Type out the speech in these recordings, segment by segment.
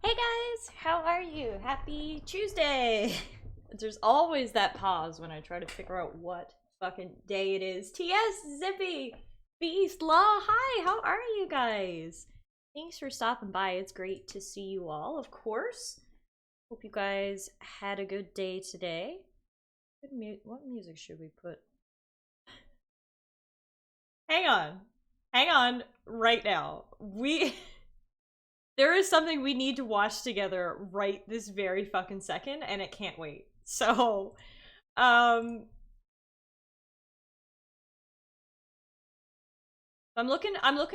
Hey guys, how are you? Happy Tuesday! There's always that pause when I try to figure out what fucking day it is. TS, Zippy, Beast, Law, hi, how are you guys? Thanks for stopping by, it's great to see you all, of course. Hope you guys had a good day today. What music should we put? Hang on, right now. There is something we need to watch together right this very fucking second, and it can't wait. So, I'm looking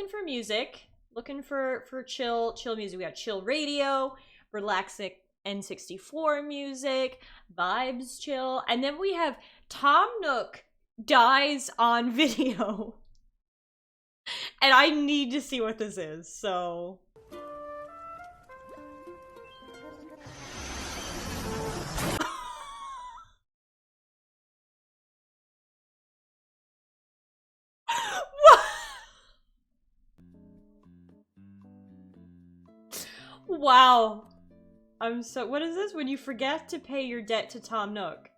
for music, looking for chill music. We got chill radio, relaxing N64 music, vibes chill, and then we have Tom Nook dies on video. And I need to see what this is, so wow. What is this? When you forget to pay your debt to Tom Nook.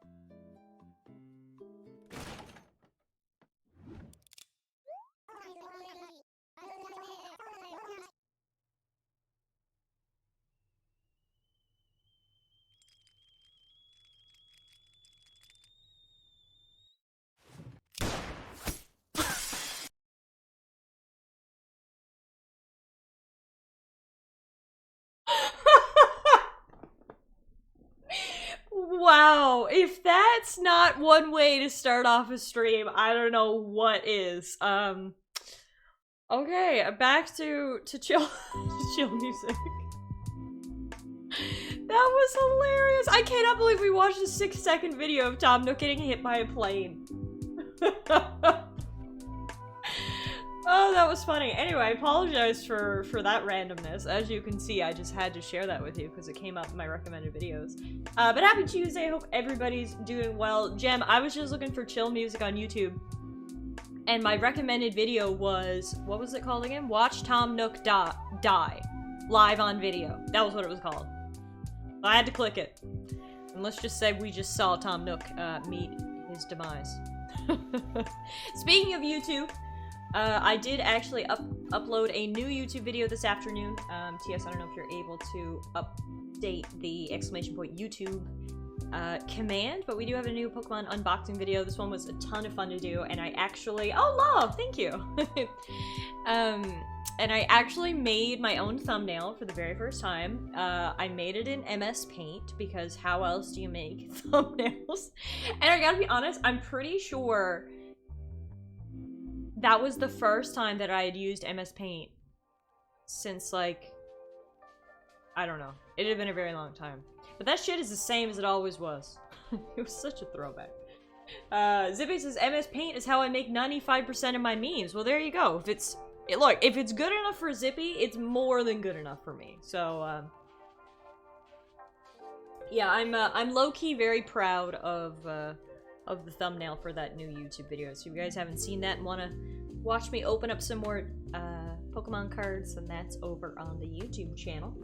Wow, if that's not one way to start off a stream, I don't know what is. Okay, back to chill chill music. That was hilarious. I cannot believe we watched a 6-second video of Tom Nook getting hit by a plane. Oh, that was funny. Anyway, I apologize for that randomness. As you can see, I just had to share that with you because it came up in my recommended videos. But happy Tuesday. I hope everybody's doing well. Gem, I was just looking for chill music on YouTube. And my recommended video was, what was it called again? Watch Tom Nook die. Live on video. That was what it was called. I had to click it. And let's just say we just saw Tom Nook meet his demise. Speaking of YouTube, I did actually upload a new YouTube video this afternoon. TS, I don't know if you're able to update the !YouTube command, but we do have a new Pokemon unboxing video. This one was a ton of fun to do, and I actually— oh, love! Thank you! And I actually made my own thumbnail for the very first time. I made it in MS Paint, because how else do you make thumbnails? And I gotta be honest, I'm pretty sure that was the first time that I had used MS Paint since, like, I don't know. It had been a very long time. But that shit is the same as it always was. It was such a throwback. Zippy says, MS Paint is how I make 95% of my memes. Well, there you go. Look, if it's good enough for Zippy, it's more than good enough for me. So, yeah, I'm low-key very proud of the thumbnail for that new YouTube video. So if you guys haven't seen that and want to watch me open up some more Pokemon cards, then that's over on the YouTube channel.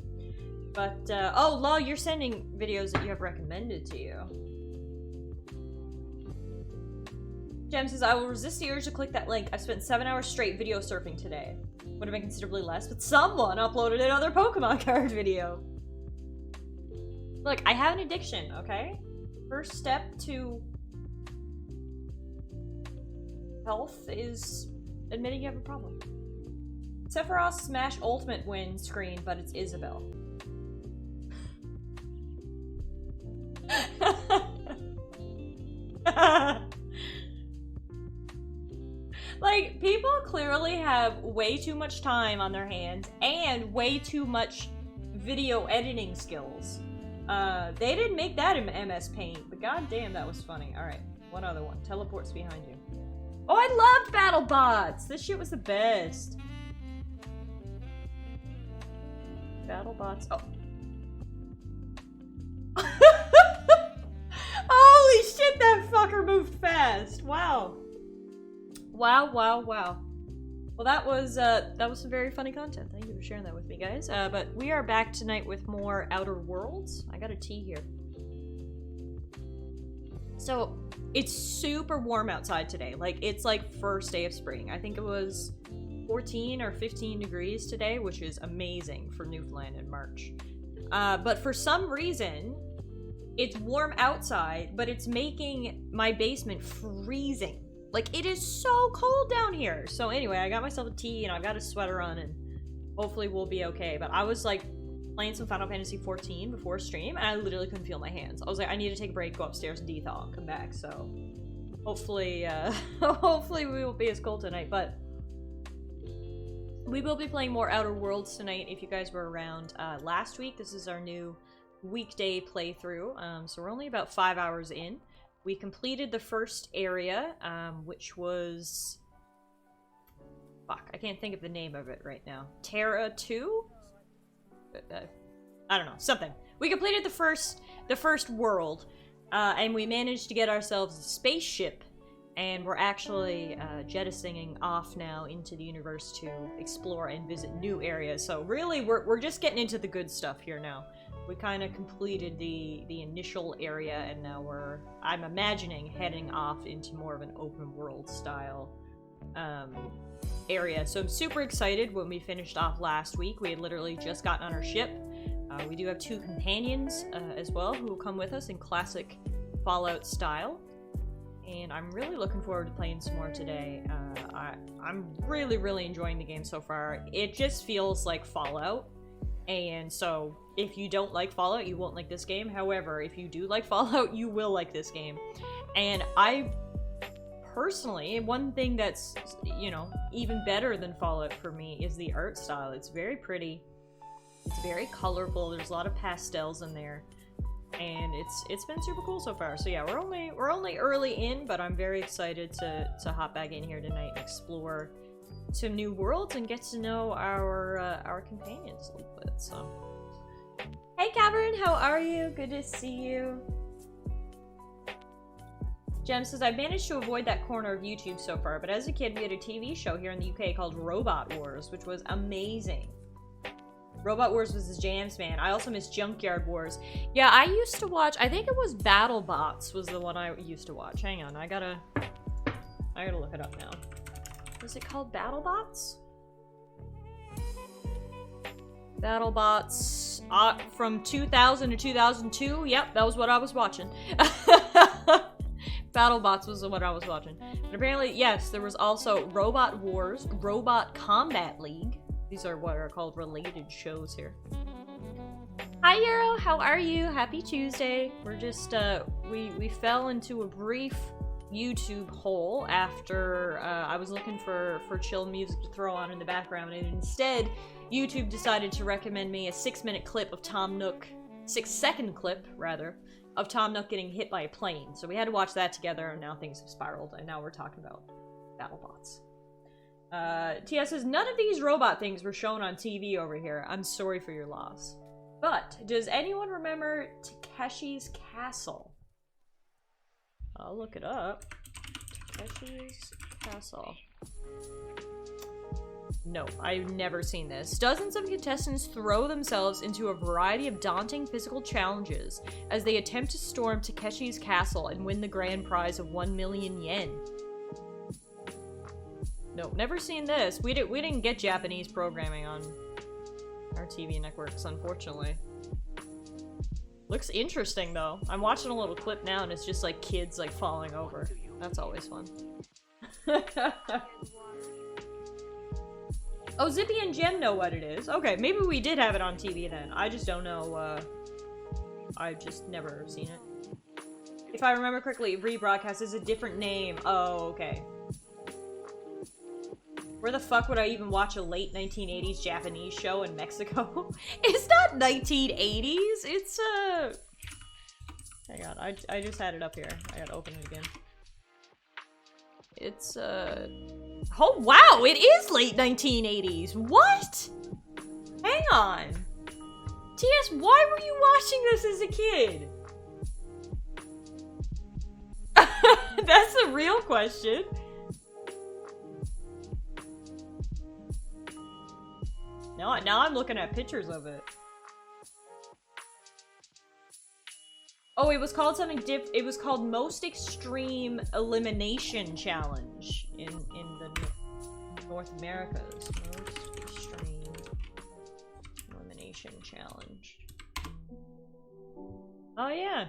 But, oh, Law, you're sending videos that you have recommended to you. Gem says, I will resist the urge to click that link. I spent 7 hours straight video surfing today. Would have been considerably less, but someone uploaded another Pokemon card video. Look, I have an addiction, okay? First step to health is admitting you have a problem. Sephiroth Smash Ultimate win screen, but it's Isabelle. Like, people clearly have way too much time on their hands and way too much video editing skills. They didn't make that in MS Paint, but goddamn, that was funny. Alright, one other one. Teleports behind you. Oh, I loved BattleBots! This shit was the best. BattleBots. Oh. Holy shit, that fucker moved fast! Wow. Wow. Well, that was some very funny content. Thank you for sharing that with me, guys. But we are back tonight with more Outer Worlds. I got a tea here. So, it's super warm outside today. Like, it's like first day of spring. I think it was 14 or 15 degrees today, which is amazing for Newfoundland in March. But for some reason, it's warm outside, but it's making my basement freezing. Like, it is so cold down here. So anyway, I got myself a tea and I've got a sweater on and hopefully we'll be okay. But I was like playing some Final Fantasy XIV before stream and I literally couldn't feel my hands. I was like, I need to take a break, go upstairs and de-thaw and come back. So hopefully, hopefully we won't be as cold tonight, but we will be playing more Outer Worlds tonight if you guys were around last week. This is our new weekday playthrough. So we're only about 5 hours in. We completed the first area, which was... Fuck, I can't think of the name of it right now. Terra 2? I don't know, something. We completed the first world, and we managed to get ourselves a spaceship, and we're actually jettisoning off now into the universe to explore and visit new areas. So really, we're just getting into the good stuff here now. We kind of completed the initial area, and now I'm imagining, heading off into more of an open world style area. So I'm super excited. When we finished off last week, we had literally just gotten on our ship. We do have 2 companions as well who will come with us in classic Fallout style. And I'm really looking forward to playing some more today. I'm really, really enjoying the game so far. It just feels like Fallout. And so, if you don't like Fallout, you won't like this game. However, if you do like Fallout, you will like this game. And I, personally, one thing that's, you know, even better than Fallout for me is the art style. It's very pretty. It's very colorful. There's a lot of pastels in there. And it's been super cool so far. So yeah, we're only early in, but I'm very excited to hop back in here tonight and explore some new worlds and get to know our companions a little bit. So, hey Cavern, how are you? Good to see you. Jem says, I've managed to avoid that corner of YouTube so far, but as a kid we had a TV show here in the UK called Robot Wars, which was amazing. Robot Wars was his jams, man. I also miss Junkyard Wars. Yeah, I used to watch, I think it was BattleBots was the one I used to watch. Hang on, I gotta look it up now. Was it called BattleBots? BattleBots from 2000 to 2002. Yep, that was what I was watching. BattleBots was what I was watching. And apparently, yes, there was also Robot Wars, Robot Combat League. These are what are called related shows here. Hi Euro, how are you? Happy Tuesday. We're just, we fell into a brief YouTube hole after I was looking for chill music to throw on in the background, and instead YouTube decided to recommend me a 6-minute clip of Tom Nook, 6-second clip rather, of Tom Nook getting hit by a plane. So we had to watch that together, and now things have spiraled, and now we're talking about BattleBots. TS says, none of these robot things were shown on TV over here. I'm sorry for your loss. But does anyone remember Takeshi's Castle? I'll look it up. Takeshi's Castle. No, I've never seen this. Dozens of contestants throw themselves into a variety of daunting physical challenges as they attempt to storm Takeshi's Castle and win the grand prize of 1 million yen. No, never seen this. We didn't get Japanese programming on our TV networks, unfortunately. Looks interesting though. I'm watching a little clip now and it's just like kids like falling over. That's always fun. Oh, Zippy and Jem know what it is. Okay, maybe we did have it on TV then. I just don't know, I've just never seen it. If I remember correctly, rebroadcast is a different name. Oh, okay. Where the fuck would I even watch a late 1980s Japanese show in Mexico? It's not 1980s, it's, hang on, I just had it up here. I gotta open it again. It's, oh wow, it is late 1980s! What? Hang on. TS, why were you watching this as a kid? That's the real question. Now I'm looking at pictures of it. Oh, it was called something it was called Most Extreme Elimination Challenge in the North Americas. Most Extreme Elimination Challenge. Oh, yeah.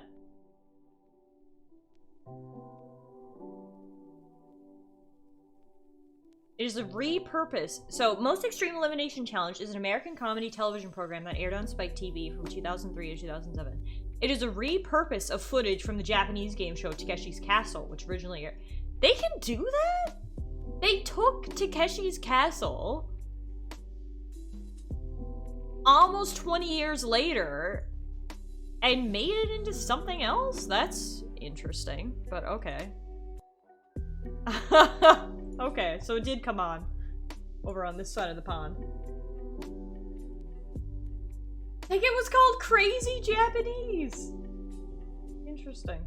It is a repurpose. So, Most Extreme Elimination Challenge is an American comedy television program that aired on Spike TV from 2003 to 2007. It is a repurpose of footage from the Japanese game show Takeshi's Castle, which originally aired. They can do that? They took Takeshi's Castle almost 20 years later and made it into something else? That's interesting, but okay. Okay, so it did come on over on this side of the pond. Like, it was called Crazy Japanese. Interesting.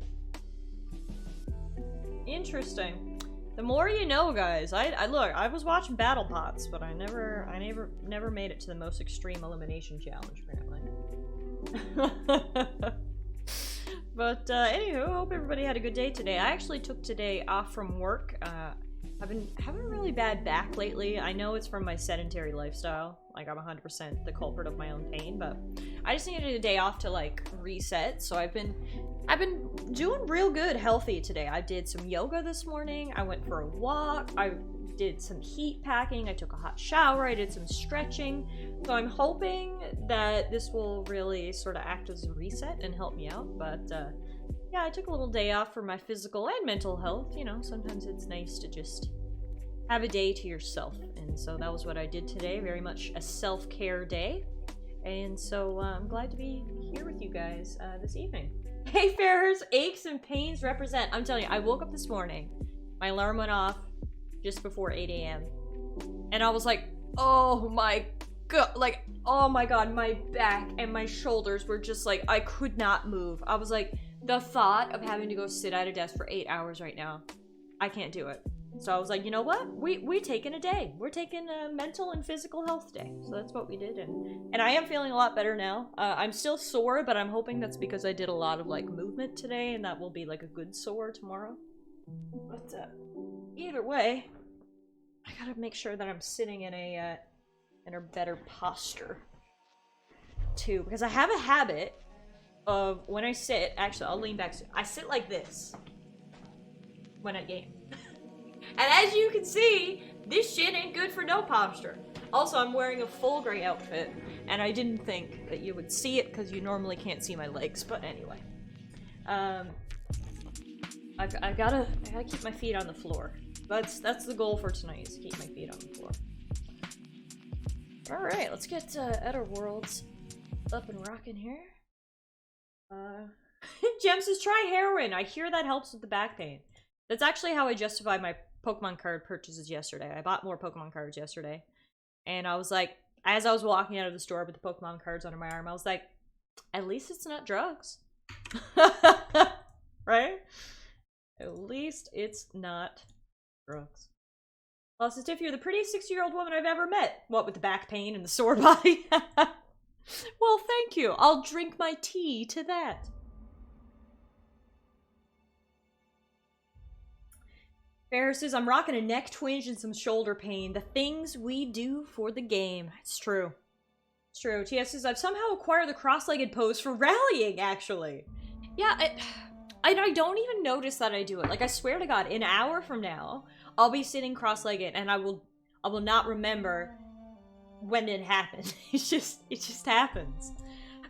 Interesting. The more you know, guys. I look, I was watching Battle Pots, but I never made it to the Most Extreme Elimination Challenge, apparently. But anywho, hope everybody had a good day today. I actually took today off from work. I've been having a really bad back lately. I know it's from my sedentary lifestyle. Like, I'm 100% the culprit of my own pain, but I just needed a day off to, like, reset. So I've been doing real good healthy today. I did some yoga this morning. I went for a walk. I did some heat packing. I took a hot shower. I did some stretching. So I'm hoping that this will really sort of act as a reset and help me out. But, yeah, I took a little day off for my physical and mental health. You know, sometimes it's nice to just have a day to yourself. And so that was what I did today. Very much a self-care day. And so I'm glad to be here with you guys this evening. Hey, Farers, aches and pains represent. I'm telling you, I woke up this morning. My alarm went off just before 8 a.m. And I was like, oh my god. Like, oh my god, my back and my shoulders were just like, I could not move. I was like, the thought of having to go sit at a desk for 8 hours right now, I can't do it. So I was like, you know what? We're taking a day. We're taking a mental and physical health day. So that's what we did. And I am feeling a lot better now. I'm still sore, but I'm hoping that's because I did a lot of, like, movement today, and that will be, like, a good sore tomorrow. But either way, I gotta make sure that I'm sitting in a better posture, too. Because I have a habit of when I sit, actually, I'll lean back. I sit like this when I game. And as you can see, this shit ain't good for no posture. Also, I'm wearing a full gray outfit, and I didn't think that you would see it because you normally can't see my legs, but anyway. I gotta keep my feet on the floor. That's the goal for tonight, is to keep my feet on the floor. Alright, let's get Outer Worlds up and rocking here. Jem says, try heroin. I hear that helps with the back pain. That's actually how I justified my Pokemon card purchases yesterday. I bought more Pokemon cards yesterday. And I was like, as I was walking out of the store with the Pokemon cards under my arm, I was like, at least it's not drugs. Right? At least it's not drugs. Well, says, Tiff, you're the prettiest 60-year-old woman I've ever met. What, with the back pain and the sore body? Well, thank you. I'll drink my tea to that. Farrah says, I'm rocking a neck twinge and some shoulder pain. The things we do for the game. It's true. It's true. TS says, I've somehow acquired the cross-legged pose for rallying, actually. Yeah, I don't even notice that I do it. Like, I swear to God, an hour from now, I'll be sitting cross-legged and I will not remember when it happened. It just happens.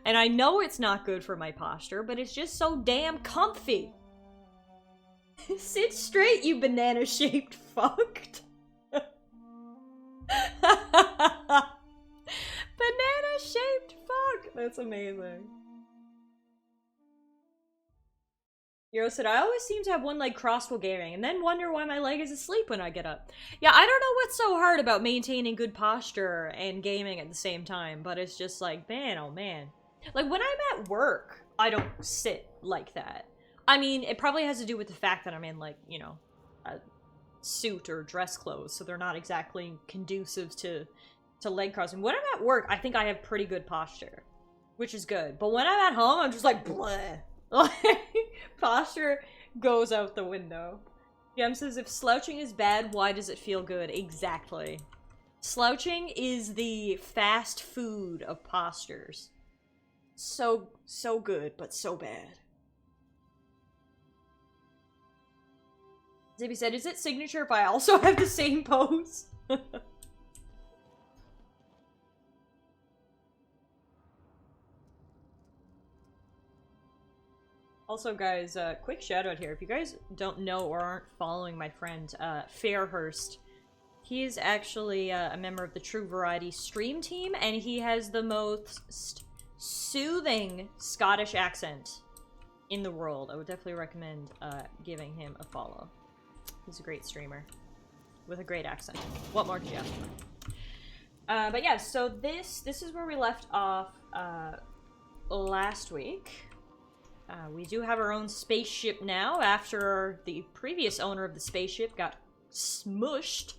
And I know it's not good for my posture, but it's just so damn comfy. Sit straight, you banana-shaped fucked. Banana-shaped fuck. That's amazing. Hero said, I always seem to have one leg crossed while gaming, and then wonder why my leg is asleep when I get up. Yeah, I don't know what's so hard about maintaining good posture and gaming at the same time, but it's just like, man, oh man. Like, when I'm at work, I don't sit like that. I mean, it probably has to do with the fact that I'm in, like, you know, a suit or dress clothes, so they're not exactly conducive to to leg crossing. When I'm at work, I think I have pretty good posture, which is good. But when I'm at home, I'm just like, bleh. Posture goes out the window. Gem says, if slouching is bad, why does it feel good? Exactly. Slouching is the fast food of postures. So good, but so bad. Zippy said, is it signature if I also have the same pose? Also, guys, quick shout out here. If you guys don't know or aren't following my friend, Fairhurst, he is actually a member of the True Variety stream team, and he has the most soothing Scottish accent in the world. I would definitely recommend giving him a follow. He's a great streamer with a great accent. What more could you ask for? But yeah, so this is where we left off last week. We do have our own spaceship now after the previous owner of the spaceship got smushed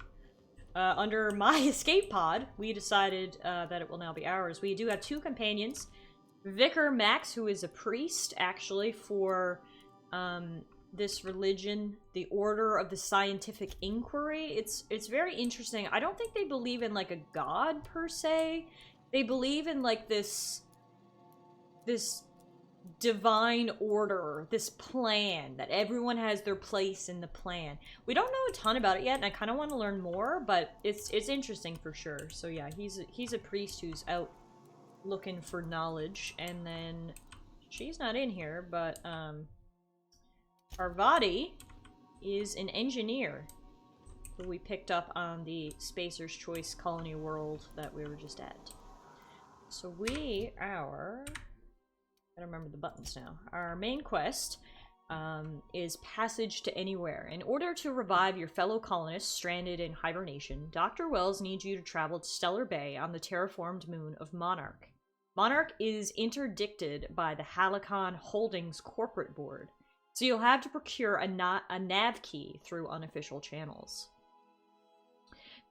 under my escape pod. We decided that it will now be ours. We do have two companions. Vicar Max, who is a priest, actually, for this religion, the Order of the Scientific Inquiry. It's very interesting. I don't think they believe in, like, a god, per se. They believe in, like, this divine order, this plan, that everyone has their place in the plan. We don't know a ton about it yet, and I kind of want to learn more, but it's interesting for sure. So yeah, he's a priest who's out looking for knowledge, and then she's not in here, but Parvati is an engineer who we picked up on the Spacer's Choice colony world that we were just at. So we are... I don't remember the buttons now. Our main quest is Passage to Anywhere. In order to revive your fellow colonists stranded in hibernation, Dr. Wells needs you to travel to Stellar Bay on the terraformed moon of Monarch. Monarch is interdicted by the Halicon Holdings corporate board, so you'll have to procure a nav key through unofficial channels.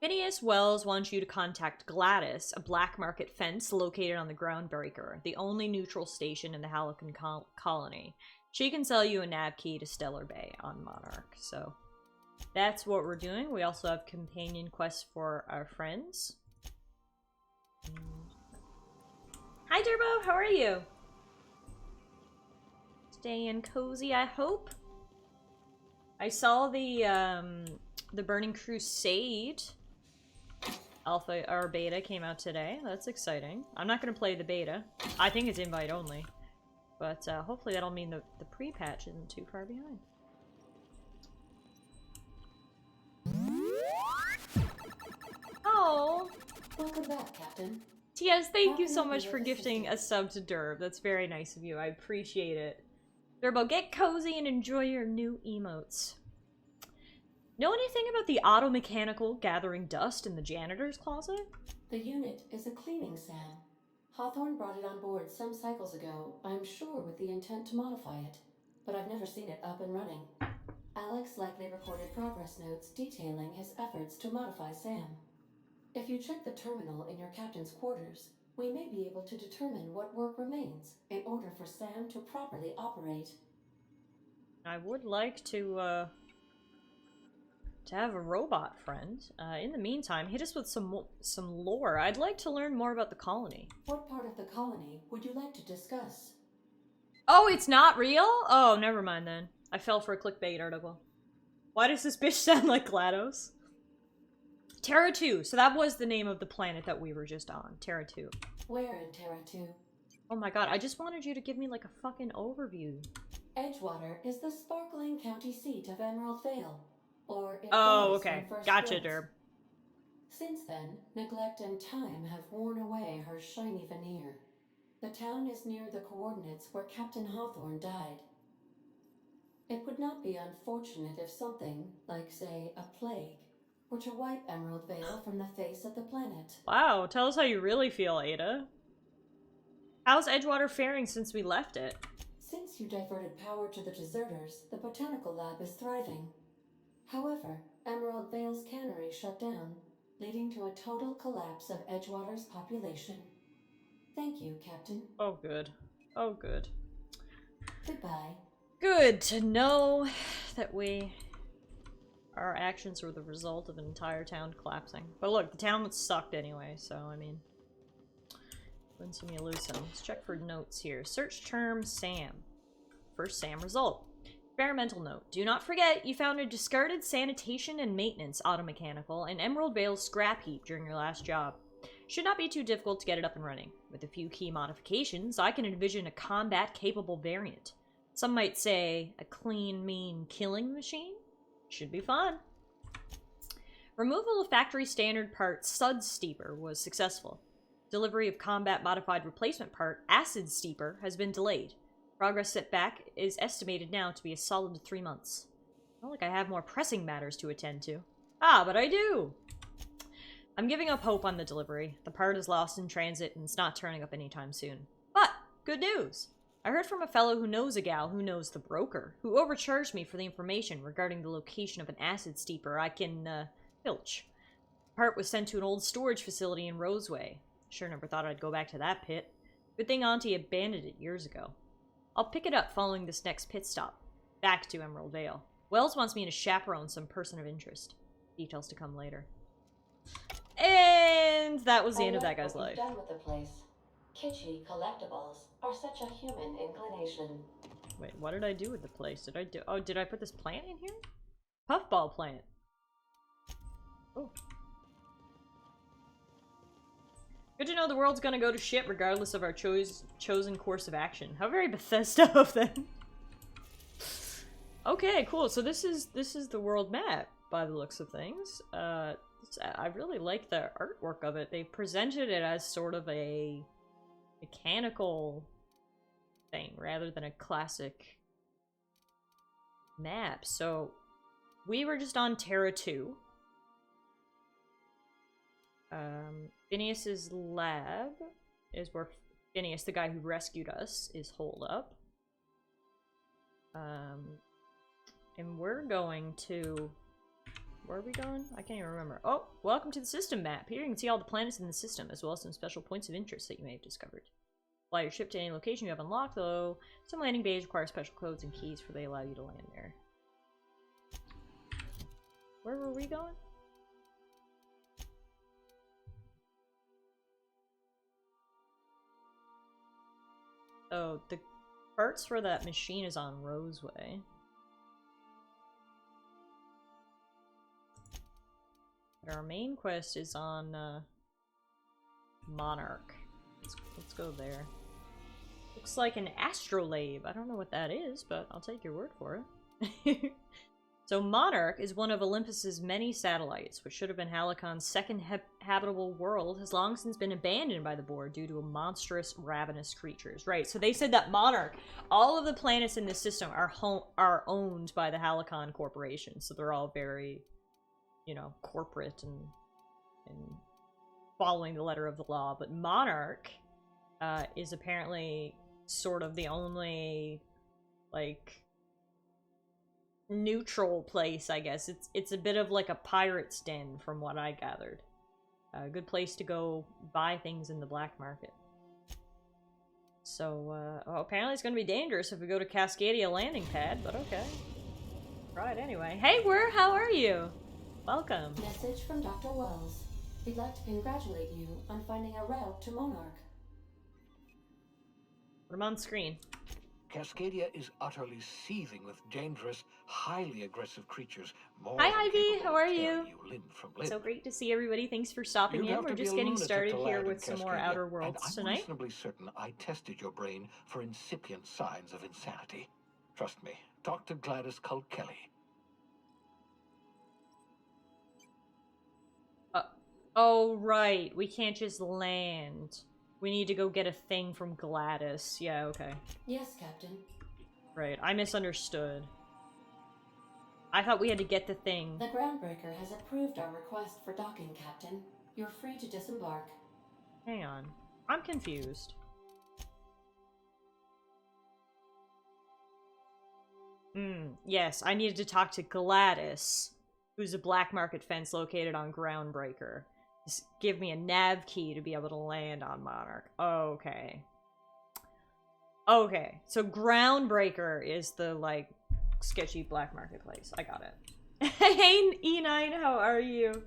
Phineas Wells wants you to contact Gladys, a black market fence located on the Groundbreaker, the only neutral station in the Halicon colony. She can sell you a nav key to Stellar Bay on Monarch. So that's what we're doing. We also have companion quests for our friends. Hi Turbo, how are you? Staying cozy, I hope. I saw the Burning Crusade alpha or beta came out today. That's exciting. I'm not gonna play the beta. I think it's invite only, but hopefully that'll mean the pre-patch isn't too far behind. Oh, welcome back, Captain. Yes, thank you so much for gifting a sub to Derb. That's very nice of you. I appreciate it. Durbo, get cozy and enjoy your new emotes. Know anything about the auto-mechanical gathering dust in the janitor's closet? The unit is a cleaning SAM. Hawthorne brought it on board some cycles ago, I'm sure with the intent to modify it. But I've never seen it up and running. Alex likely recorded progress notes detailing his efforts to modify SAM. If you check the terminal in your captain's quarters, we may be able to determine what work remains in order for SAM to properly operate. I would like to have a robot friend. In the meantime, hit us with some lore. I'd like to learn more about the colony. What part of the colony would you like to discuss? Oh, it's not real? Oh, never mind then. I fell for a clickbait article. Why does this bitch sound like GLaDOS? Terra 2. So that was the name of the planet that we were just on. Terra 2. Where in Terra 2? Oh my god, I just wanted you to give me like a fucking overview. Edgewater is the sparkling county seat of Emerald Vale. Or it oh, was okay. when first Gotcha, built. Derb. Since then, neglect and time have worn away her shiny veneer. The town is near the coordinates where Captain Hawthorne died. It would not be unfortunate if something, like say, a plague, were to wipe Emerald Vale from the face of the planet. Wow, tell us how you really feel, Ada. How's Edgewater faring since we left it? Since you diverted power to the deserters, the botanical lab is thriving. However, Emerald Vale's cannery shut down, leading to a total collapse of Edgewater's population. Thank you, Captain. Oh, good. Oh, good. Goodbye. Good to know that our actions were the result of an entire town collapsing. But look, the town sucked anyway, so I mean, wouldn't see me lose some. Let's check for notes here. Search term Sam. First Sam result. Experimental note. Do not forget, you found a discarded sanitation and maintenance automechanical in Emerald Vale's scrap heap during your last job. Should not be too difficult to get it up and running. With a few key modifications, I can envision a combat-capable variant. Some might say a clean, mean killing machine? Should be fun. Removal of factory standard part Sud Steeper was successful. Delivery of combat-modified replacement part Acid Steeper has been delayed. Progress setback is estimated now to be a solid 3 months. Not like I have more pressing matters to attend to. Ah, but I do! I'm giving up hope on the delivery. The part is lost in transit and it's not turning up anytime soon. But, good news! I heard from a fellow who knows a gal who knows the broker, who overcharged me for the information regarding the location of an acid steeper I can, filch. The part was sent to an old storage facility in Roseway. Sure never thought I'd go back to that pit. Good thing Auntie abandoned it years ago. I'll pick it up following this next pit stop. Back to Emerald Vale. Wells wants me to chaperone some person of interest. Details to come later. And that was the end of that guy's life. Done with the place. Kitschy collectibles are such a human inclination. Wait, what did I do with the place? Did I put this plant in here? Puffball plant. Oh. Good to know the world's gonna go to shit regardless of our chosen course of action. How very Bethesda of them. Okay, cool. So this is the world map by the looks of things. I really like the artwork of it. They presented it as sort of a mechanical thing rather than a classic map. So we were just on Terra 2. Phineas's lab is where Phineas, the guy who rescued us, is holed up. And we're going to... Where are we going? I can't even remember. Oh, welcome to the system map. Here you can see all the planets in the system, as well as some special points of interest that you may have discovered. Fly your ship to any location you have unlocked, though some landing bays require special codes and keys for they allow you to land there. Where were we going? Oh, the parts for that machine is on Roseway. But our main quest is on Monarch. Let's go there. Looks like an astrolabe. I don't know what that is, but I'll take your word for it. So Monarch is one of Olympus's many satellites, which should have been Halicon's second habitable world, has long since been abandoned by the board due to monstrous, ravenous creatures. Right, so they said that Monarch, all of the planets in this system are owned by the Halicon Corporation, so they're all very, you know, corporate and following the letter of the law. But Monarch is apparently sort of the only, like, neutral place, I guess. It's a bit of like a pirate's den from what I gathered. A good place to go buy things in the black market. So, apparently it's gonna be dangerous if we go to Cascadia landing pad, but okay. Right, anyway. Hey, how are you? Welcome. Message from Dr. Wells. He'd like to congratulate you on finding a route to Monarch. Put him on screen. Cascadia is utterly seething with dangerous, highly aggressive creatures. More Hi, than Ivy. capable How of are tearing you? limb from limb. So great to see everybody. Thanks for stopping You'd in. have We're to be just a getting lunatic started to here land with in some more Cascadia, Outer Worlds and I'm tonight. reasonably certain I tested your brain for incipient signs of insanity. Trust me. Talk to Gladys Culkelly. Oh, right. We can't just land. We need to go get a thing from Gladys. Yeah, okay. Yes, Captain. Right. I misunderstood. I thought we had to get the thing. The Groundbreaker has approved our request for docking, Captain. You're free to disembark. Hang on. I'm confused. Yes, I needed to talk to Gladys. who's a black market fence located on Groundbreaker. Just give me a nav key to be able to land on Monarch. Okay. Okay, so Groundbreaker is the, like, sketchy black marketplace. I got it. Hey, E9, how are you?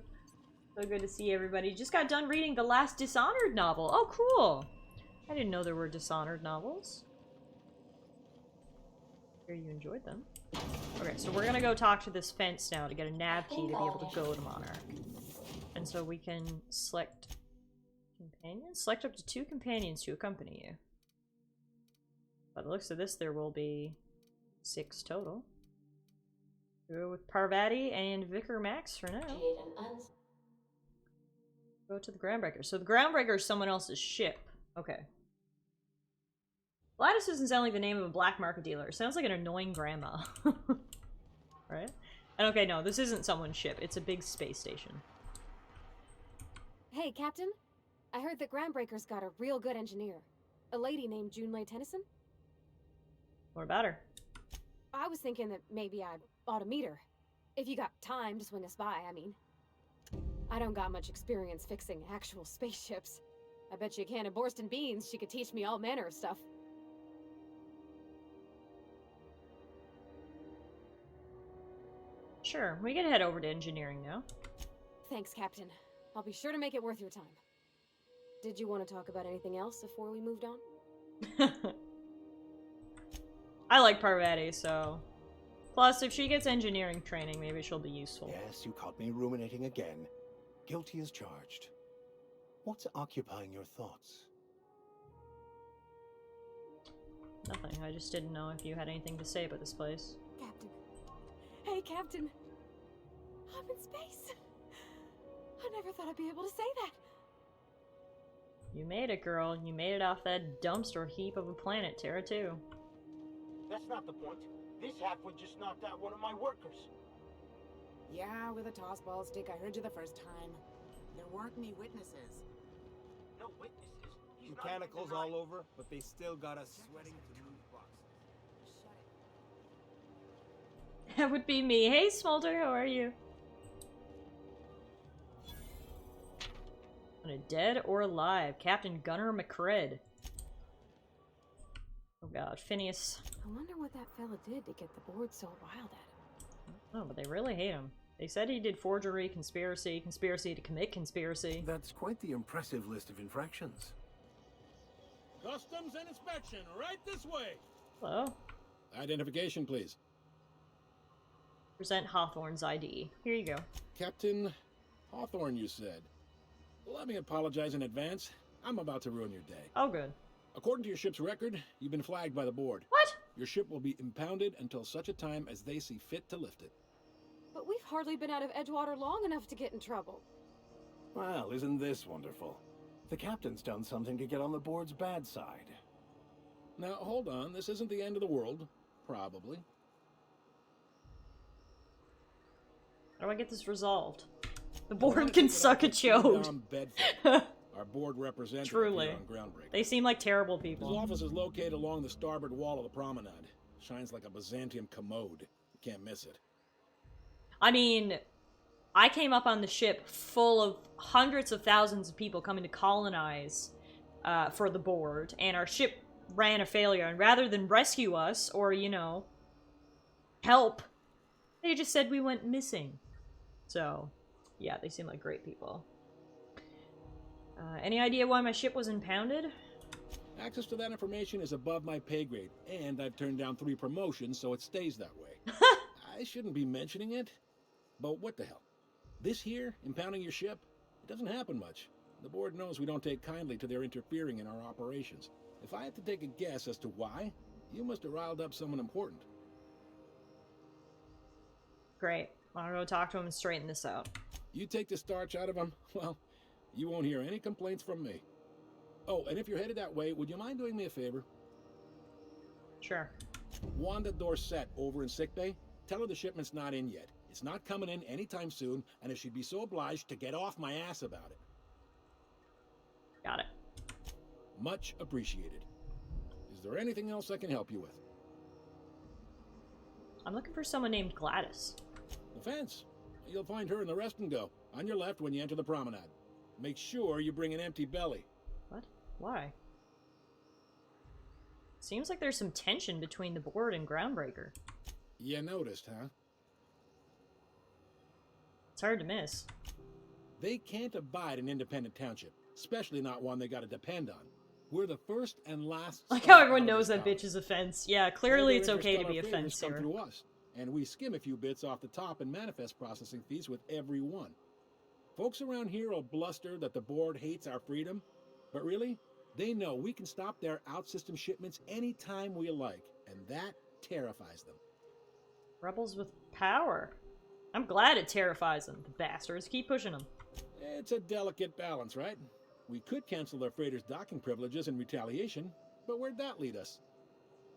So good to see everybody. Just got done reading the last Dishonored novel. Oh, cool. I didn't know there were Dishonored novels. Here you enjoyed them. Okay, so we're gonna go talk to this fence now to get a nav key to be able to go to Monarch. And so we can select companions? Select up to 2 companions to accompany you. By the looks of this, there will be 6 total. We'll go with Parvati and Vicar Max for now. Go to the Groundbreaker. So the Groundbreaker is someone else's ship. Okay. Gladys doesn't sound like the name of a black market dealer. It sounds like an annoying grandma. Right? And okay, no, this isn't someone's ship. It's a big space station. Hey, Captain. I heard that Groundbreaker's got a real good engineer. A lady named Junlei Tennyson. What about her? I was thinking that maybe I ought to meet her. If you got time to swing us by, I mean. I don't got much experience fixing actual spaceships. I bet you a can of Borston beans she could teach me all manner of stuff. Sure, we can head over to engineering now. Thanks, Captain. I'll be sure to make it worth your time. Did you want to talk about anything else before we moved on? I like Parvati, so... Plus, if she gets engineering training, maybe she'll be useful. Yes, you caught me ruminating again. Guilty as charged. What's occupying your thoughts? Nothing, I just didn't know if you had anything to say about this place. Captain. Hey, Captain. I'm in space. I never thought I'd be able to say that. You made it, girl. You made it off that dumpster heap of a planet, Terra 2. That's not the point. This halfwit just knocked out one of my workers. Yeah, with a tossball stick. I heard you the first time. There weren't any witnesses. No witnesses. He's not Mechanicals even all right. over, but they still got us sweating to move boxes. Shut it. That would be me. Hey, Smolder, how are you? On a dead or alive, Captain Gunnar McCred. Oh god, Phineas. I wonder what that fella did to get the board so riled at him. Oh, but they really hate him. They said he did forgery, conspiracy, conspiracy to commit conspiracy. That's quite the impressive list of infractions. Customs and inspection, right this way. Hello. Identification, please. Present Hawthorne's ID. Here you go. Captain Hawthorne, you said. Let me apologize in advance. I'm about to ruin your day. Oh, good. According to your ship's record, you've been flagged by the board. What? Your ship will be impounded until such a time as they see fit to lift it. But we've hardly been out of Edgewater long enough to get in trouble. Well, isn't this wonderful? The captain's done something to get on the board's bad side. Now, hold on. This isn't the end of the world. Probably. How do I get this resolved? The board can suck a chode. Tom Bedford, our board representative Truly. here on Groundbreaker. They seem like terrible His people. office is located along the starboard wall of the promenade. Shines like a Byzantium commode. You can't miss it. I mean, I came up on the ship full of hundreds of thousands of people coming to colonize for the board, and our ship ran a failure, and rather than rescue us, or, you know, help, they just said we went missing. So, yeah, they seem like great people. Any idea why my ship was impounded? Access to that information is above my pay grade, and I've turned down 3 promotions, so it stays that way. I shouldn't be mentioning it, but what the hell? This here, impounding your ship, it doesn't happen much. The board knows we don't take kindly to their interfering in our operations. If I had to take a guess as to why, you must have riled up someone important. Great. I'll go talk to him and straighten this out. You take the starch out of them, well, you won't hear any complaints from me. Oh, and if you're headed that way, would you mind doing me a favor? Sure. Wanda Dorset over in sickbay, tell her the shipment's not in yet. It's not coming in anytime soon, and if she'd be so obliged to get off my ass about it. Got it. Much appreciated. Is there anything else I can help you with? I'm looking for someone named Gladys. The fence. You'll find her in the rest and go, on your left when you enter the promenade. Make sure you bring an empty belly. What? Why? Seems like there's some tension between the board and Groundbreaker. You noticed, huh? It's hard to miss. They can't abide an independent township, especially not one they gotta depend on. We're the first and last. Like stop how everyone on knows this that town. bitch is a fence. Yeah, clearly All it's their okay to be a interstellar fence favors come here. through us, and we skim a few bits off the top and manifest processing fees with every one. Folks around here will bluster that the board hates our freedom, but really, they know we can stop their out-system shipments anytime we like, and that terrifies them. Rebels with power. I'm glad it terrifies them, the bastards. Keep pushing them. It's a delicate balance, right? We could cancel their freighters' docking privileges in retaliation, but where'd that lead us?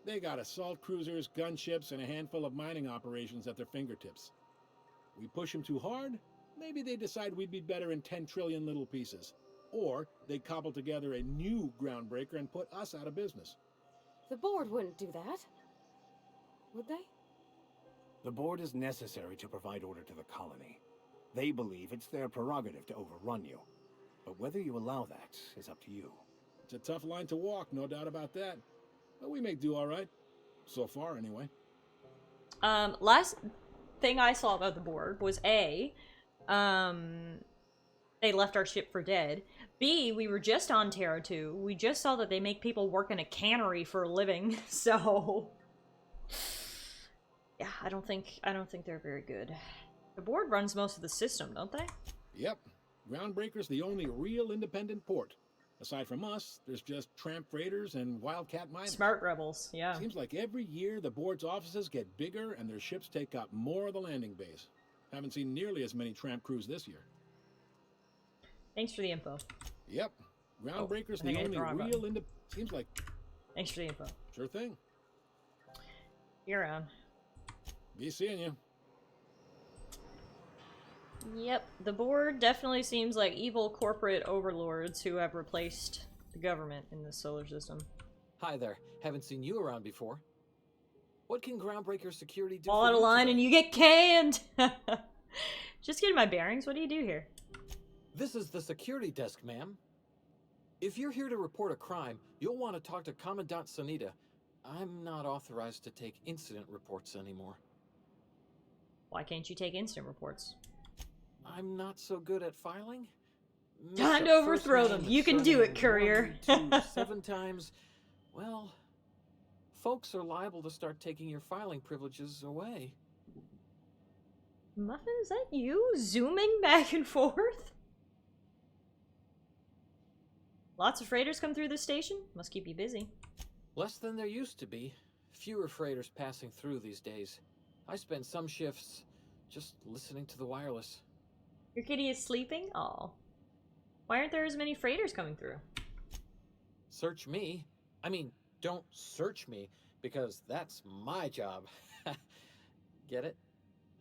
They got assault cruisers, gunships, and a handful of mining operations at their fingertips. We push them too hard, maybe they decide we'd be better in 10 trillion little pieces. Or they cobble together a new Groundbreaker and put us out of business. The board wouldn't do that. Would they? The board is necessary to provide order to the colony. They believe it's their prerogative to overrun you. But whether you allow that is up to you. It's a tough line to walk, no doubt about that. But we may do all right. So far, anyway. Last thing I saw about the board was A, they left our ship for dead. B, we were just on Terra 2. We just saw that they make people work in a cannery for a living, so... Yeah, I don't think they're very good. The board runs most of the system, don't they? Yep. Groundbreaker's the only real independent port. Aside from us, there's just tramp freighters and wildcat miners. Smart rebels, yeah. Seems like every year the board's offices get bigger and their ships take up more of the landing base. Haven't seen nearly as many tramp crews this year. Thanks for the info. Yep. Groundbreaker's I think the I hit only the wrong real button. Seems like... Thanks for the info. Sure thing. You're around. Be seeing you. Yep, the board definitely seems like evil corporate overlords who have replaced the government in the solar system. Hi there. Haven't seen you around before. What can Groundbreaker security do? Fall out of line and you get canned! Just getting my bearings, what do you do here? This is the security desk, ma'am. If you're here to report a crime, you'll want to talk to Commandant Sanita. I'm not authorized to take incident reports anymore. Why can't you take instant reports? I'm not so good at filing. Time to overthrow them. You can do it, courier. 1, 2, 7 times. Well, folks are liable to start taking your filing privileges away. Muffin, is that you zooming back and forth? Lots of freighters come through this station? Must keep you busy. Less than there used to be. Fewer freighters passing through these days. I spend some shifts just listening to the wireless. Your kitty is sleeping? Aw. Why aren't there as many freighters coming through? Search me. I mean, don't search me, because that's my job. Get it?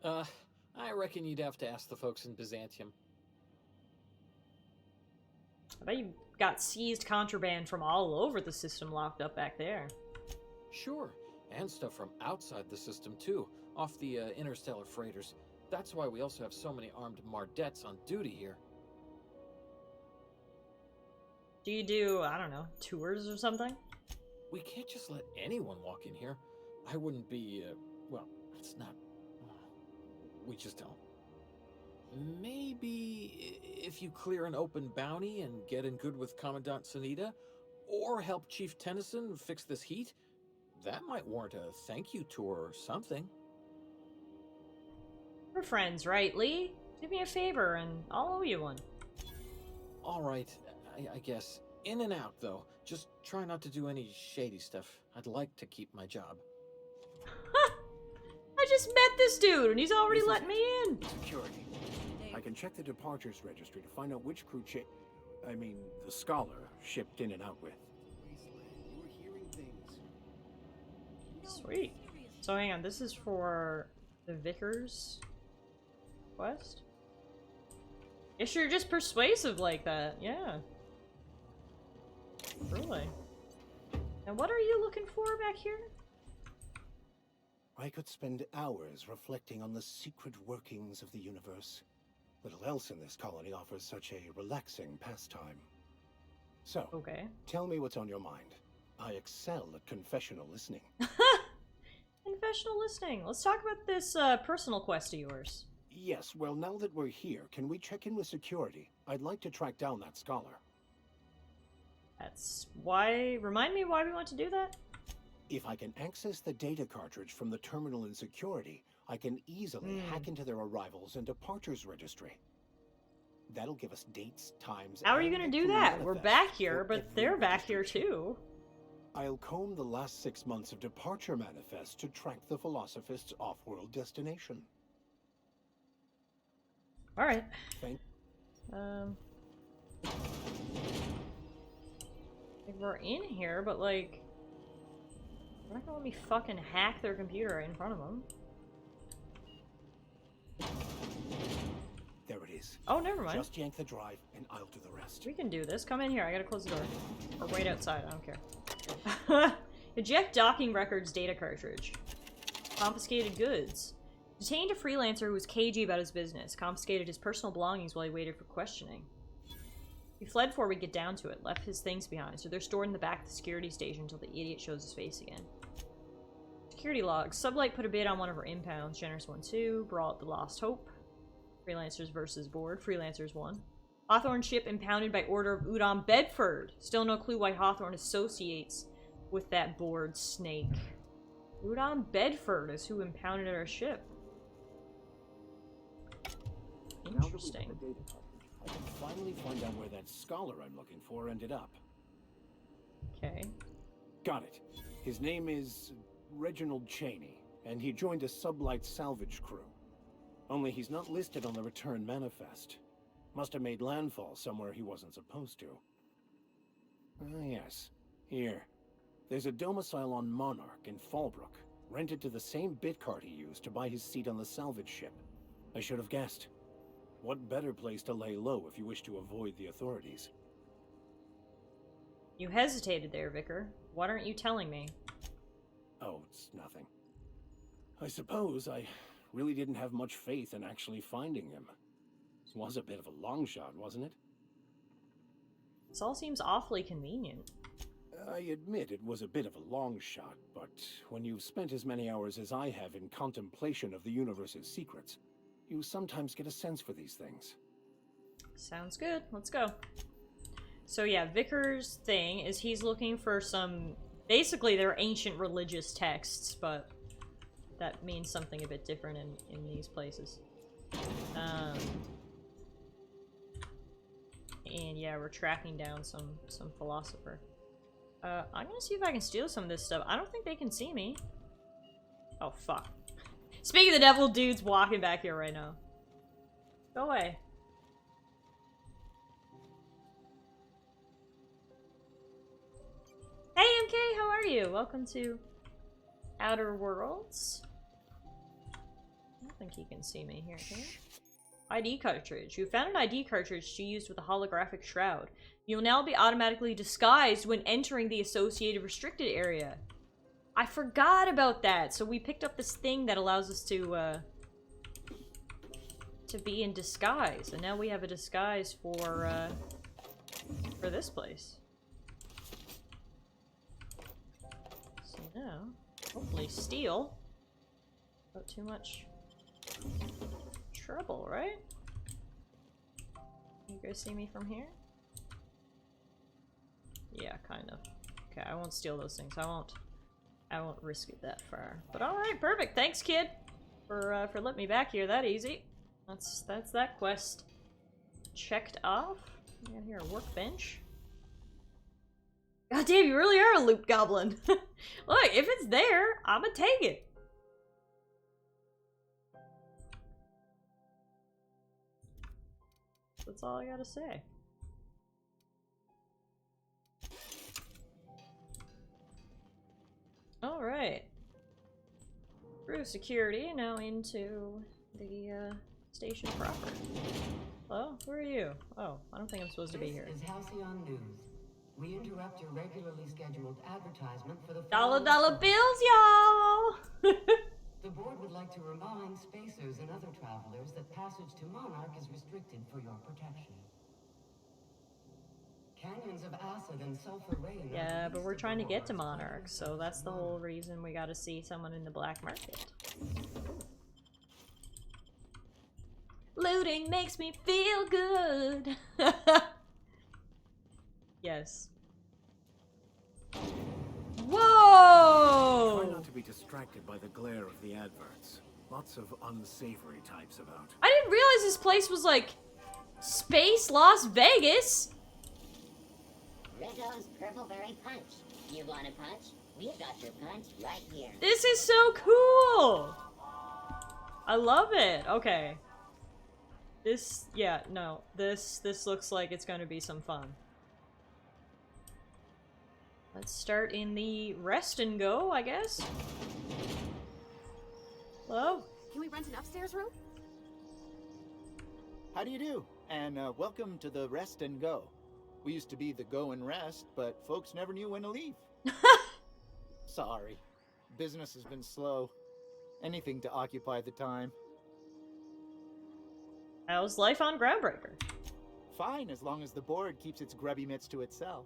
I reckon you'd have to ask the folks in Byzantium. I bet you got seized contraband from all over the system locked up back there. Sure, and stuff from outside the system too, off the interstellar freighters. That's why we also have so many armed Mardettes on duty here. Do you do, I don't know, tours or something? We can't just let anyone walk in here. I wouldn't be, well, it's not... We just don't. Maybe if you clear an open bounty and get in good with Commandant Sanita, or help Chief Tennyson fix this heat, that might warrant a thank you tour or something. We're friends, right, Lee? Do me a favor and I'll owe you one. All right, I guess. In and out, though. Just try not to do any shady stuff. I'd like to keep my job. I just met this dude and he's already letting me in. Security. I can check the departures registry to find out which crew the Scholar shipped in and out with. Sweet. So hang on, this is for the Vickers quest? Guess you're just persuasive like that, yeah. Really. And what are you looking for back here? I could spend hours reflecting on the secret workings of the universe. Little else in this colony offers such a relaxing pastime. So, Okay. tell me what's on your mind. I excel at confessional listening. Confessional listening. Let's talk about this personal quest of yours. Yes, well, now that we're here, can we check in with security? I'd like to track down that scholar. That's why. Remind me why we want to do that? If I can access the data cartridge from the terminal in security, I can easily hack into their arrivals and departures registry. That'll give us dates, times. How are you and gonna the do crew that? We're manifests back here, for but every they're back here registration. too. I'll comb the last 6 months of departure manifests to track the Philosophist's off-world destination. All right. Thank. Like we're in here, but like, they're not gonna let me fucking hack their computer right in front of them. There it is. Oh, never mind. Just yank the drive, and I'll do the rest. We can do this. Come in here. I gotta close the door. Or wait outside. I don't care. Eject docking records data cartridge. Confiscated goods. Detained a freelancer who was cagey about his business. Confiscated his personal belongings while he waited for questioning. He fled before we get down to it. Left his things behind, so they're stored in the back of the security station until the idiot shows his face again. Security logs. Sublight put a bid on one of her impounds. Generous 1-2. Brought the Lost Hope. Freelancers versus board. Freelancers won. Hawthorne ship impounded by order of Udon Bedford. Still no clue why Hawthorne associates with that board snake. Udon Bedford is who impounded our ship. Interesting. I can finally find out where that scholar I'm looking for ended up. Okay. Got it. His name is Reginald Cheney, and he joined a sublight salvage crew. Only he's not listed on the return manifest. Must have made landfall somewhere he wasn't supposed to. Ah, yes. Here. There's a domicile on Monarch in Fallbrook, rented to the same bit card he used to buy his seat on the salvage ship. I should have guessed. What better place to lay low if you wish to avoid the authorities? You hesitated there, Vicar. What aren't you telling me? Oh, it's nothing. I suppose I really didn't have much faith in actually finding him. It was a bit of a long shot, wasn't it? This all seems awfully convenient. I admit it was a bit of a long shot, but when you've spent as many hours as I have in contemplation of the universe's secrets, you sometimes get a sense for these things. Sounds good. Let's go. So yeah, Vicar's thing is he's looking for some... Basically, they're ancient religious texts, but that means something a bit different in these places. And yeah, we're tracking down some philosopher. I'm gonna see if I can steal some of this stuff. I don't think they can see me. Oh, fuck. Speaking of the devil, dude's walking back here right now. Go away. Hey, MK, how are you? Welcome to Outer Worlds. I don't think he can see me here, can you? ID cartridge. You found an ID cartridge to use with a holographic shroud. You'll now be automatically disguised when entering the associated restricted area. I forgot about that. So we picked up this thing that allows us to be in disguise, and now we have a disguise for this place. So now, hopefully steal. Not too much trouble, right? You guys see me from here? Yeah, kind of. Okay, I won't steal those things. I won't risk it that far. But all right, perfect. Thanks, kid, for letting me back here that easy. That's that quest checked off. We got here a workbench. God damn, you really are a loop goblin. Look, if it's there, I'ma take it. That's all I gotta say. Alright. Through security, now into the station proper. Hello? Who are you? Oh, I don't think I'm supposed to be here. This is Halcyon News. We interrupt your regularly scheduled advertisement for the Dollar bills, y'all! board would like to remind spacers and other travelers that passage to Monarch is restricted for your protection. Canyons of acid and sulfur rain. Yeah, but we're trying to get to Monarch, so that's the whole reason we gotta see someone in the black market. Looting makes me feel good. Yes. Whoa! Try not to be distracted by the glare of the adverts. Lots of unsavory types about. I didn't realize this place was like Space Las Vegas. Rizzo's Purpleberry Punch. You want a punch? We've got your punch right here. This is so cool. I love it. Okay. This, yeah, no. This looks like it's gonna be some fun. Let's start in the rest and go, I guess. Hello? Can we rent an upstairs room? How do you do? And welcome to the Rest and Go. We used to be the Go and Rest, but folks never knew when to leave. Sorry. Business has been slow. Anything to occupy the time. How's life on Groundbreaker? Fine, as long as the board keeps its grubby mitts to itself.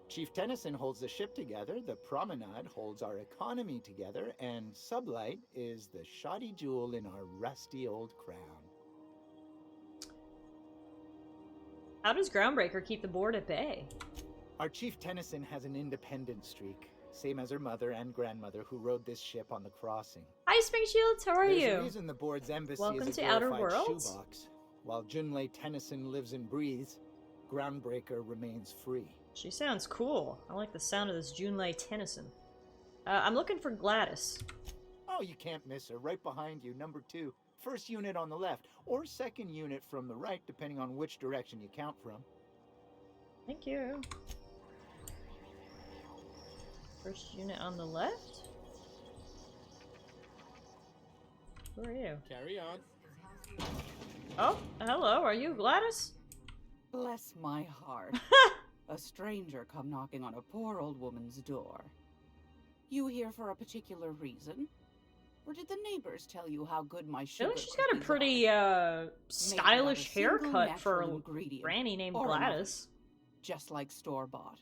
Chief Tennyson holds the ship together, the Promenade holds our economy together, and Sublight is the shoddy jewel in our rusty old crown. How does Groundbreaker keep the board at bay? Our Chief Tennyson has an independent streak, same as her mother and grandmother who rode this ship on the crossing. Hi, Spring Shields, how are There's you? a reason the board's embassy Welcome is a to Outer glorified Worlds. shoebox. While Junlei Tennyson lives and breathes, Groundbreaker remains free. She sounds cool. I like the sound of this Junlei Tennyson. I'm looking for Gladys. Oh, you can't miss her. Right behind you, number 2. First unit on the left, or second unit from the right, depending on which direction you count from. Thank you. First unit on the left? Who are you? Carry on. Oh, hello. Are you Gladys? Bless my heart. A stranger come knocking on a poor old woman's door. You here for a particular reason? Or did the neighbors tell you how good my I sugar feel like she's got a cookies pretty, are? stylish Made without a single haircut for a natural ingredient, granny named or another, Gladys. just like store-bought.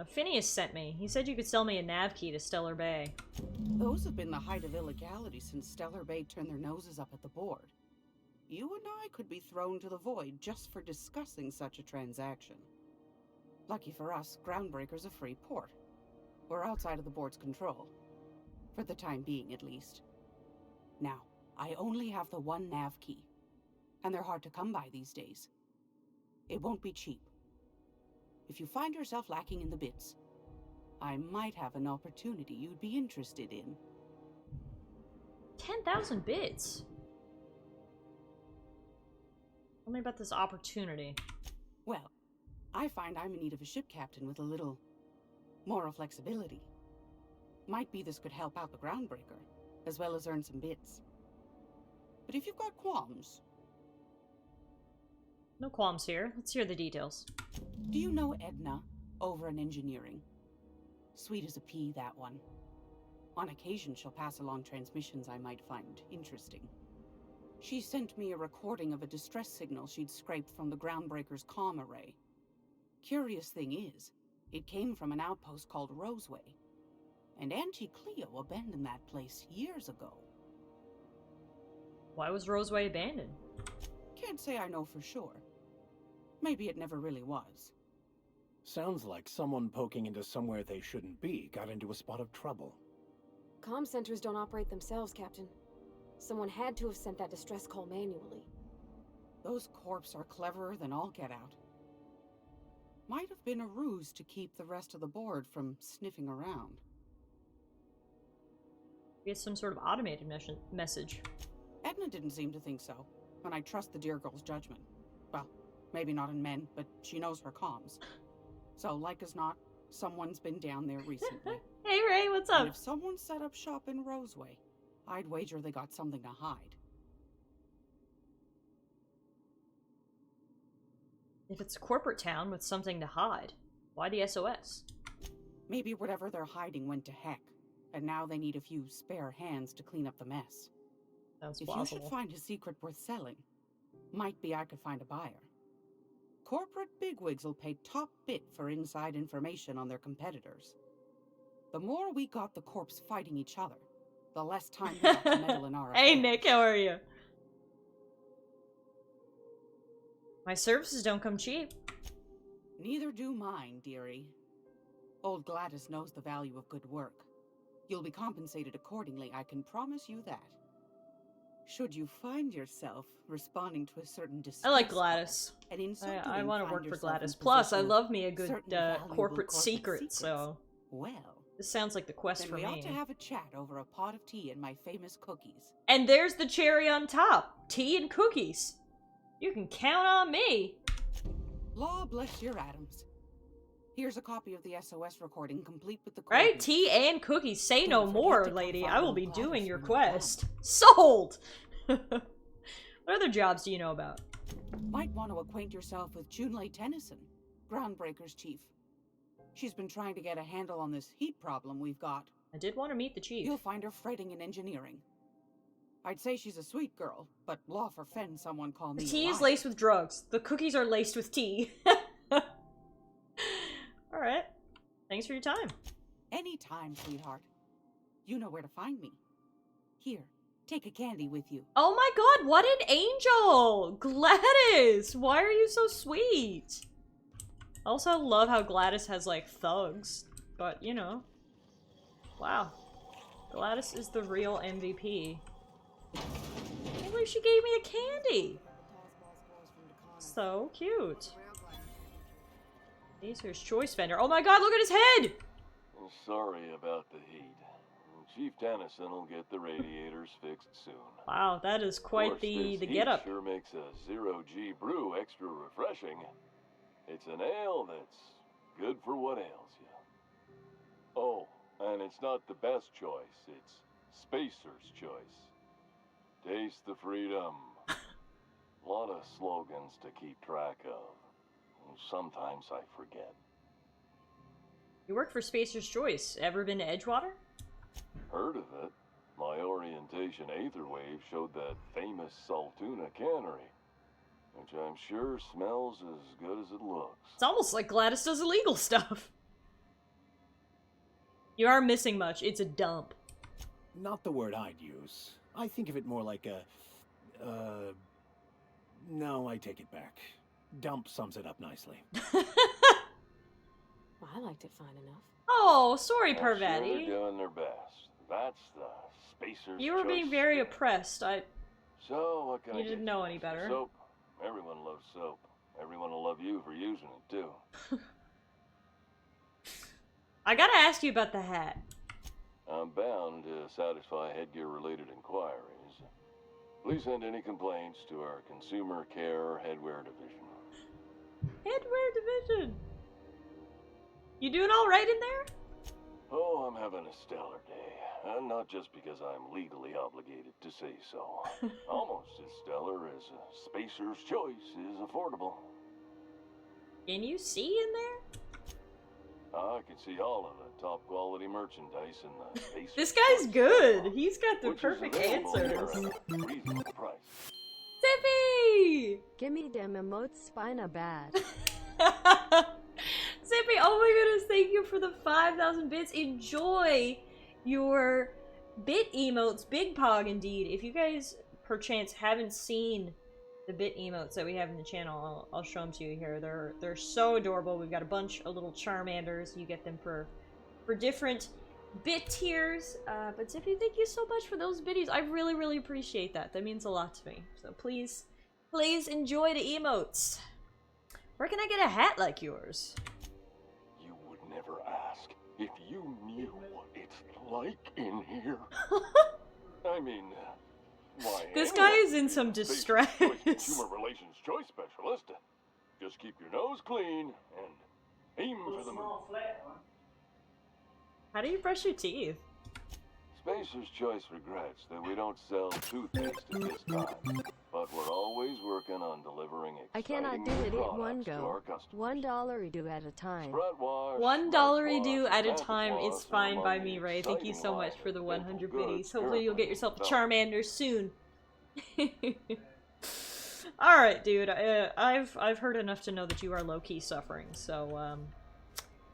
Phineas sent me. He said you could sell me a nav key to Stellar Bay. Those have been the height of illegality since Stellar Bay turned their noses up at the board. You and I could be thrown to the void just for discussing such a transaction. Lucky for us, Groundbreaker's a free port. We're outside of the board's control. For the time being, at least. Now, I only have the one nav key. And they're hard to come by these days. It won't be cheap. If you find yourself lacking in the bits, I might have an opportunity you'd be interested in. 10,000 bits? Tell me about this opportunity. Well, I find I'm in need of a ship captain with a little moral flexibility. Might be this could help out the Groundbreaker, as well as earn some bits. But if you've got qualms... No qualms here. Let's hear the details. Do you know Edna, over in engineering? Sweet as a pea, that one. On occasion, she'll pass along transmissions I might find interesting. She sent me a recording of a distress signal she'd scraped from the Groundbreaker's comm array. Curious thing is, it came from an outpost called Roseway. And Auntie Cleo abandoned that place years ago. Why was Roseway abandoned? Can't say I know for sure. Maybe it never really was. Sounds like someone poking into somewhere they shouldn't be got into a spot of trouble. Comm centers don't operate themselves, Captain. Someone had to have sent that distress call manually. Those corps are cleverer than all get out. Might have been a ruse to keep the rest of the board from sniffing around. Get some sort of automated message. Edna didn't seem to think so, and I trust the dear girl's judgment. Well, maybe not in men, but she knows her comms. So, like as not, someone's been down there recently. Hey Ray, what's up? And if someone set up shop in Roseway, I'd wager they got something to hide. If it's a corporate town with something to hide, why the SOS? Maybe whatever they're hiding went to heck, and now they need a few spare hands to clean up the mess. Sounds If plausible. you should find a secret worth selling, might be I could find a buyer. Corporate bigwigs will pay top bit for inside information on their competitors. The more we got the corps fighting each other, the less time we got to meddle in our Hey affairs. Nick, how are you? My services don't come cheap. Neither do mine, dearie. Old Gladys knows the value of good work. You'll be compensated accordingly, I can promise you that. Should you find yourself responding to a certain distress, I like Gladys. and in so I doing want to find work for yourself Gladys. in Plus, I possession of love me a good certain valuable corporate secret, so well, this sounds like the quest then for we me. ought to have a chat over a pot of tea and my famous cookies. And there's the cherry on top. Tea and cookies. You can count on me. Law bless your atoms. Here's a copy of the SOS recording, complete with the Right? coordinates. Tea and cookies. Say no Don't forget more, to come lady. I follow will be Gladys doing your when you're quest. Sold! What other jobs do you know about? Might want to acquaint yourself with Junlei Tennyson, Groundbreaker's chief. She's been trying to get a handle on this heat problem we've got. I did want to meet the chief. You'll find her fretting in engineering. I'd say she's a sweet girl, but law forfend someone call The me tea a is liar. laced with drugs. The cookies are laced with tea. Alright. Thanks for your time. Anytime, sweetheart. You know where to find me. Here, take a candy with you. Oh my god, what an angel! Gladys! Why are you so sweet? I also love how Gladys has, like, thugs. But, you know. Wow. Gladys is the real MVP. I can't believe she gave me a candy! So cute. Caesar's Choice Vendor. Oh my god, look at his head! Sorry about the heat. Chief Tennyson will get the radiators fixed soon. Wow, that is quite Of course, the this getup. heat sure makes a zero-G brew extra refreshing. It's an ale that's good for what ails you. Oh, and it's not the best choice. It's Spacer's Choice. Taste the freedom. A lot of slogans to keep track of. Sometimes I forget. You work for Spacer's Choice. Ever been to Edgewater? Heard of it. My orientation Aetherwave showed that famous Saltuna cannery, which I'm sure smells as good as it looks. It's almost like Gladys does illegal stuff. You are missing much. It's a dump. Not the word I'd use. I think of it more like a... No, I take it back. Dump sums it up nicely. Well, I liked it fine enough. Oh, sorry, I'm sure Parvati. they're doing their best. That's the Spacer's You were being Choice very spirit. oppressed. So, what can I You get didn't know any better. Soap. Everyone loves soap. Everyone will love you for using it, too. I gotta ask you about the hat. I'm bound to satisfy headgear-related inquiries. Please send any complaints to our Consumer Care Headwear Division. Headwear division. You doing all right in there? Oh, I'm having a stellar day. And not just because I'm legally obligated to say so. Almost as stellar as a Spacer's Choice is affordable. Can you see in there? I can see all of the top quality merchandise in the Spacer's This guy's Choice good. catalog, He's got the which is perfect available answers. for a reasonable price. Zippy! Give me them emotes, spina bad. Zippy, oh my goodness, thank you for the 5,000 bits. Enjoy your bit emotes. Big Pog, indeed. If you guys, perchance, haven't seen the bit emotes that we have in the channel, I'll show them to you here. They're so adorable. We've got a bunch of little Charmanders. You get them for different bit tiers. But Zippy, thank you so much for those biddies. I really, really appreciate that. That means a lot to me. So please enjoy the emotes. Where can I get a hat like yours? You would never ask if you knew what it's like in here. I mean, why? This anyone guy is in can some be a Spacer's distress. Choice Consumer Relations Choice Specialist. Just keep your nose clean and aim for the moon. How do you brush your teeth? Spacer's Choice regrets that we don't sell toothpaste at this time, but we're always working on delivering I cannot do exciting it new in one products to our go. customers. $1 do at a time. Spread wash, $1 do mouthwash, at a and time is anti-floss are fine by among me, the Ray. Thank you exciting so much line for the of 100 dental goods biddies. Hopefully you'll get yourself a developed. Charmander soon. Alright, dude. I've heard enough to know that you are low-key suffering, so,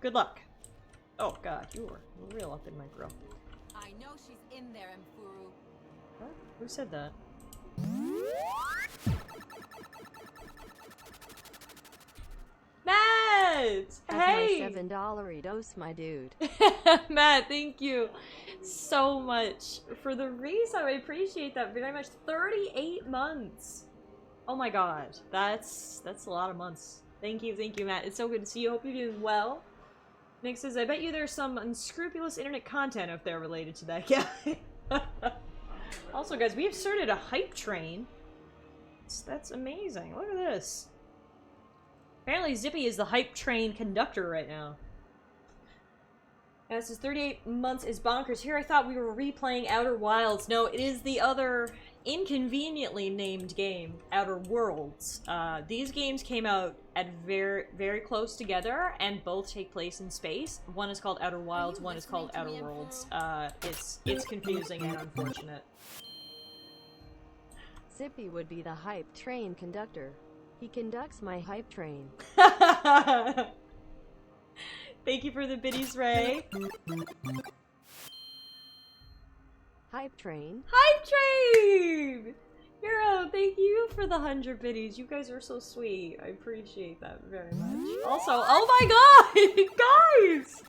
good luck. Oh god, you were real up in my grill. I know she's in there, Mfuru. What? Who said that? Matt! Have Hey! my $7 dose, my dude. Matt, thank you so much for the resub. I appreciate that very much. 38 months. Oh my god. That's a lot of months. Thank you, Matt. It's so good to see you. Hope you're doing well. Nick says, I bet you there's some unscrupulous internet content up there related to that guy. Also, guys, we have started a hype train. That's amazing. Look at this. Apparently Zippy is the hype train conductor right now. And it says 38 months is bonkers. Here I thought we were replaying Outer Wilds. No, it is the other inconveniently named game, Outer Worlds. These games came out at very, very close together and both take place in space. One is called Outer Wilds, one is called Outer Worlds. It's confusing and unfortunate. Zippy would be the hype train conductor. He conducts my hype train. Thank you for the biddies, Ray. Hype train. Hype train! Hero, thank you for the 100 biddies. You guys are so sweet. I appreciate that very much. Also, oh my god! Guys!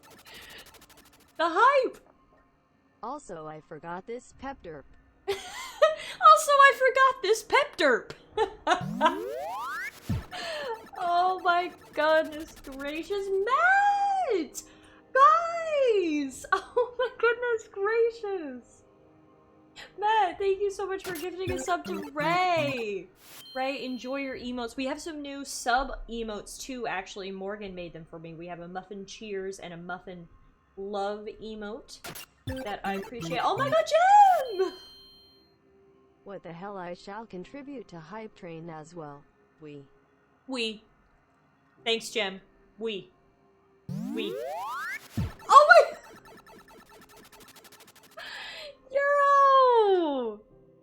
The hype! Also, I forgot this pep derp. Also, I forgot this pep derp! Oh my goodness gracious, Matt! Guys! Oh my goodness gracious! Matt, thank you so much for gifting a sub to Ray! Ray, enjoy your emotes. We have some new sub emotes too, actually. Morgan made them for me. We have a muffin cheers and a muffin love emote that I appreciate. Oh my god, Jim! What the hell, I shall contribute to hype train as well. We. Thanks, Jem. We. Oh my! Euro!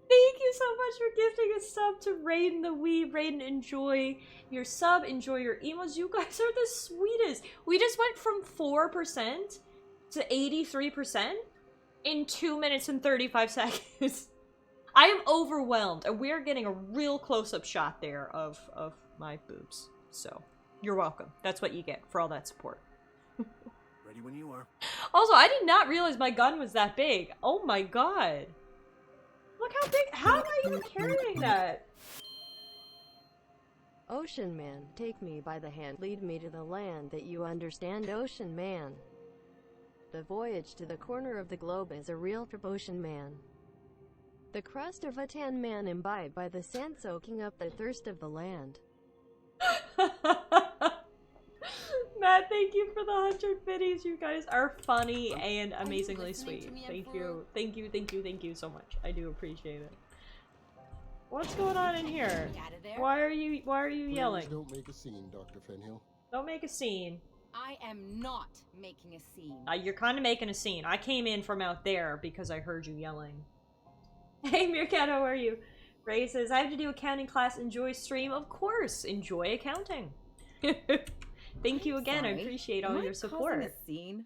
Thank you so much for gifting a sub to Raiden the Wee. Raiden, enjoy your sub, enjoy your emotes. You guys are the sweetest. We just went from 4% to 83% in 2 minutes and 35 seconds. I am overwhelmed, and we're getting a real close-up shot there of my boobs. So, you're welcome. That's what you get for all that support. Ready when you are. Also, I did not realize my gun was that big. Oh my god. Look how big. How am I even carrying that? Ocean Man, take me by the hand, lead me to the land that you understand, Ocean Man. The voyage to the corner of the globe is a real trip, Ocean Man. The crust of a tan man imbibed by the sand soaking up the thirst of the land. Matt, thank you for the 100 biddies. You guys are funny and amazingly sweet. Thank you so much. I do appreciate it. What's going on in here? Why are you yelling? Please don't make a scene, Dr. Fenhill. Don't make a scene. I am not making a scene. You're kind of making a scene. I came in from out there because I heard you yelling. Hey, Meerkat, how are you? Ray says, I have to do accounting class. Enjoy stream. Of course, enjoy accounting. Thank you again. I appreciate all your support. A scene?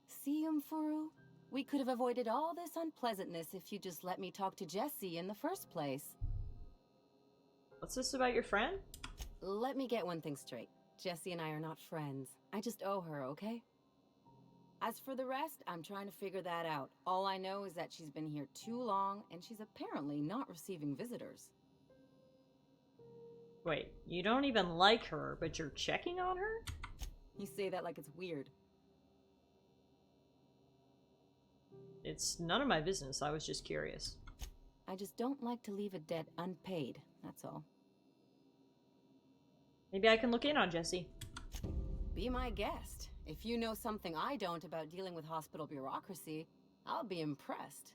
See, Mfuru? We could have avoided all this unpleasantness if you just let me talk to Jesse in the first place. What's this about your friend? Let me get one thing straight. Jesse and I are not friends. I just owe her, okay? As for the rest, I'm trying to figure that out. All I know is that she's been here too long, and she's apparently not receiving visitors. Wait, you don't even like her, but you're checking on her? You say that like it's weird. It's none of my business. I was just curious. I just don't like to leave a debt unpaid, that's all. Maybe I can look in on Jesse. Be my guest. If you know something I don't about dealing with hospital bureaucracy, I'll be impressed.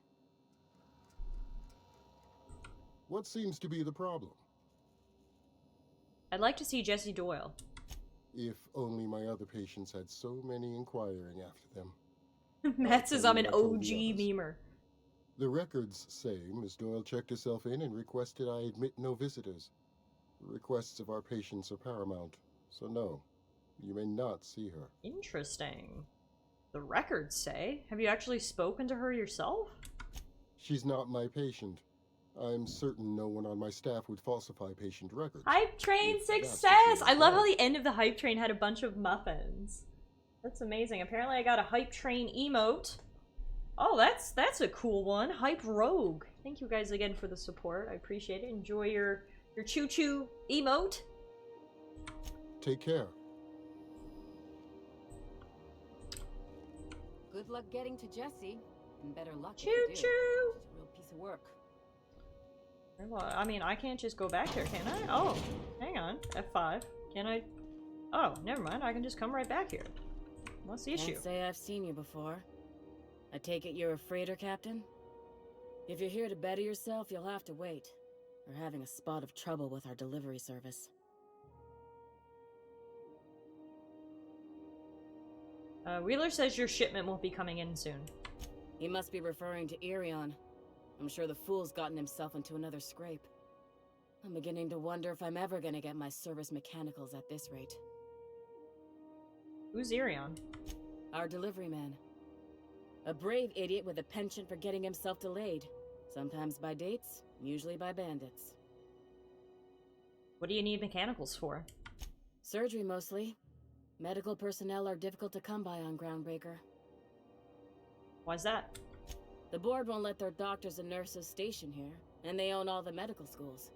What seems to be the problem? I'd like to see Jesse Doyle. If only my other patients had so many inquiring after them. Matt says I'm an OG memer. The records say Miss Doyle checked herself in and requested I admit no visitors. Requests of our patients are paramount, so no, you may not see her. Interesting. The records say. Have you actually spoken to her yourself? She's not my patient. I'm certain no one on my staff would falsify patient records. Hype train success! I love how the end of the hype train had a bunch of muffins. That's amazing. Apparently I got a hype train emote. Oh, that's a cool one. Hype rogue. Thank you guys again for the support. I appreciate it. Enjoy your choo-choo emote. Take care. Good luck getting to Jesse. And better luck. Choo-choo! It's a real piece of work. Well, I mean, I can't just go back there, can I? Oh, hang on. F5. Can I? Oh, never mind. I can just come right back here. What's the issue? Can't say I've seen you before. I take it you're a freighter captain? If you're here to better yourself, you'll have to wait. We're having a spot of trouble with our delivery service. Wheeler says your shipment won't be coming in soon. He must be referring to Irion. I'm sure the fool's gotten himself into another scrape. I'm beginning to wonder if I'm ever gonna get my service mechanicals at this rate. Who's Irion? Our delivery man. A brave idiot with a penchant for getting himself delayed. Sometimes by dates, usually by bandits. What do you need mechanicals for? Surgery, mostly. Medical personnel are difficult to come by on Groundbreaker. Why's that? The board won't let their doctors and nurses station here, and they own all the medical schools.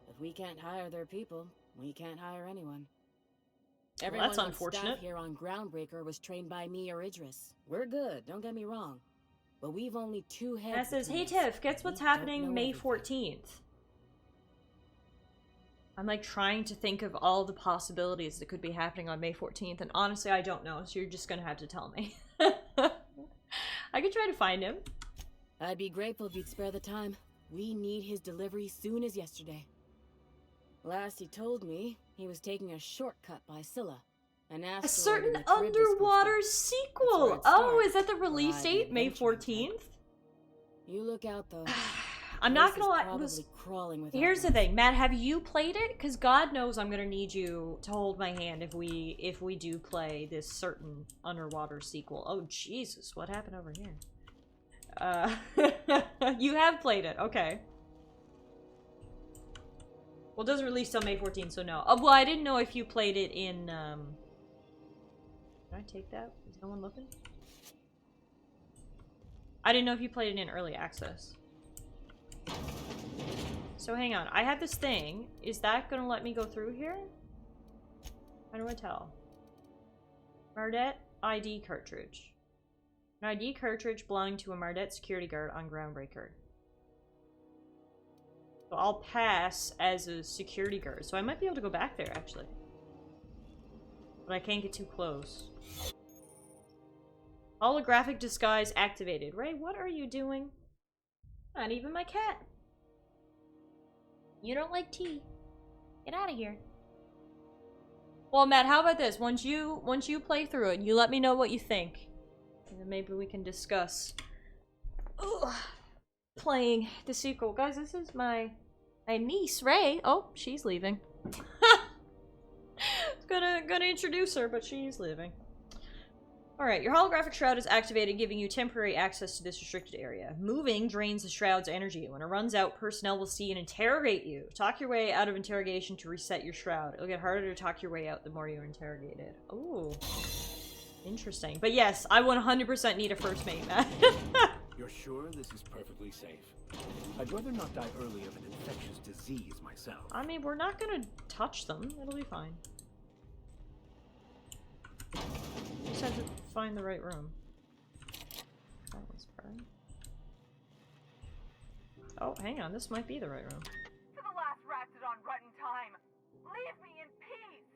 If we can't hire their people, we can't hire anyone. Everyone that's unfortunate. Staff here on Groundbreaker was trained by me or Idris. We're good, don't get me wrong. But we've only 2 heads. That says, hey between us. Tiff, guess what's We don't happening know May everything. 14th? I'm like trying to think of all the possibilities that could be happening on May 14th, and honestly I don't know, so you're just gonna have to tell me. I could try to find him. I'd be grateful if you'd spare the time. We need his delivery soon as yesterday. Last he told me, he was taking a shortcut by Scylla. A certain underwater sequel! Oh, is that the release date? May 14th? You look out though. I'm not Place gonna is lie. probably crawling with Here's the thing, Matt, have you played it? Because God knows I'm gonna need you to hold my hand if we do play this certain underwater sequel. Oh Jesus, what happened over here? You have played it, okay. Well, it doesn't release till May 14th, so no. Well, I didn't know if you played it in, Can I take that? Is no one looking? I didn't know if you played it in early access. So hang on, I have this thing. Is that gonna let me go through here? How do I tell? Mardet ID cartridge. An ID cartridge belonging to a Mardet security guard on Groundbreaker. So I'll pass as a security guard. So I might be able to go back there, actually. But I can't get too close. Holographic disguise activated. Ray, what are you doing? Not even my cat. You don't like tea. Get out of here. Well, Matt, how about this? Once you play through it, you let me know what you think. And then maybe we can discuss playing the sequel. Guys, this is my niece, Ray. Oh, she's leaving. gonna introduce her, but she's leaving. Alright, your holographic shroud is activated, giving you temporary access to this restricted area. Moving drains the shroud's energy. When it runs out, personnel will see and interrogate you. Talk your way out of interrogation to reset your shroud. It'll get harder to talk your way out the more you're interrogated. Ooh. Interesting. But yes, I 100% need a first mate, Matt. You're sure this is perfectly safe? I'd rather not die early of an infectious disease myself. I mean, we're not gonna touch them. It'll be fine. Just have to find the right room. That one's burned. Oh, hang on. This might be the right room. To the last ratchet on rotten time, leave me in peace!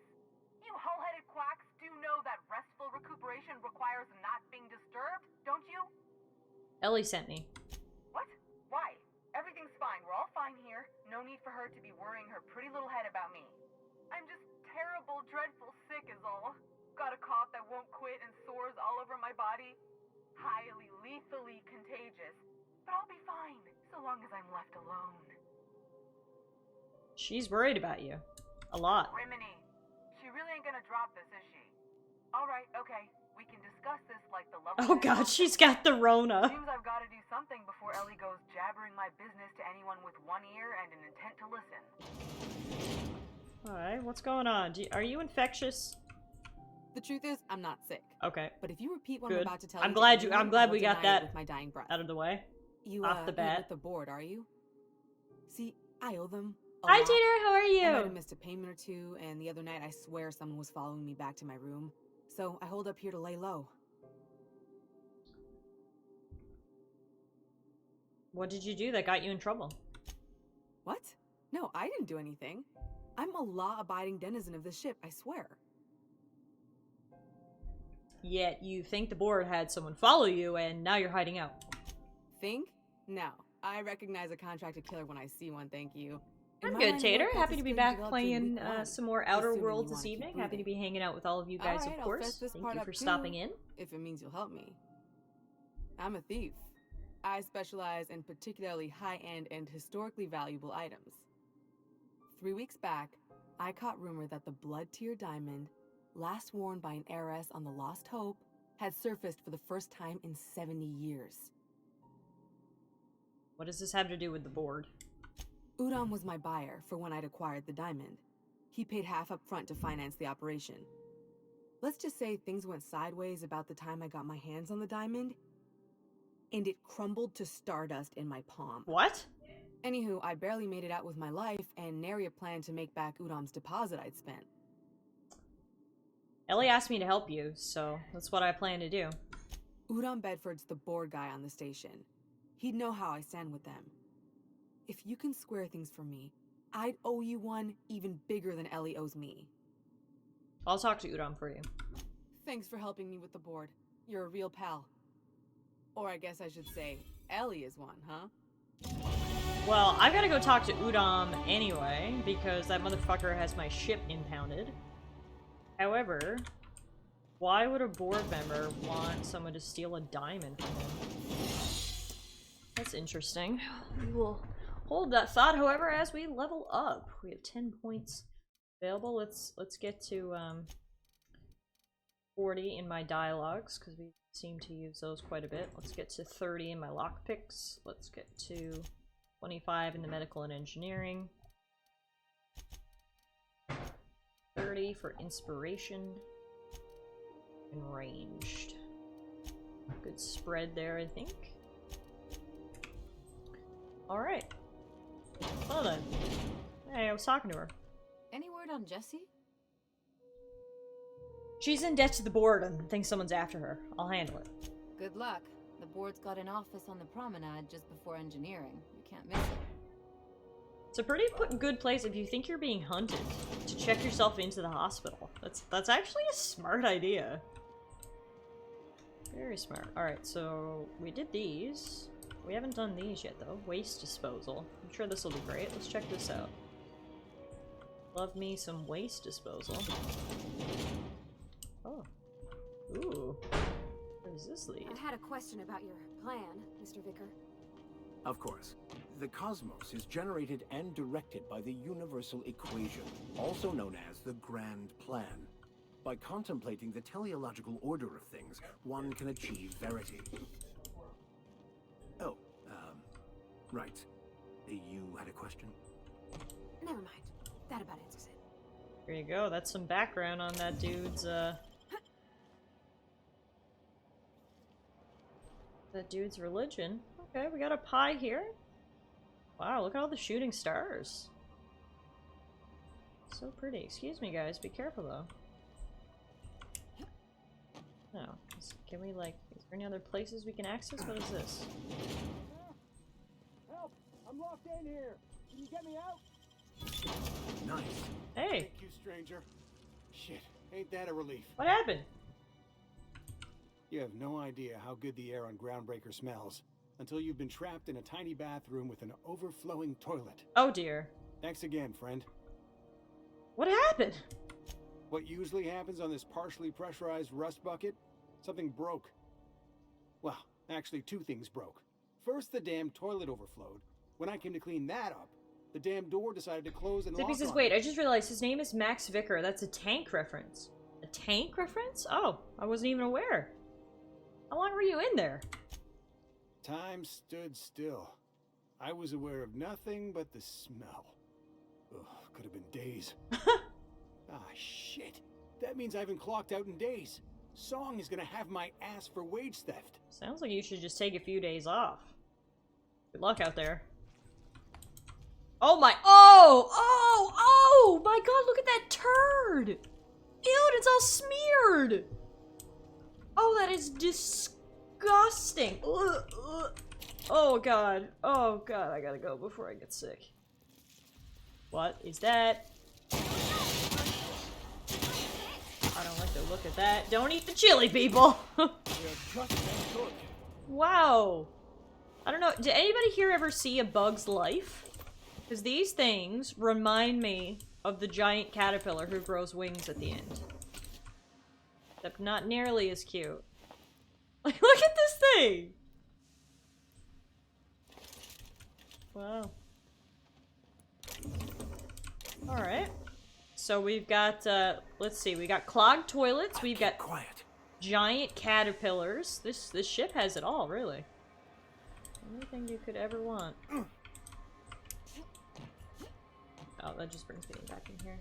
You hull-headed quacks do know that restful recuperation requires not being disturbed, don't you? Ellie sent me. What? Why? Everything's fine. We're all fine here. no need for her to be worrying her pretty little head about me. I'm just terrible, dreadful sick is all. Got a cough that won't quit and sores all over my body. Highly, lethally contagious. But I'll be fine, so long as I'm left alone. She's worried about you. A lot. Rimini, she really ain't gonna drop this, is she? Alright, okay. We can discuss this like the lovely... Oh god, she's got the Rona. Seems I've gotta do something before Ellie goes jabbering my business to anyone with one ear and an intent to listen. Alright, what's going on? Are you infectious? The truth is, I'm not sick. Okay. But if you repeat what Good. I'm about to tell I'm you, glad to you. anyone, I'm glad I we will got deny it that with my dying breath. out of the way. You off the you're bat. with the board, are you? See, I owe them. Hi, lot. Tater. How are you? I might have missed a payment or two, and the other night I swear someone was following me back to my room. So I hold up here to lay low. What did you do that got you in trouble? What? No, I didn't do anything. I'm a law-abiding denizen of this ship, I swear. Yet you think the board had someone follow you, and now you're hiding out. Think? No. I recognize a contracted killer when I see one, thank you. I'm good, Tater. Happy to be back playing some more Outer Worlds this evening. Happy to be hanging out with all of you guys, of course. Thank you for stopping in. If it means you'll help me. I'm a thief. I specialize in particularly high-end and historically valuable items. 3 weeks back, I caught rumor that the Blood Tier diamond, last worn by an heiress on the Lost Hope, had surfaced for the first time in 70 years. What does this have to do with the board? Udom was my buyer for when I'd acquired the diamond. He paid half up front to finance the operation. Let's just say things went sideways about the time I got my hands on the diamond, and it crumbled to stardust in my palm. What? Anywho, I barely made it out with my life, and nary a plan to make back Udom's deposit I'd spent. Ellie asked me to help you, so that's what I plan to do. Udom Bedford's the board guy on the station. He'd know how I stand with them. If you can square things for me, I'd owe you one even bigger than Ellie owes me. I'll talk to Udom for you. Thanks for helping me with the board. You're a real pal. Or I guess I should say, Ellie is one, huh? Well, I gotta go talk to Udom anyway, because that motherfucker has my ship impounded. However, why would a board member want someone to steal a diamond from him? That's interesting. We will hold that thought, however, as we level up. We have 10 points available. Let's get to 40 in my dialogues, because we seem to use those quite a bit. Let's get to 30 in my lockpicks. Let's get to 25 in the medical and engineering. 30 for inspiration and ranged. Good spread there, I think. Alright. Well then. Hey, I was talking to her. Any word on Jessie? She's in debt to the board and thinks someone's after her. I'll handle it. Good luck. The board's got an office on the promenade just before engineering. You can't miss it. It's a pretty good place if you think you're being hunted to check yourself into the hospital. That's actually a smart idea. Very smart. Alright, so we did these. We haven't done these yet though. Waste disposal. I'm sure this will be great. Let's check this out. Love me some waste disposal. Oh. Ooh. Where does this lead? I had a question about your plan, Mr. Vicker. Of course. The cosmos is generated and directed by the universal equation, also known as the Grand Plan. By contemplating the teleological order of things, one can achieve verity. Oh, right. You had a question? Never mind. That about answers it. There you go. That's some background on that dude's, that dude's religion. Okay, we got a pie here. Wow, look at all the shooting stars. So pretty. Excuse me, guys. Be careful, though. No. Can we, like... Is there any other places we can access? What is this? Help! I'm locked in here! Can you get me out? Nice. Hey! Thank you, stranger. Shit, ain't that a relief? What happened? You have no idea how good the air on Groundbreaker smells. until you've been trapped in a tiny bathroom with an overflowing toilet. Oh dear. Thanks again, friend. What happened? What usually happens on this partially pressurized rust bucket? Something broke. Well, actually 2 things broke. First, the damn toilet overflowed. When I came to clean that up, the damn door decided to close and Zippy lock says, on wait, me. I just realized his name is Max Vicker. That's a tank reference. A tank reference? Oh, I wasn't even aware. How long were you in there? Time stood still. I was aware of nothing but the smell. Ugh, could have been days. Ah, shit. That means I haven't clocked out in days. Song is gonna have my ass for wage theft. Sounds like you should just take a few days off. Good luck out there. Oh my- Oh my god, look at that turd! Ew, it's all smeared! Oh, that is disgusting. Ugh, ugh. Oh god, I gotta go before I get sick. What is that? I don't like the look of that. Don't eat the chili, people! Wow. I don't know, did anybody here ever see A Bug's Life? Because these things remind me of the giant caterpillar who grows wings at the end. Except not nearly as cute. Like, look at this thing! Wow. Alright. So we've got, let's see, we got clogged toilets, we've got giant caterpillars. This ship has it all, really. Anything you could ever want. Oh, that just brings me back in here.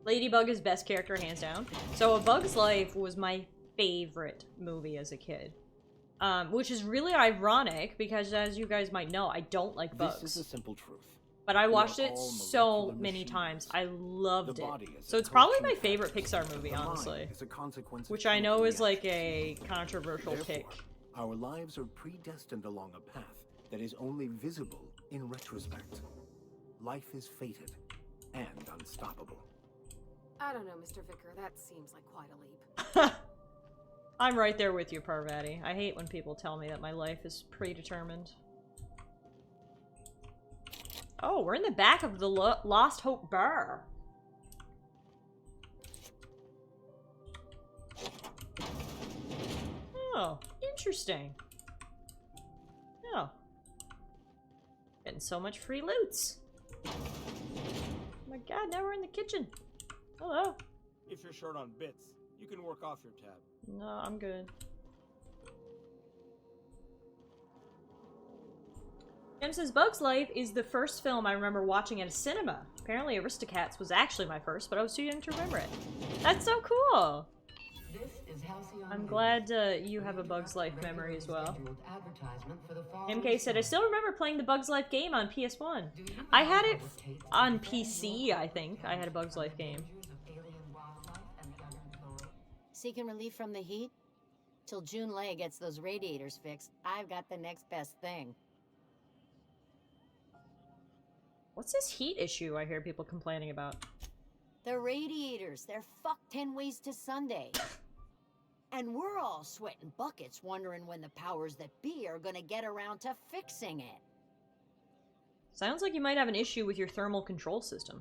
Ladybug is best character, hands down. So A Bug's Life was my favorite movie as a kid. Which is really ironic, because as you guys might know, I don't like bugs. This is the simple truth. But I We watched are it all so molecular many machines. times. I loved The it. body is So a it's probably coaching my favorite Pixar movie, The mind honestly. is a consequence of Which I know chemical is like a controversial Therefore, pick. our lives are predestined along a path that is only visible in retrospect. Life is fated and unstoppable. I don't know, Mr. Vicker. That seems like quite a leap. I'm right there with you, Parvati. I hate when people tell me that my life is predetermined. Oh, we're in the back of the Lost Hope Bar. Oh, interesting. Oh. Getting so much free loots. Oh my god, now we're in the kitchen. Hello. If you're short on bits, you can work off your tab. No, I'm good. Jem says, Bug's Life is the first film I remember watching at a cinema. Apparently Aristocats was actually my first, but I was too young to remember it. That's so cool! I'm glad you have a Bug's Life memory as well. MK said, I still remember playing the Bug's Life game on PS1. I had it on PC, I think. I had a Bug's Life game. Seeking relief from the heat? Till Junlei gets those radiators fixed, I've got the next best thing. What's this heat issue I hear people complaining about? The radiators, they're fucked 10 ways to Sunday. And we're all sweating buckets wondering when the powers that be are gonna get around to fixing it. Sounds like you might have an issue with your thermal control system.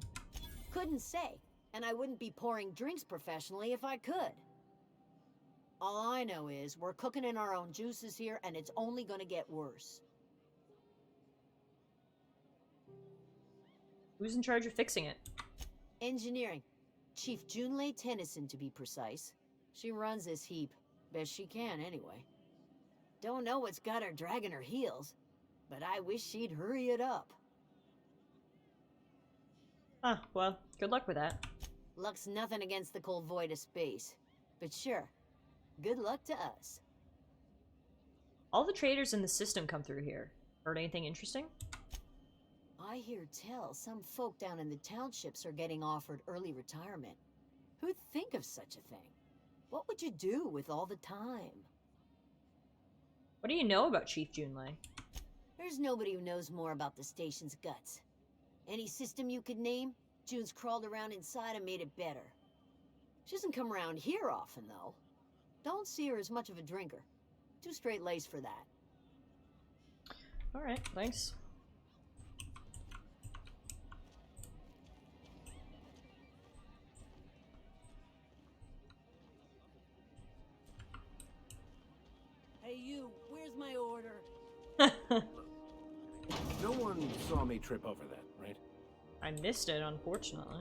Couldn't say, and I wouldn't be pouring drinks professionally if I could. All I know is we're cooking in our own juices here, and it's only gonna get worse. Who's in charge of fixing it? Engineering. Chief Junlei Tennyson, to be precise. She runs this heap. Best she can, anyway. Don't know what's got her dragging her heels, but I wish she'd hurry it up. Huh, well, good luck with that. Luck's nothing against the cold void of space. But sure, good luck to us. All the traders in the system come through here. Heard anything interesting? I hear tell some folk down in the townships are getting offered early retirement. Who'd think of such a thing? What would you do with all the time? What do you know about Chief Junlei? There's nobody who knows more about the station's guts. Any system you could name, June's crawled around inside and made it better. She doesn't come around here often, though. Don't see her as much of a drinker. Too straight-laced for that. Alright, thanks. Hey you, where's my order? No one saw me trip over that, right? I missed it, unfortunately.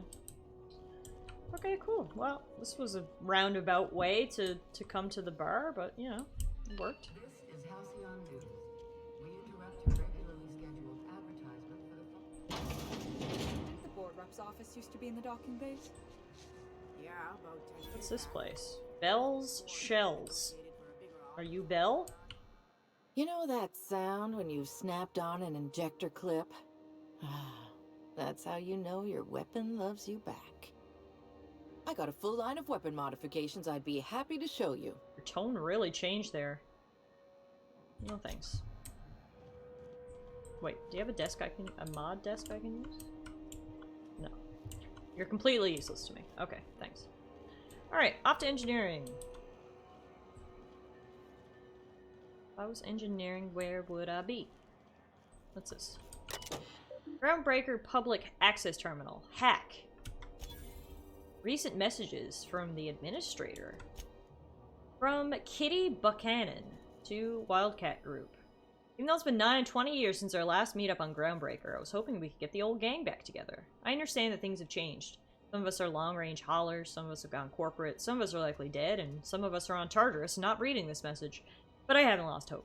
Okay, cool. Well, this was a roundabout way to come to the bar, but, you know, it worked. This is Halcyon News. We interrupt your regularly scheduled advertisement for the... The board rep's office used to be in the docking bays. Yeah, about 10 What's this place? Bell's Shells. Are you Bell? You know that sound when you've snapped on an injector clip? That's how you know your weapon loves you back. I got a full line of weapon modifications I'd be happy to show you. Your tone really changed there. No thanks. Wait, do you have a mod desk I can use? No. You're completely useless to me. Okay, thanks. Alright, off to engineering. If I was engineering, where would I be? What's this? Groundbreaker Public Access Terminal. Hack. Recent messages from the administrator. From Kitty Buchanan to Wildcat Group. Even though it's been 9 and 20 years since our last meetup on Groundbreaker, I was hoping we could get the old gang back together. I understand that things have changed. Some of us are long-range haulers, some of us have gone corporate, some of us are likely dead, and some of us are on Tartarus not reading this message. But I haven't lost hope.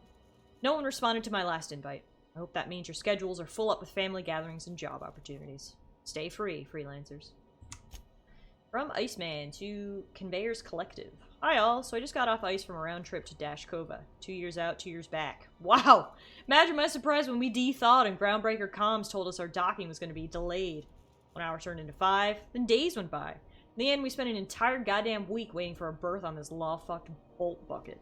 No one responded to my last invite. I hope that means your schedules are full up with family gatherings and job opportunities. Stay free, freelancers. From Iceman to Conveyors Collective. Hi all, so I just got off ice from a round trip to Dashkova. 2 years out, 2 years back. Wow! Imagine my surprise when we de-thawed and Groundbreaker comms told us our docking was going to be delayed. 1 hour turned into 5, then days went by. In the end, we spent an entire goddamn week waiting for a berth on this law-fucked bolt bucket.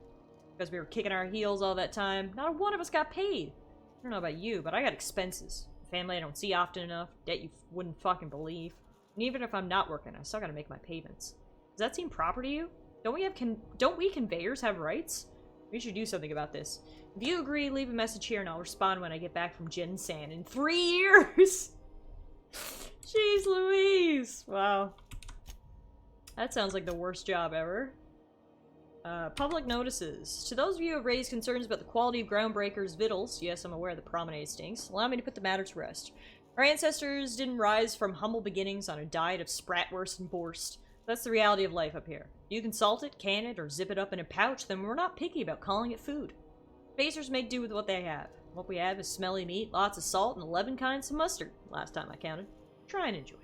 Because we were kicking our heels all that time, not one of us got paid. I don't know about you, but I got expenses. Family I don't see often enough, debt you wouldn't fucking believe. And even if I'm not working, I still gotta make my payments. Does that seem proper to you? Don't we conveyors have rights? We should do something about this. If you agree, leave a message here and I'll respond when I get back from Jinsan in 3 years! Jeez Louise! Wow. That sounds like the worst job ever. Public notices. To those of you who have raised concerns about the quality of Groundbreaker's victuals, yes, I'm aware the promenade stinks, allow me to put the matter to rest. Our ancestors didn't rise from humble beginnings on a diet of spratwurst and borst. That's the reality of life up here. You can salt it, can it, or zip it up in a pouch, then we're not picky about calling it food. Spacers make do with what they have. What we have is smelly meat, lots of salt, and 11 kinds of mustard, last time I counted. Try and enjoy it.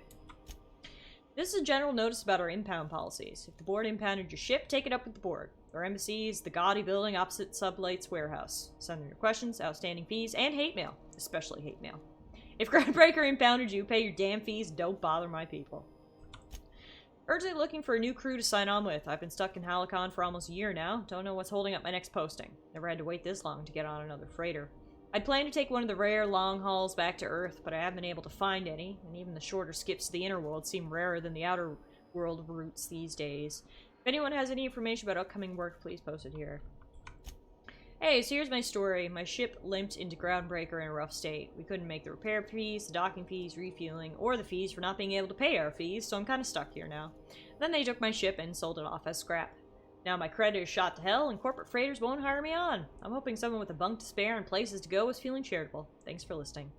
This is a general notice about our impound policies. If the board impounded your ship, take it up with the board. Our embassy is the gaudy building opposite Sublight's warehouse. Send in your questions, outstanding fees, and hate mail. Especially hate mail. If Groundbreaker impounded you, pay your damn fees, don't bother my people. Urgently looking for a new crew to sign on with. I've been stuck in Halicon for almost a year now. Don't know what's holding up my next posting. Never had to wait this long to get on another freighter. I'd planned to take one of the rare long hauls back to Earth, but I haven't been able to find any, and even the shorter skips to the inner world seem rarer than the outer world routes these days. If anyone has any information about upcoming work, please post it here. Hey, so here's my story. My ship limped into Groundbreaker in a rough state. We couldn't make the repair fees, the docking fees, refueling, or the fees for not being able to pay our fees, so I'm kind of stuck here now. Then they took my ship and sold it off as scrap. Now my credit is shot to hell, and corporate freighters won't hire me on. I'm hoping someone with a bunk to spare and places to go is feeling charitable. Thanks for listening.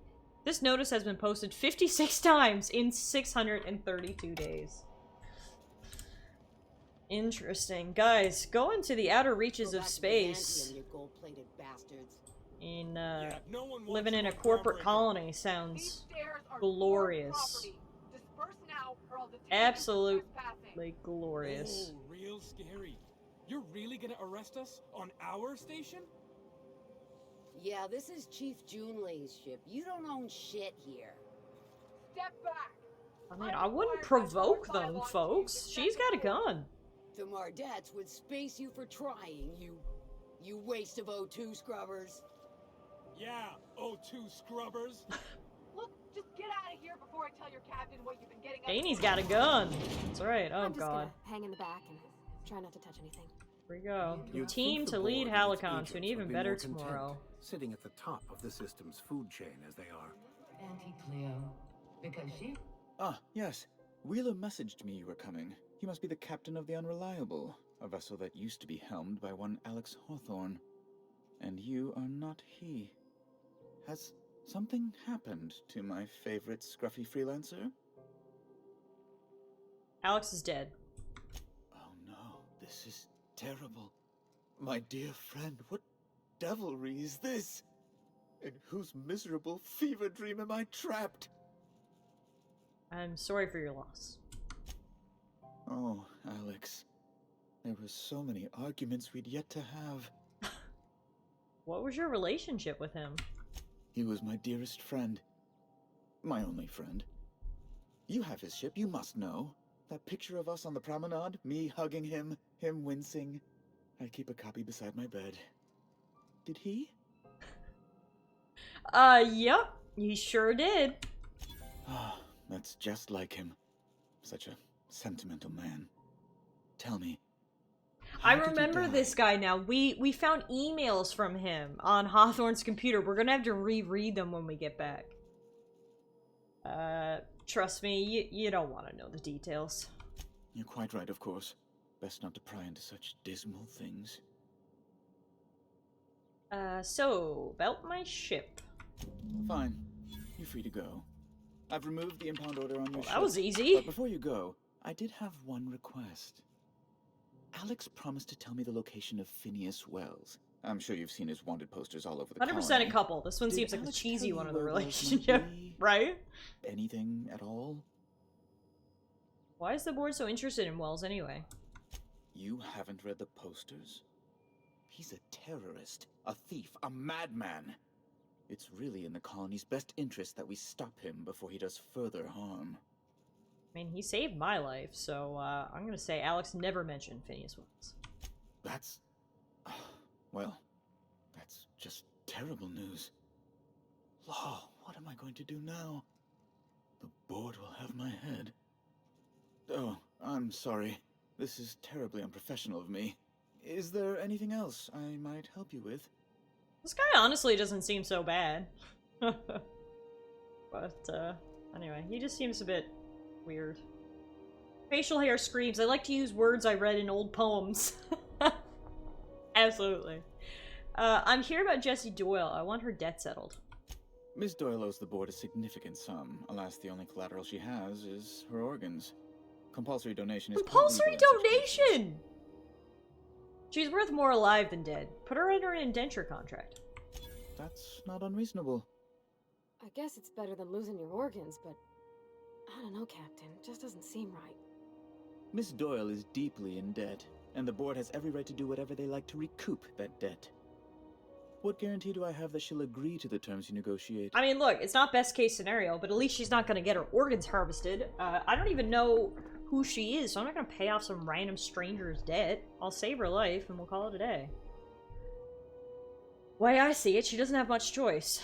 This notice has been posted 56 times in 632 days. Interesting. Guys, go into the outer reaches of space. In, living in a corporate colony sounds glorious. Absolutely glorious. Oh, real scary. You're really gonna arrest us on our station? Yeah, this is Chief Junlei's ship. You don't own shit here. Step back. I mean, I wouldn't provoke them, folks. She's got a gun. The Mardets would space you for trying, you waste of O2 scrubbers. Yeah, O2 scrubbers. Look, just get out of here before before I tell your captain what you've been getting up Danny's to. got a gun. That's right. Oh I'm just god. gonna hang in the back and try not to touch anything. Here we go. You'd Team think the to lead board and its Halicon to an agents even would be better more content, tomorrow. sitting at the top of the system's food chain as they are. Auntie Cleo. Because she... Ah, yes. Wheeler messaged me you were coming. He must be the captain of the Unreliable, a vessel that used to be helmed by one Alex Hawthorne. And you are not he. Has something happened to my favorite scruffy freelancer? Alex is dead. Oh no, this is terrible. My dear friend, what devilry is this? In whose miserable fever dream am I trapped? I'm sorry for your loss. Oh, Alex. There were so many arguments we'd yet to have. What was your relationship with him? He was my dearest friend. My only friend. You have his ship, you must know. That picture of us on the promenade, me hugging him, him wincing. I keep a copy beside my bed. Did he? Yep. He sure did. Ah, that's just like him. Such a sentimental man. Tell me. I remember this guy now. We found emails from him on Hawthorne's computer. We're gonna have to reread them when we get back. Trust me, you don't want to know the details. You're quite right, of course. Best not to pry into such dismal things. So, about my ship. Fine. You're free to go. I've removed the impound order on your ship. That was easy. But before you go, I did have one request. Alex promised to tell me the location of Phineas Wells. I'm sure you've seen his wanted posters all over the 100% colony. a couple. This one Did seems like the Alex cheesy tell one you of the where Wells might relationship, be? right? Anything at all? Why is the board so interested in Wells anyway? You haven't read the posters? He's a terrorist, a thief, a madman. It's really in the colony's best interest that we stop him before he does further harm. I mean, he saved my life, so I'm gonna say Alex never mentioned Phineas Wells. That's... well, that's just terrible news. Law, what am I going to do now? The board will have my head. Oh, I'm sorry. This is terribly unprofessional of me. Is there anything else I might help you with? This guy honestly doesn't seem so bad. But, anyway, he just seems a bit weird. Facial hair screams. I like to use words I read in old poems. Absolutely. I'm here about Jessie Doyle. I want her debt settled. Miss Doyle owes the board a significant sum. Alas, the only collateral she has is her organs. Compulsory donation is quite Compulsory legal in such cases. donation! She's worth more alive than dead. Put her under an indenture contract. That's not unreasonable. I guess it's better than losing your organs, but I don't know, Captain. It just doesn't seem right. Miss Doyle is deeply in debt, and the board has every right to do whatever they like to recoup that debt. What guarantee do I have that she'll agree to the terms you negotiate? I mean, look, it's not best case scenario, but at least she's not gonna get her organs harvested. I don't even know who she is, so I'm not gonna pay off some random stranger's debt. I'll save her life, and we'll call it a day. Way I see it, she doesn't have much choice.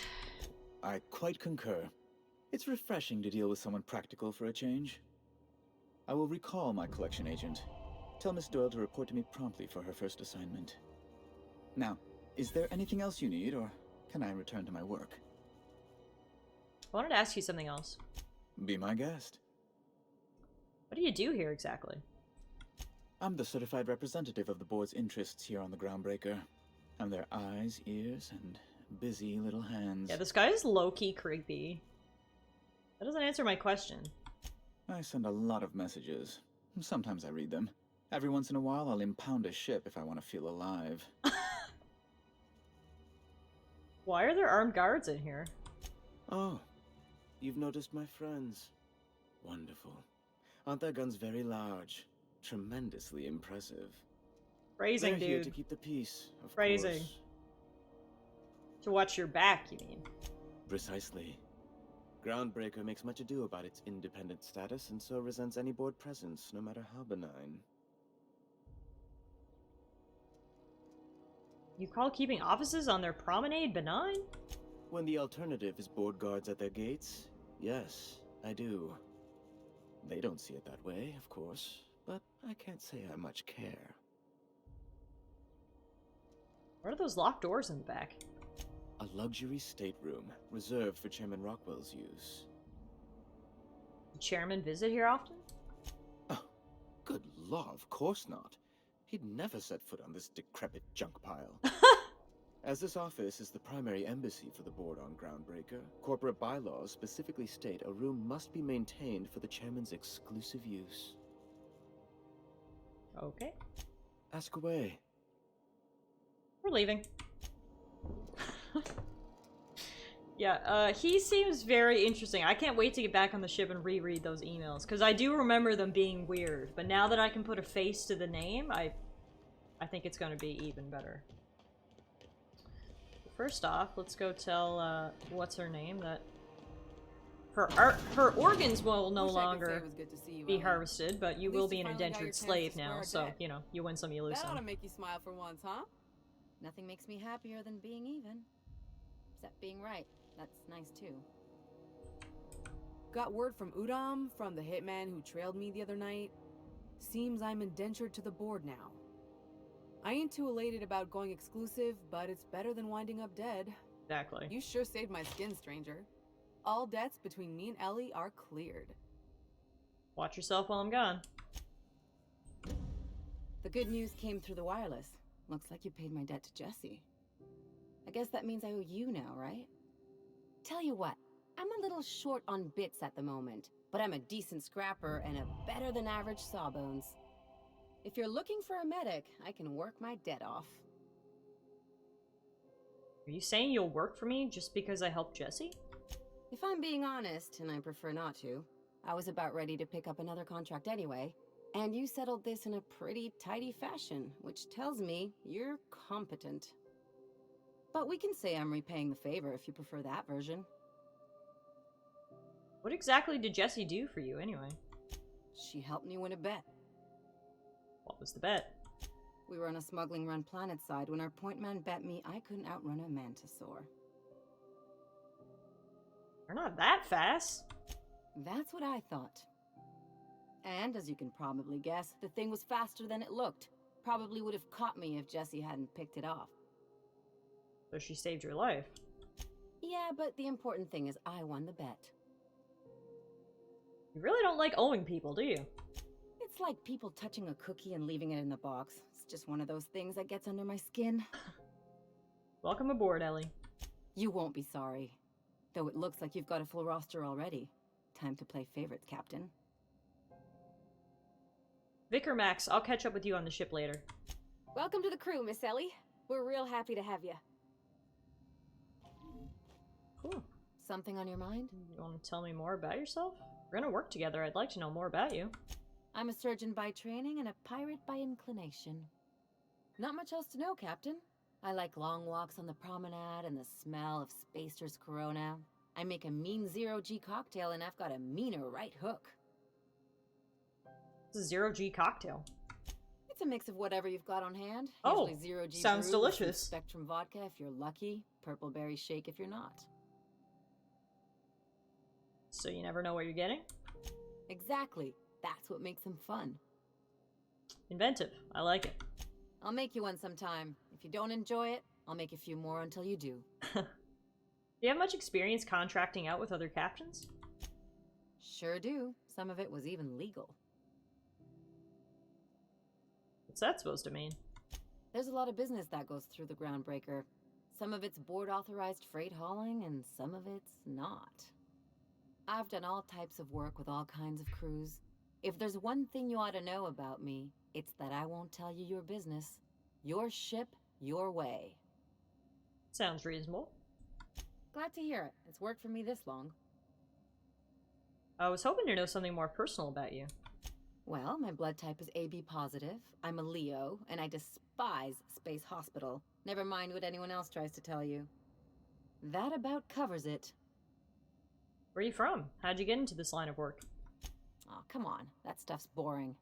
I quite concur. It's refreshing to deal with someone practical for a change. I will recall my collection agent. Tell Miss Doyle to report to me promptly for her first assignment. Now, is there anything else you need, or can I return to my work? I wanted to ask you something else. Be my guest. What do you do here exactly? I'm the certified representative of the board's interests here on the Groundbreaker. I'm their eyes, ears, and busy little hands. Yeah, this guy is low-key creepy. That doesn't answer my question. I send a lot of messages. Sometimes I read them. Every once in a while, I'll impound a ship if I want to feel alive. Why are there armed guards in here? Oh, you've noticed my friends. Wonderful. Aren't their guns very large? Tremendously impressive. Phrasing, They're here dude. to keep the peace, of Phrasing. course. To watch your back, you mean? Precisely. Groundbreaker makes much ado about its independent status and so resents any board presence, no matter how benign. You call keeping offices on their promenade benign? When the alternative is board guards at their gates, yes, I do. They don't see it that way, of course, but I can't say I much care. What are those locked doors in the back? A luxury stateroom reserved for Chairman Rockwell's use. The chairman visit here often? Good law, of course not. He'd never set foot on this decrepit junk pile. As this office is the primary embassy for the board on Groundbreaker, corporate bylaws specifically state a room must be maintained for the chairman's exclusive use. Okay. Ask away. We're leaving. Yeah, he seems very interesting. I can't wait to get back on the ship and reread those emails, because I do remember them being weird, but now that I can put a face to the name, I think it's going to be even better. First off, let's go tell, what's her name, that her organs will no longer be harvested, but you will be an indentured slave now, so, you know, you win some, you lose That ought to some. make you smile for once, huh? Nothing makes me happier than being even. Except being right. That's nice too. Got word from Udam, from the hitman who trailed me the other night. Seems I'm indentured to the board now. I ain't too elated about going exclusive, but it's better than winding up dead. Exactly. You sure saved my skin, stranger. All debts between me and Ellie are cleared. Watch yourself while I'm gone. The good news came through the wireless. Looks like you paid my debt to Jesse. I guess that means I owe you now, right? Tell you what, I'm a little short on bits at the moment, but I'm a decent scrapper and a better than average sawbones. If you're looking for a medic, I can work my debt off. Are you saying you'll work for me just because I helped Jesse? If I'm being honest, and I prefer not to, I was about ready to pick up another contract anyway, and you settled this in a pretty tidy fashion, which tells me you're competent. But we can say I'm repaying the favor if you prefer that version. What exactly did Jesse do for you anyway? She helped me win a bet. What was the bet? We were on a smuggling run planetside when our point man bet me I couldn't outrun a mantisaur. You're not that fast. That's what I thought. And as you can probably guess, the thing was faster than it looked. Probably would have caught me if Jesse hadn't picked it off. So she saved your life. Yeah, but the important thing is I won the bet. You really don't like owing people, do you? It's like people touching a cookie and leaving it in the box. It's just one of those things that gets under my skin. Welcome aboard, Ellie. You won't be sorry. Though it looks like you've got a full roster already. Time to play favorites, Captain. Vicar Max, I'll catch up with you on the ship later. Welcome to the crew, Miss Ellie. We're real happy to have you. Cool. Something on your mind? You want to tell me more about yourself? We're gonna work together. I'd like to know more about you. I'm a surgeon by training and a pirate by inclination. Not much else to know, Captain. I like long walks on the promenade and the smell of Spacer's Corona. I make a mean zero-G cocktail and I've got a meaner right hook. It's a zero-G cocktail. It's a mix of whatever you've got on hand. Oh, Usually zero-G sounds brew with some delicious. Spectrum vodka if you're lucky, purple berry shake if you're not. So you never know what you're getting? Exactly. That's what makes them fun. Inventive. I like it. I'll make you one sometime. If you don't enjoy it, I'll make a few more until you do. Do you have much experience contracting out with other captains? Sure do. Some of it was even legal. What's that supposed to mean? There's a lot of business that goes through the Groundbreaker. Some of it's board-authorized freight hauling, and some of it's not. I've done all types of work with all kinds of crews. If there's one thing you ought to know about me, it's that I won't tell you your business. Your ship, your way. Sounds reasonable. Glad to hear it. It's worked for me this long. I was hoping to know something more personal about you. Well, my blood type is AB positive. I'm a Leo, and I despise Space Hospital. Never mind what anyone else tries to tell you. That about covers it. Where are you from? How'd you get into this line of work? Oh, come on. That stuff's boring.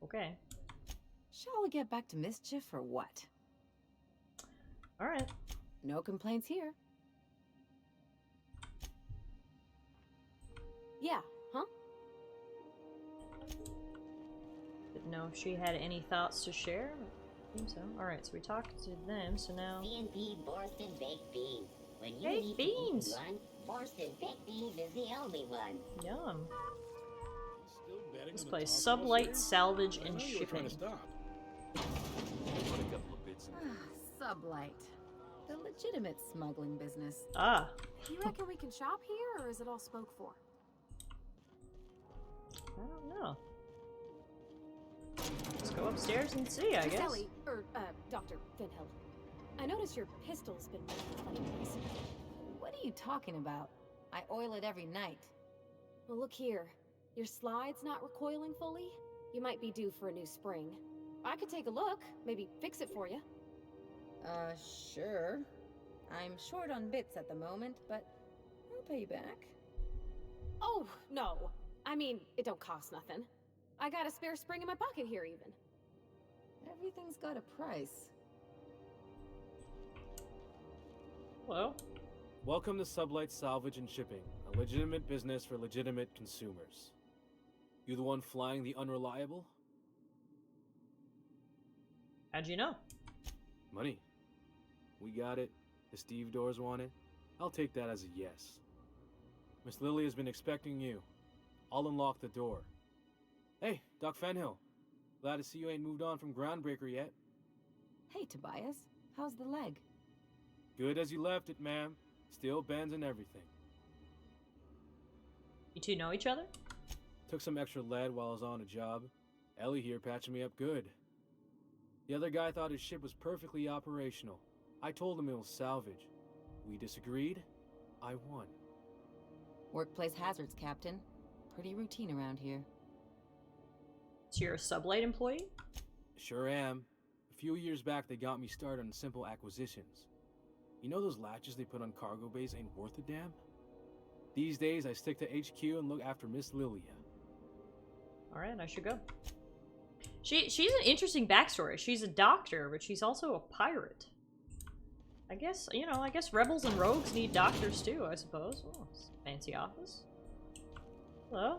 Okay. Shall we get back to mischief or what? Alright. No complaints here. Yeah, huh? Didn't know if she had any thoughts to share. I think so. Alright, so we talked to them, so now... C&P Borston Baked Beans. When you Baked need beans! to eat one, Borston Baked Beans is the only one. Yum. This on the place, top of Sublight us, Salvage I and know you were trying Shipping. to stop. Put a couple of bits in Sublight. The legitimate smuggling business. Ah. You reckon we can shop here, or is it all spoke for? I don't know. Let's go upstairs and see, I Miss guess. Ellie, or, Dr. Finhill. I noticed your pistol's been making funny noise. What are you talking about? I oil it every night. Well, look here. Your slide's not recoiling fully. You might be due for a new spring. I could take a look, maybe fix it for you. Sure. I'm short on bits at the moment, but I'll pay you back. Oh, no. I mean, it don't cost nothing. I got a spare spring in my pocket here, even. Everything's got a price. Hello. Welcome to Sublight Salvage and Shipping, a legitimate business for legitimate consumers. You the one flying the Unreliable? How'd you know? Money. We got it. The Steve Doors want it. I'll take that as a yes. Miss Lily has been expecting you. I'll unlock the door. Hey, Doc Fenhill. Glad to see you ain't moved on from Groundbreaker yet. Hey, Tobias. How's the leg? Good as you left it, ma'am. Still bends and everything. You two know each other? Took some extra lead while I was on a job. Ellie here patching me up good. The other guy thought his ship was perfectly operational. I told him it was salvage. We disagreed. I won. Workplace hazards, Captain. Pretty routine around here. So you're a Sublight employee? Sure am. A few years back, they got me started on simple acquisitions. You know those latches they put on cargo bays ain't worth a damn? These days, I stick to HQ and look after Miss Lilia. Alright, I should go. She's an interesting backstory. She's a doctor, but she's also a pirate. I guess, you know, I guess rebels and rogues need doctors too, I suppose. Oh, it's a fancy office. Hello?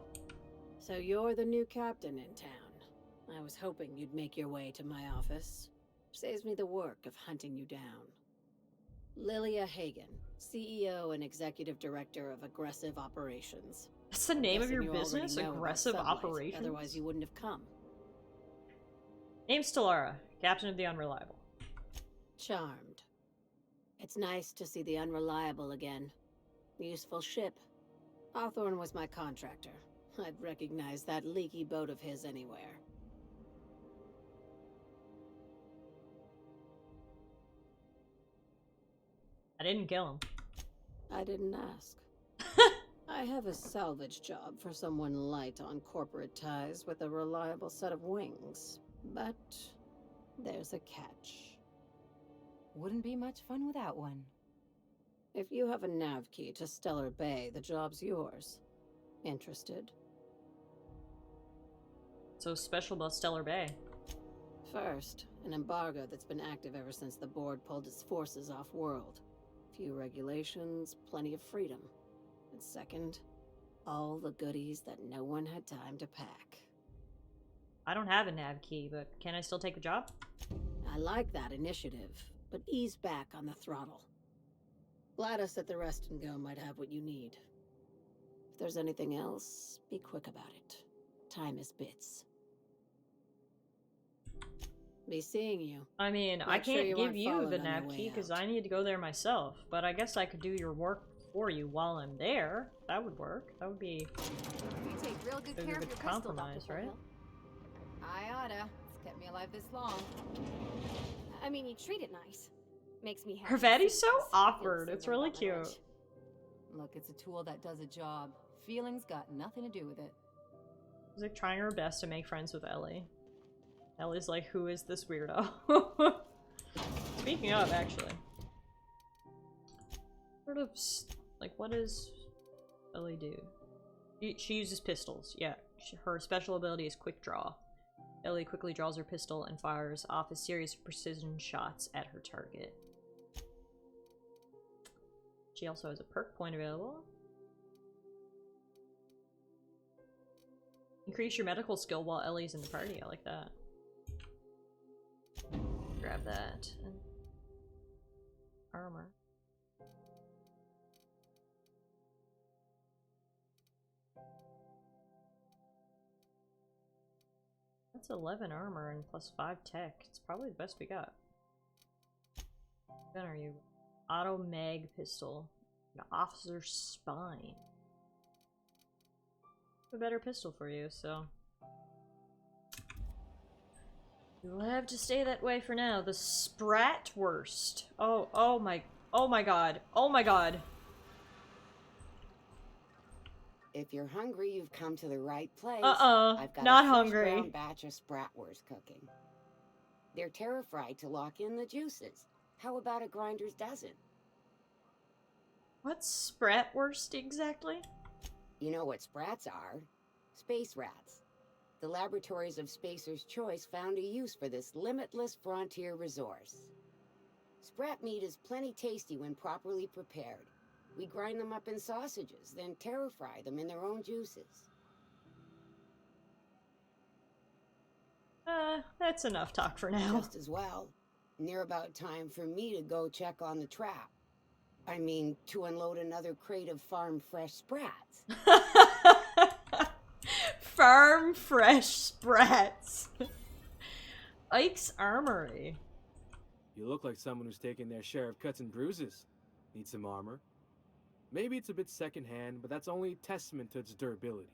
So you're the new captain in town. I was hoping you'd make your way to my office. Saves me the work of hunting you down. Lilia Hagen, CEO and Executive Director of Aggressive Operations. That's the name of your Guessing you already business? know about Aggressive Sublight, Operations? Otherwise you wouldn't have come. Name's Stellara, Captain of the Unreliable. Charmed. It's nice to see the Unreliable again. Useful ship. Hawthorne was my contractor. I'd recognize that leaky boat of his anywhere. I didn't kill him. I didn't ask. I have a salvage job for someone light on corporate ties with a reliable set of wings. But there's a catch. Wouldn't be much fun without one. If you have a nav key to Stellar Bay, the job's yours. Interested? So special about Stellar Bay. First, an embargo that's been active ever since the board pulled its forces off-world. Few regulations, plenty of freedom. And second, all the goodies that no one had time to pack. I don't have a nav key, but can I still take the job? I like that initiative, but ease back on the throttle. Gladys at the Rest and Go might have what you need. If there's anything else, be quick about it. Time is bits. Be seeing you. I mean, I can't give you the nav key because I need to go there myself, but I guess I could do your work for you while I'm there. That would work. That would be You take real good a care of good your compromise, pistol, Dr. right? Finhill. I oughta. It's kept me alive this long. I mean, you treat it nice. Makes me happy. Her Fatty's so awkward. It's really cute. Look, it's a tool that does a job. Feelings got nothing to do with it. She's like trying her best to make friends with Ellie. Ellie's like, who is this weirdo? Speaking of, actually. Sort of, like, what does Ellie do? She uses pistols, yeah. Her special ability is Quick Draw. Ellie quickly draws her pistol and fires off a series of precision shots at her target. She also has a perk point available. Increase your medical skill while Ellie's in the party. I like that. Grab that. And armor. That's 11 armor and plus 5 tech. It's probably the best we got. Then are you? Auto mag pistol. An officer's spine. A better pistol for you, so you'll have to stay that way for now. The Spratwurst. Oh my god. Oh my god. If you're hungry, you've come to the right place. I've got not a fresh hungry. brown batch of Spratwurst cooking. They're terrified to lock in the juices. How about a grinder's dozen? What's Spratwurst exactly? You know what sprats are? Space rats. The laboratories of Spacer's Choice found a use for this limitless frontier resource. Sprat meat is plenty tasty when properly prepared. We grind them up in sausages, then terra-fry them in their own juices. That's enough talk for now. Just as well. Near about time for me to go check on the trap. I mean, to unload another crate of farm fresh sprats. Farm fresh sprats. Ike's Armory. You look like someone who's taken their share of cuts and bruises. Need some armor? Maybe it's a bit secondhand, but that's only testament to its durability.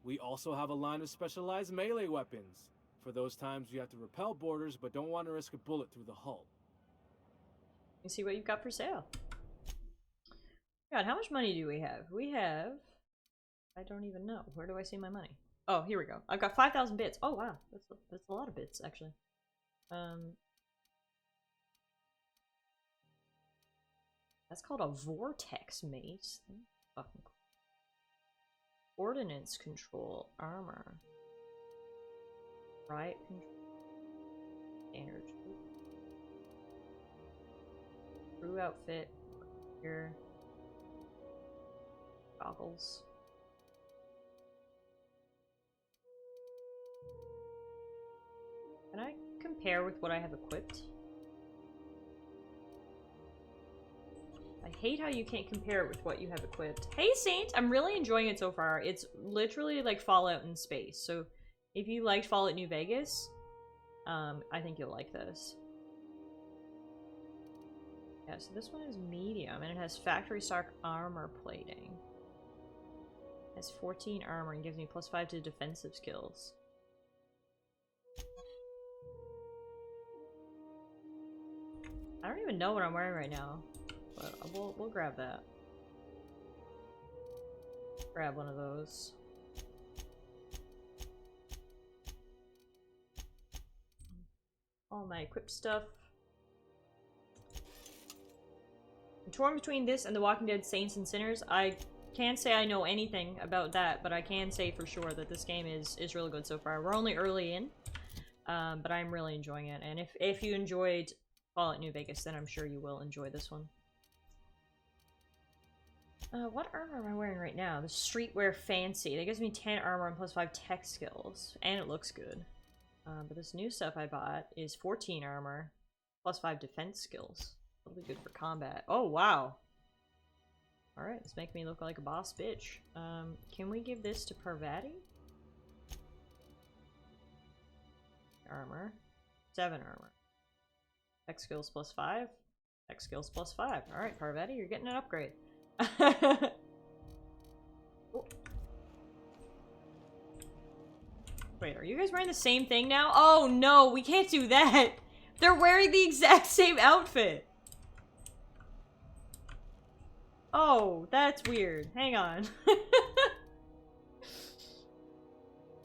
We also have a line of specialized melee weapons. For those times you have to repel boarders but don't want to risk a bullet through the hull. You see what you've got for sale. God, how much money do we have? We have... I don't even know. Where do I see my money? Oh, here we go. I've got 5,000 bits. Oh, wow. That's a lot of bits, actually. That's called a Vortex Mace. Fucking cool. Ordnance Control Armor. Riot Control. Standard. Crew outfit. Here. Goggles. Can I compare with what I have equipped? I hate how you can't compare it with what you have equipped. Hey Saint, I'm really enjoying it so far. It's literally like Fallout in space. So if you liked Fallout New Vegas, I think you'll like this. Yeah, so this one is medium and it has factory stock armor plating. It has 14 armor and gives me +5 to defensive skills. I don't even know what I'm wearing right now, but we'll grab that. Grab one of those. All my equipped stuff. I'm torn between this and The Walking Dead Saints and Sinners. I can't say I know anything about that, but I can say for sure that this game is really good so far. We're only early in, but I'm really enjoying it. And if you enjoyed Fallout New Vegas, then I'm sure you will enjoy this one. What armor am I wearing right now? The Streetwear Fancy. That gives me 10 armor and +5 tech skills, and it looks good. But this new stuff I bought is 14 armor, +5 defense skills. That'll be good for combat. Oh, wow. Alright, let's make me look like a boss bitch. Can we give this to Parvati? Armor. 7 armor. Tech skills +5. Tech skills +5. Alright, Parvati, you're getting an upgrade. Oh. Wait, are you guys wearing the same thing now? Oh no, we can't do that! They're wearing the exact same outfit! Oh, that's weird. Hang on.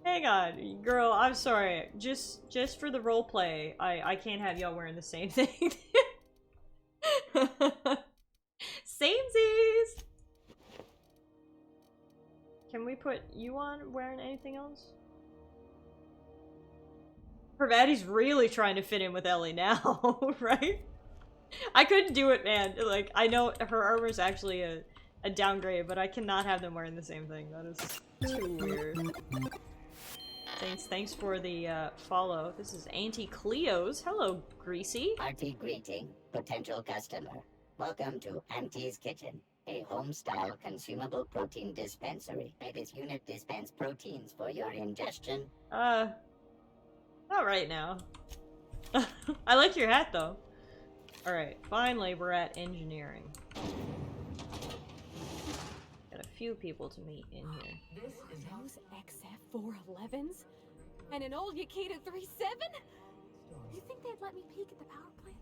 Hang on, girl, I'm sorry. Just for the roleplay, I can't have y'all wearing the same thing. Samesies! Can we put you on wearing anything else? Parvati's really trying to fit in with Ellie now, right? I couldn't do it, man. Like, I know her armor is actually a downgrade, but I cannot have them wearing the same thing. That is too weird. Lance. Thanks for the follow. This is Auntie Cleo's. Hello, Greasy. Hearty greeting, potential customer. Welcome to Auntie's Kitchen, a home-style consumable protein dispensary. May this unit dispense proteins for your ingestion. Not right now. I like your hat, though. Alright, finally we're at engineering. Got a few people to meet in here. Those XF411s? And an old Yakita 37? You think they'd let me peek at the power plant?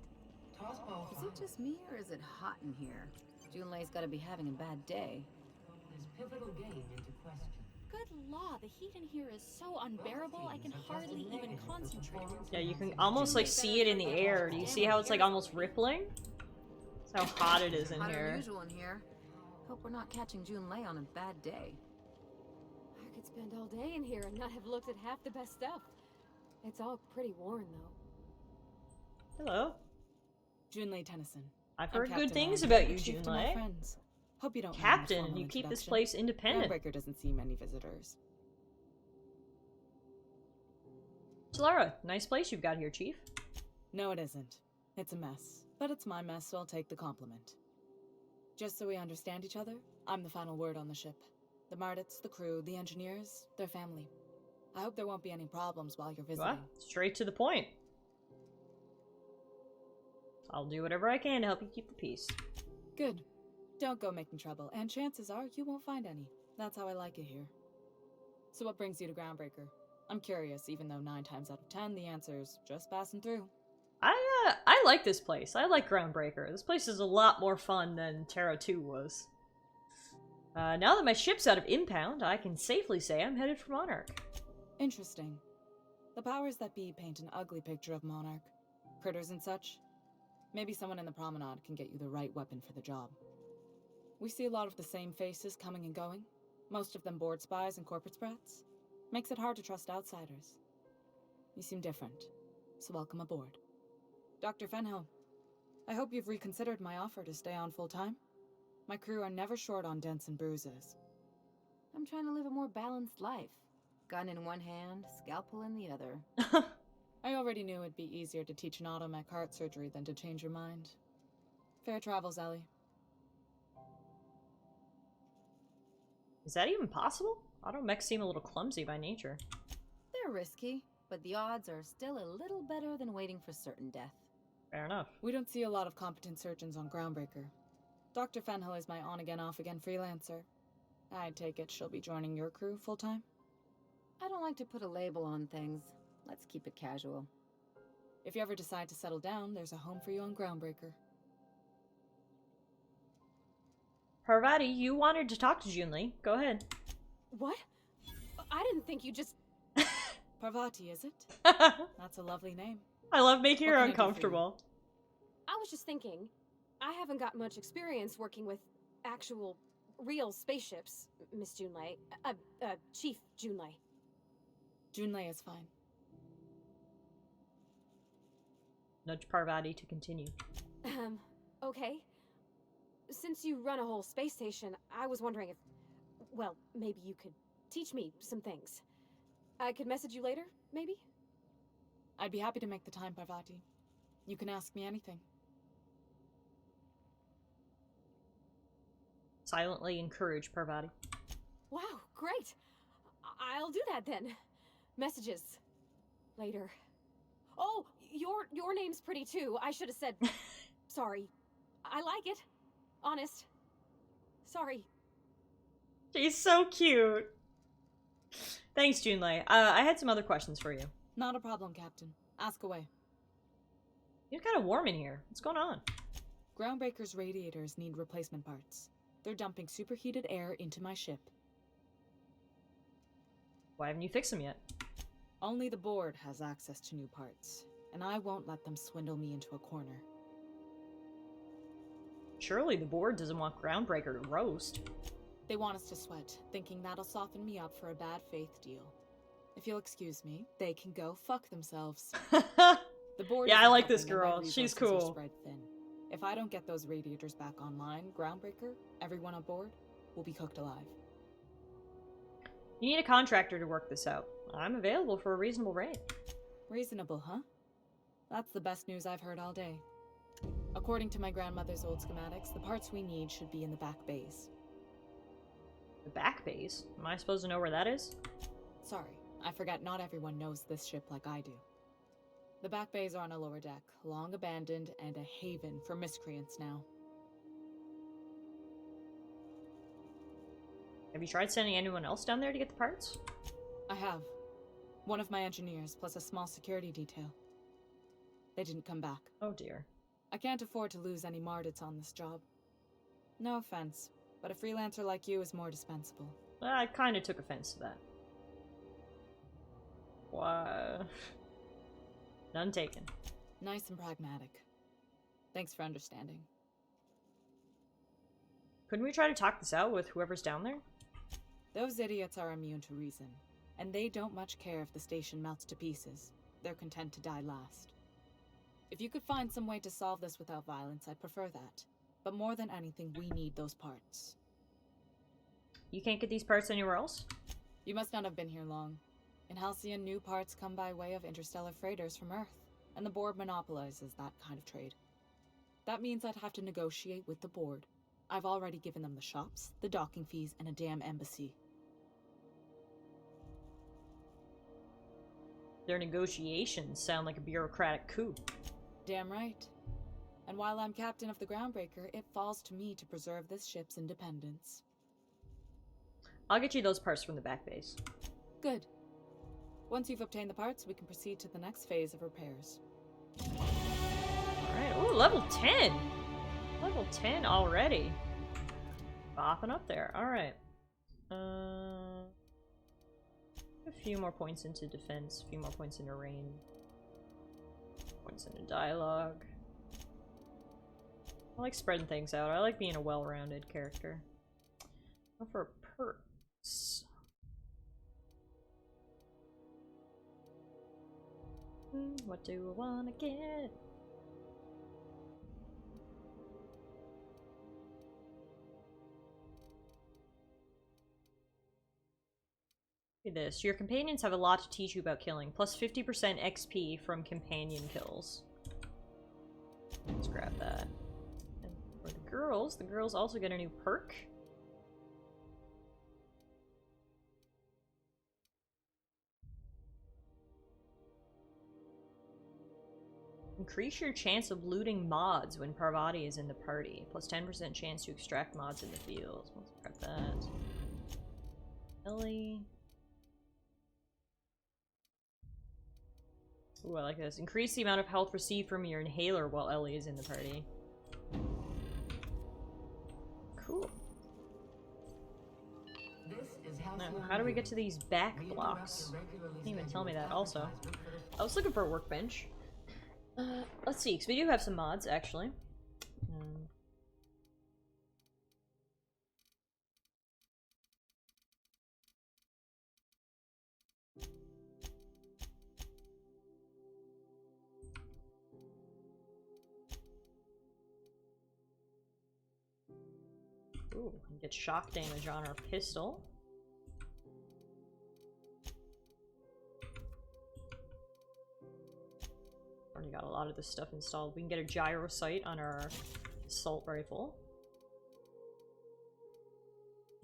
Is it just me, or is it hot in here? Junlei's gotta be having a bad day. This pivotal game into question. Good law, the heat in here is so unbearable I can hardly even concentrate. Yeah, you can almost like see it in the air. Do you see how it's like almost rippling? That's how hot it is in Hotter than here. usual in here. Hope we're not catching Junlei on a bad day. I could spend all day in here and not have looked at half the best stuff. It's all pretty worn, though. Hello. Junlei Tennyson. I've I'm heard good Captain things Wang, about you, chief to my Junlei. friends. Hope you don't mind this Captain, formal you keep this introduction. place independent. Groundbreaker doesn't see many visitors. Solara, nice place you've got here, Chief. No, it isn't. It's a mess. But it's my mess, so I'll take the compliment. Just so we understand each other, I'm the final word on the ship. The Mardits, the crew, the engineers, their family. I hope there won't be any problems while you're visiting. Well, straight to the point. I'll do whatever I can to help you keep the peace. Good. Don't go making trouble, and chances are you won't find any. That's how I like it here. So what brings you to Groundbreaker? I'm curious, even though 9 times out of 10 the answer's just passing through. I like this place. I like Groundbreaker. This place is a lot more fun than Terra 2 was. Now that my ship's out of impound, I can safely say I'm headed for Monarch. Interesting. The powers that be paint an ugly picture of Monarch. Critters and such. Maybe someone in the promenade can get you the right weapon for the job. We see a lot of the same faces coming and going. Most of them board spies and corporate sprats. Makes it hard to trust outsiders. You seem different, so welcome aboard. Dr. Fenhill, I hope you've reconsidered my offer to stay on full-time. My crew are never short on dents and bruises. I'm trying to live a more balanced life. Gun in one hand, scalpel in the other. I already knew it'd be easier to teach an automech heart surgery than to change your mind. Fair travels, Ellie. Is that even possible? Automechs seem a little clumsy by nature. They're risky, but the odds are still a little better than waiting for certain death. Fair enough. We don't see a lot of competent surgeons on Groundbreaker. Dr. Fenhill is my on-again, off-again freelancer. I take it she'll be joining your crew full-time? I don't like to put a label on things. Let's keep it casual. If you ever decide to settle down, there's a home for you on Groundbreaker. Parvati, you wanted to talk to Junlei. Go ahead. What? I didn't think you just... Parvati, is it? That's a lovely name. I love making her What can I do for you? uncomfortable. I was just thinking, I haven't got much experience working with actual, real spaceships, Miss Junlei. Chief Junlei. Junlei is fine. Nudge Parvati to continue. Okay. Since you run a whole space station, I was wondering if, well, maybe you could teach me some things. I could message you later, maybe? I'd be happy to make the time, Parvati. You can ask me anything. Silently encourage Parvati. Wow, great. I'll do that then. Messages. Later. Oh, your name's pretty too. I should have said... Sorry. I like it. Honest. Sorry. She's so cute. Thanks, Junlei. I had some other questions for you. Not a problem, Captain. Ask away. It's kind of warm in here. What's going on? Groundbreaker's radiators need replacement parts. They're dumping superheated air into my ship. Why haven't you fixed them yet? Only the board has access to new parts, and I won't let them swindle me into a corner. Surely the board doesn't want Groundbreaker to roast. They want us to sweat, thinking that'll soften me up for a bad faith deal. If you'll excuse me, they can go fuck themselves. The board Yeah, I isn't like this helping, and my girl. She's resources are cool. spread thin. If I don't get those radiators back online, Groundbreaker, everyone on board, will be cooked alive. You need a contractor to work this out. I'm available for a reasonable rate. Reasonable, huh? That's the best news I've heard all day. According to my grandmother's old schematics, the parts we need should be in the back bays. The back bays? Am I supposed to know where that is? Sorry, I forget not everyone knows this ship like I do. The back bays are on a lower deck, long abandoned and a haven for miscreants now. Have you tried sending anyone else down there to get the parts? I have. One of my engineers, plus a small security detail. They didn't come back. Oh dear. I can't afford to lose any Mardits on this job. No offense, but a freelancer like you is more dispensable. I kinda took offense to that. Why? None taken. Nice and pragmatic. Thanks for understanding. Couldn't we try to talk this out with whoever's down there? Those idiots are immune to reason, and they don't much care if the station melts to pieces. They're content to die last. If you could find some way to solve this without violence, I'd prefer that. But more than anything, we need those parts. You can't get these parts anywhere else? You must not have been here long. In Halcyon, new parts come by way of interstellar freighters from Earth, and the board monopolizes that kind of trade. That means I'd have to negotiate with the board. I've already given them the shops, the docking fees, and a damn embassy. Their negotiations sound like a bureaucratic coup. Damn right. And while I'm captain of the Groundbreaker, it falls to me to preserve this ship's independence. I'll get you those parts from the back base. Good. Once you've obtained the parts, we can proceed to the next phase of repairs. Alright, ooh, level 10! Level 10 already. Bopping up there, alright. A few more points into defense, a few more points into rain. Points into dialogue. I like spreading things out. I like being a well-rounded character. Go for perks. What do I wanna get? Look at this. Your companions have a lot to teach you about killing. Plus 50% XP from companion kills. Let's grab that. And for the girls also get a new perk. Increase your chance of looting mods when Parvati is in the party. Plus 10% chance to extract mods in the field. Let's grab that. Ellie. Ooh, I like this. Increase the amount of health received from your inhaler while Ellie is in the party. Cool. Now, how do we get to these back blocks? Didn't even tell me that also. I was looking for a workbench. Let's see, because we do have some mods, actually. Ooh, we get shock damage on our pistol. Already got a lot of this stuff installed. We can get a gyro sight on our assault rifle.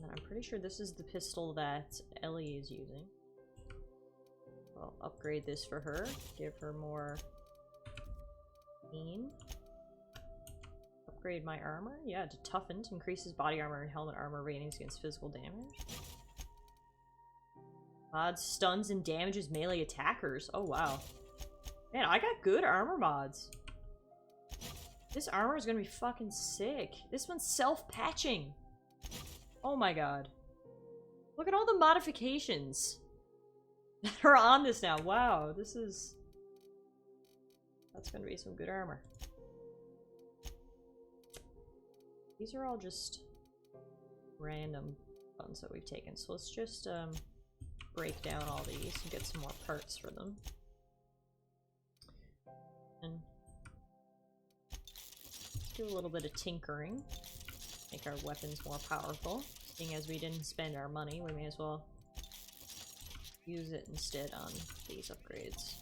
And I'm pretty sure this is the pistol that Ellie is using. I'll upgrade this for her. Give her more aim. Upgrade my armor. Yeah, to toughened. Increases body armor and helmet armor ratings against physical damage. Mods stuns and damages melee attackers. Oh wow. Man, I got good armor mods. This armor is gonna be fucking sick. This one's self-patching. Oh my god. Look at all the modifications that are on this now. Wow, this is... That's gonna be some good armor. These are all just random ones that we've taken. So let's just break down all these and get some more parts for them. And do a little bit of tinkering. Make our weapons more powerful. Seeing as we didn't spend our money, we may as well use it instead on these upgrades.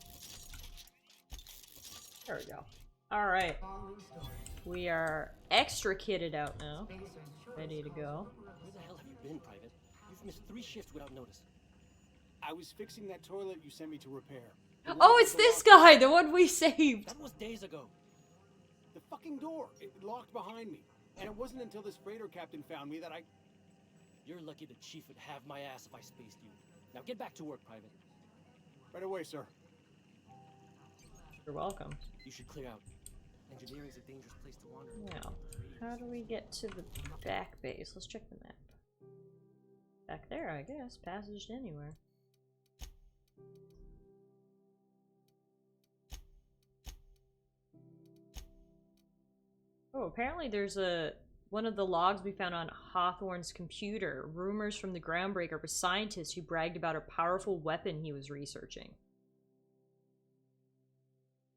There we go. Alright. We are extra kitted out now. Ready to go. Where the hell have you been, Private? You've missed 3 shifts without notice. I was fixing that toilet you sent me to repair. Oh, it's this guy, the one we saved! That was days ago. The fucking door, it locked behind me. And it wasn't until this freighter captain found me that I... You're lucky the chief would have my ass if I spaced you. Now get back to work, Private. Right away, sir. You're welcome. You should clear out. Engineering's a dangerous place to wander. Now, how do we get to the back base? Let's check the map. Back there, I guess. Passage anywhere. Oh, apparently there's one of the logs we found on Hawthorne's computer. Rumors from the Groundbreaker of a scientist who bragged about a powerful weapon he was researching.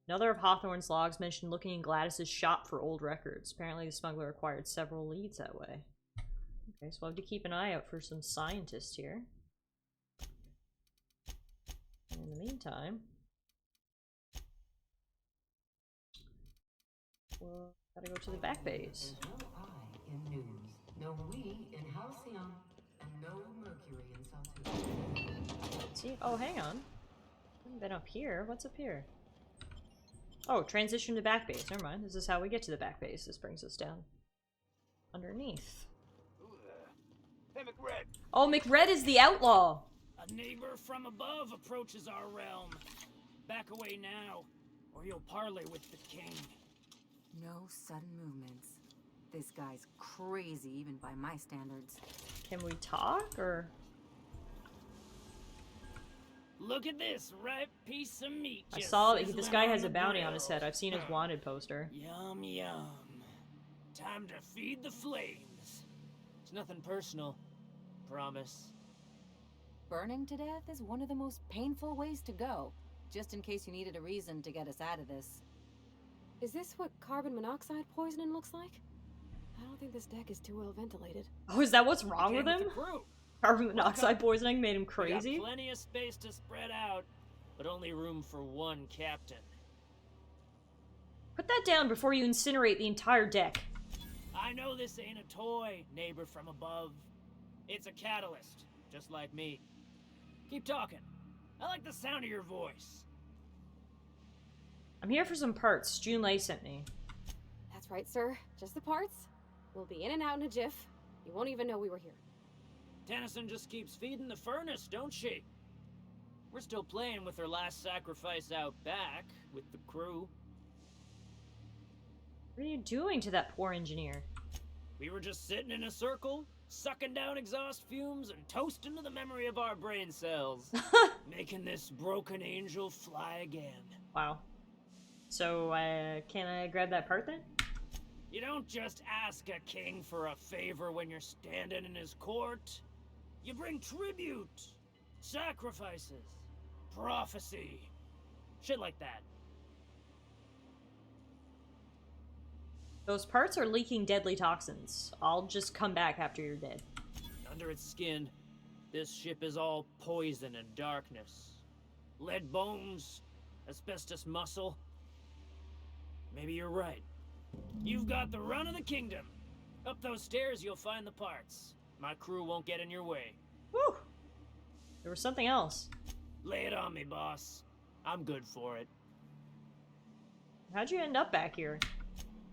Another of Hawthorne's logs mentioned looking in Gladys's shop for old records. Apparently the smuggler acquired several leads that way. Okay, so we'll have to keep an eye out for some scientists here. In the meantime, we'll gotta go to the back base. No I in news, no we in Halcyon, and no Mercury in Saltudo. See? Oh, hang on. I haven't been up here. What's up here? Oh, transition to back base. Never mind. This is how we get to the back base. This brings us down underneath. Hey, McRed! Oh, McRed is the outlaw! A neighbor from above approaches our realm. Back away now, or you'll parley with the king. No sudden movements. This guy's crazy, even by my standards. Can we talk, or...? Look at this ripe piece of meat. I just saw that this sizzling guy has the a bounty on grill. his head. I've seen his wanted poster. Yum, yum. Time to feed the flames. It's nothing personal. Promise. Burning to death is one of the most painful ways to go, just in case you needed a reason to get us out of this. Is this what carbon monoxide poisoning looks like? I don't think this deck is too well ventilated. Oh, is that what's wrong with him? Carbon monoxide poisoning made him We crazy? got plenty of space to spread out, but only room for one captain. Put that down before you incinerate the entire deck. I know this ain't a toy, neighbor from above. It's a catalyst, just like me. Keep talking. I like the sound of your voice. I'm here for some parts. Junlei sent me. That's right, sir. Just the parts. We'll be in and out in a jiff. You won't even know we were here. Tennyson just keeps feeding the furnace, don't she? We're still playing with her last sacrifice out back, with the crew. What are you doing to that poor engineer? We were just sitting in a circle, sucking down exhaust fumes and toasting to the memory of our brain cells. Making this broken angel fly again. Wow. So, can I grab that part then? You don't just ask a king for a favor when you're standing in his court. You bring tribute, sacrifices, prophecy, shit like that. Those parts are leaking deadly toxins. I'll just come back after you're dead. Under its skin, this ship is all poison and darkness. Lead bones, asbestos muscle. Maybe you're right. You've got the run of the kingdom. Up those stairs, you'll find the parts. My crew won't get in your way. Whew! There was something else. Lay it on me, boss. I'm good for it. How'd you end up back here?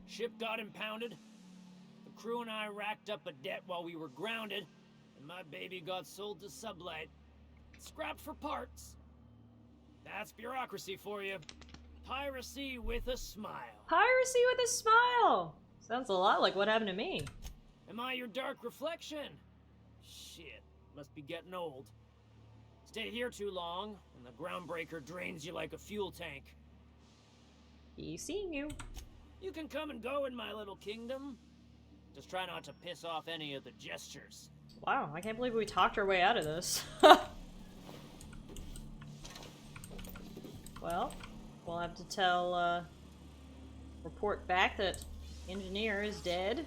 Ship got impounded. The crew and I racked up a debt while we were grounded, and my baby got sold to Sublight. Scrapped for parts. That's bureaucracy for you. Piracy with a smile. Piracy with a smile! Sounds a lot like what happened to me. Am I your dark reflection? Shit, must be getting old. Stay here too long, and the Groundbreaker drains you like a fuel tank. He's seeing you. You can come and go in my little kingdom. Just try not to piss off any of the gestures. Wow, I can't believe we talked our way out of this. Well, we'll have to tell, report back that engineer is dead.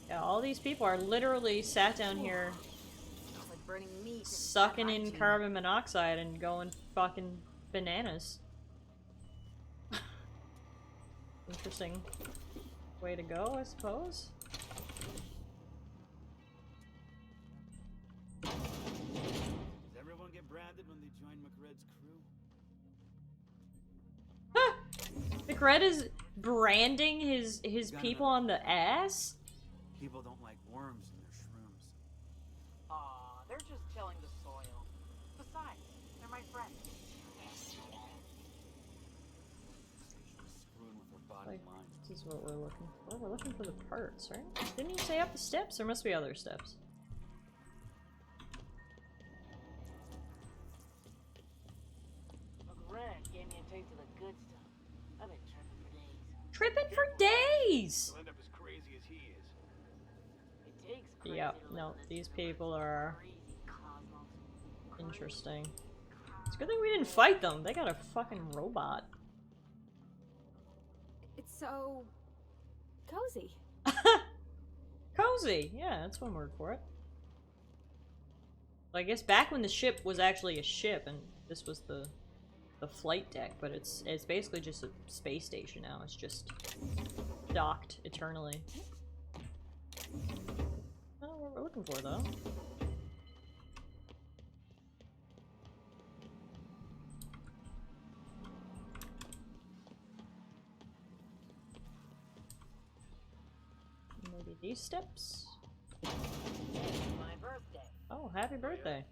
Yeah, all these people are literally sat down here burning meat and sucking bad in hygiene. carbon monoxide and going fucking bananas. Interesting way to go, I suppose. Does everyone get branded when they join McRed's crew? McRed is branding his people on the ass? People don't like worms in their shrooms. Aw, they're just tilling the soil. Besides, they're my friends. Screwing with their body Like, and mind. this is what we're looking for. We're looking for the parts, right? Didn't you say up the steps? There must be other steps. McRed gave me a taste of the good stuff. I've been tripping for days. Tripping for days! You'll end up as crazy as he is. It takes crazy Yep, to no, live in these this people are crazy cosmos. interesting. It's a good thing we didn't fight them. They got a fucking robot. It's so cozy. Cozy! Yeah, that's one word for it. Well, I guess back when the ship was actually a ship and this was the flight deck, but it's basically just a space station now. It's just docked eternally. I don't know what we're looking for though. Maybe these steps? My birthday. Oh, happy birthday.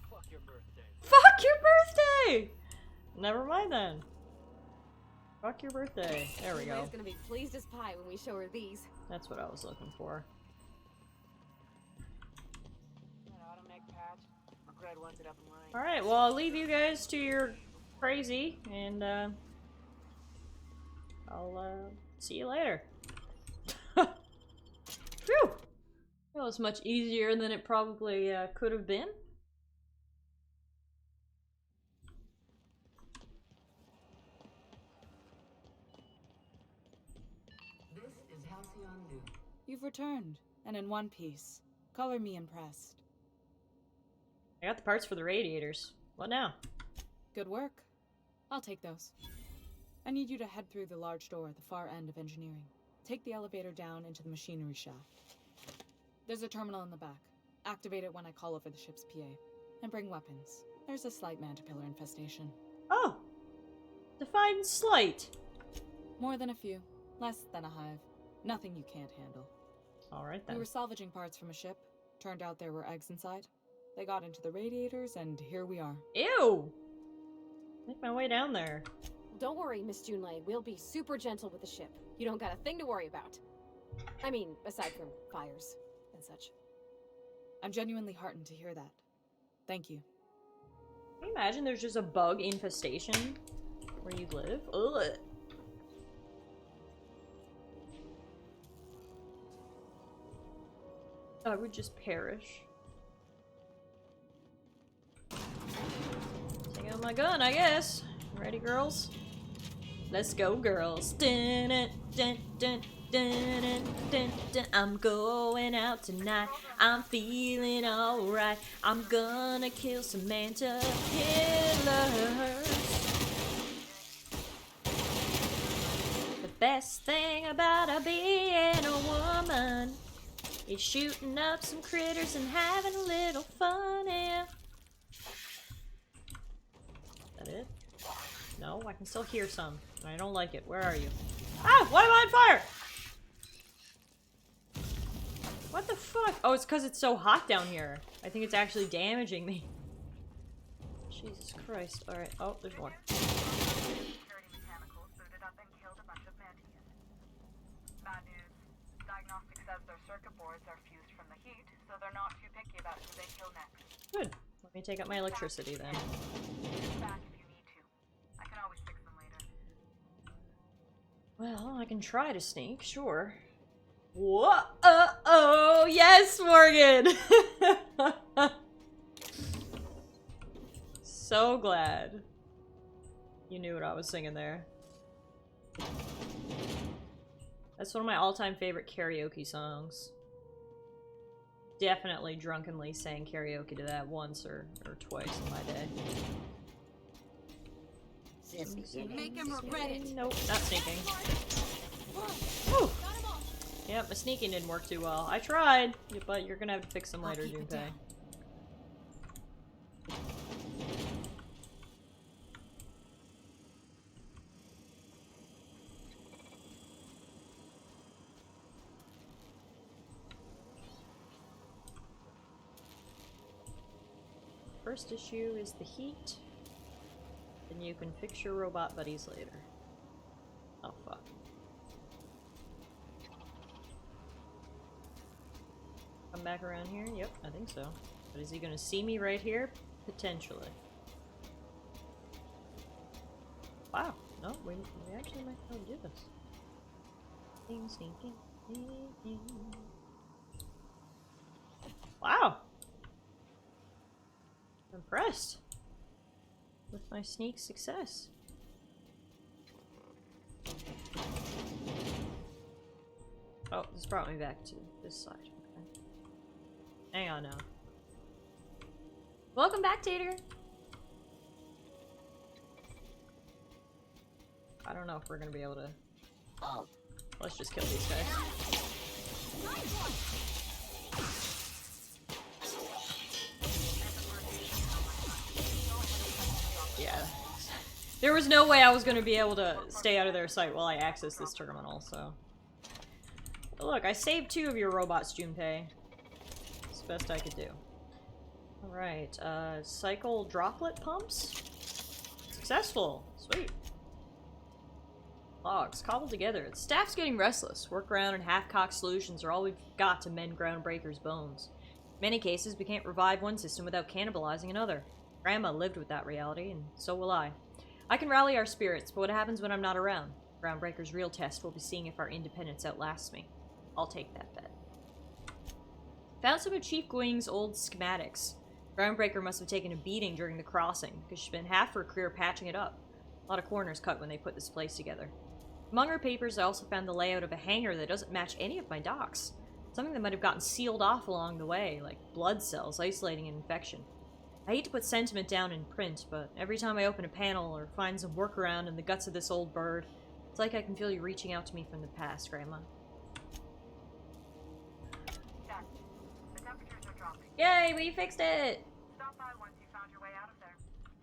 Fuck your birthday. Fuck your birthday! Never mind then. Fuck your birthday. There we go. Junlei's gonna be pleased as pie when we show her these. That's what I was looking for. That automatic patch. McRed wants it up and running. Alright, well I'll leave you guys to your crazy, and I'll see you later. Phew! That was much easier than it probably could have been. This is Halcyon New. You've returned, and in one piece. Color me impressed. I got the parts for the radiators. What now? Good work. I'll take those. I need you to head through the large door at the far end of engineering. Take the elevator down into the machinery shaft. There's a terminal in the back. Activate it when I call over the ship's PA. And bring weapons. There's a slight mantipillar infestation. Oh! Define slight! More than a few. Less than a hive. Nothing you can't handle. Alright We then. were salvaging parts from a ship. Turned out there were eggs inside. They got into the radiators, and here we are. Ew! Make my way down there. Don't worry, Miss Junlei. We'll be super gentle with the ship. You don't got a thing to worry about. I mean, aside from fires and such. I'm genuinely heartened to hear that. Thank you. Can you imagine there's just a bug infestation where you live? Ugh. I would just perish. Take out my gun, I guess. Ready, girls? Let's go, girls. Dun, dun, dun, dun, dun, dun, dun, dun. I'm going out tonight. I'm feeling alright. I'm gonna kill Samantha killers. The best thing about being a woman is shooting up some critters and having a little fun, yeah. Is that it? No, I can still hear some. I don't like it. Where are you? Ah! Why am I on fire? What the fuck? Oh, it's because it's so hot down here. I think it's actually damaging me. Jesus Christ. Alright. Oh, there's more. Security mechanicals booted up and killed a bunch of mantis. Bad news. Diagnostic says their circuit boards are fused from the heat, so they're not too picky about who they kill next. Good. Let me take out my electricity then. Back if you need to. I can always fix them later. Well, I can try to sneak, sure. Whoa! Oh, yes, Morgan! So glad you knew what I was singing there. That's one of my all-time favorite karaoke songs. definitely drunkenly sang karaoke to that once or twice in my day. Make him regret it. Nope, not sneaking. Whew. Yep, my sneaking didn't work too well. I tried, but you're gonna have to fix them later, Junpei. First issue is the heat. Then you can fix your robot buddies later. Oh fuck. Come back around here? Yep, I think so. But is he gonna see me right here? Potentially. Wow. No, we actually might be able to do this. Sneaking. Wow. I'm impressed with my sneak success. Oh, this brought me back to this side. Okay. Hang on now. Welcome back, Tater! I don't know if we're gonna be able to... Let's just kill these guys. Yeah. There was no way I was gonna be able to stay out of their sight while I access this terminal, so... But look, I saved 2 of your robots, Junpei. It's the best I could do. Alright, cycle droplet pumps? Successful! Sweet. Logs, cobbled together. The staff's getting restless. Workaround and half-cocked solutions are all we've got to mend Groundbreaker's bones. In many cases, we can't revive one system without cannibalizing another. Grandma lived with that reality, and so will I. I can rally our spirits, but what happens when I'm not around? Groundbreaker's real test will be seeing if our independence outlasts me. I'll take that bet. Found some of Chief Gwing's old schematics. Groundbreaker must have taken a beating during the crossing, because she spent half her career patching it up. A lot of corners cut when they put this place together. Among her papers, I also found the layout of a hangar that doesn't match any of my docks. Something that might have gotten sealed off along the way, like blood cells isolating an infection. I hate to put sentiment down in print, but every time I open a panel or find some workaround in the guts of this old bird, it's like I can feel you reaching out to me from the past, Grandma. Jack, the temperatures are dropping. Yay, we fixed it! Stop by once you found your way out of there.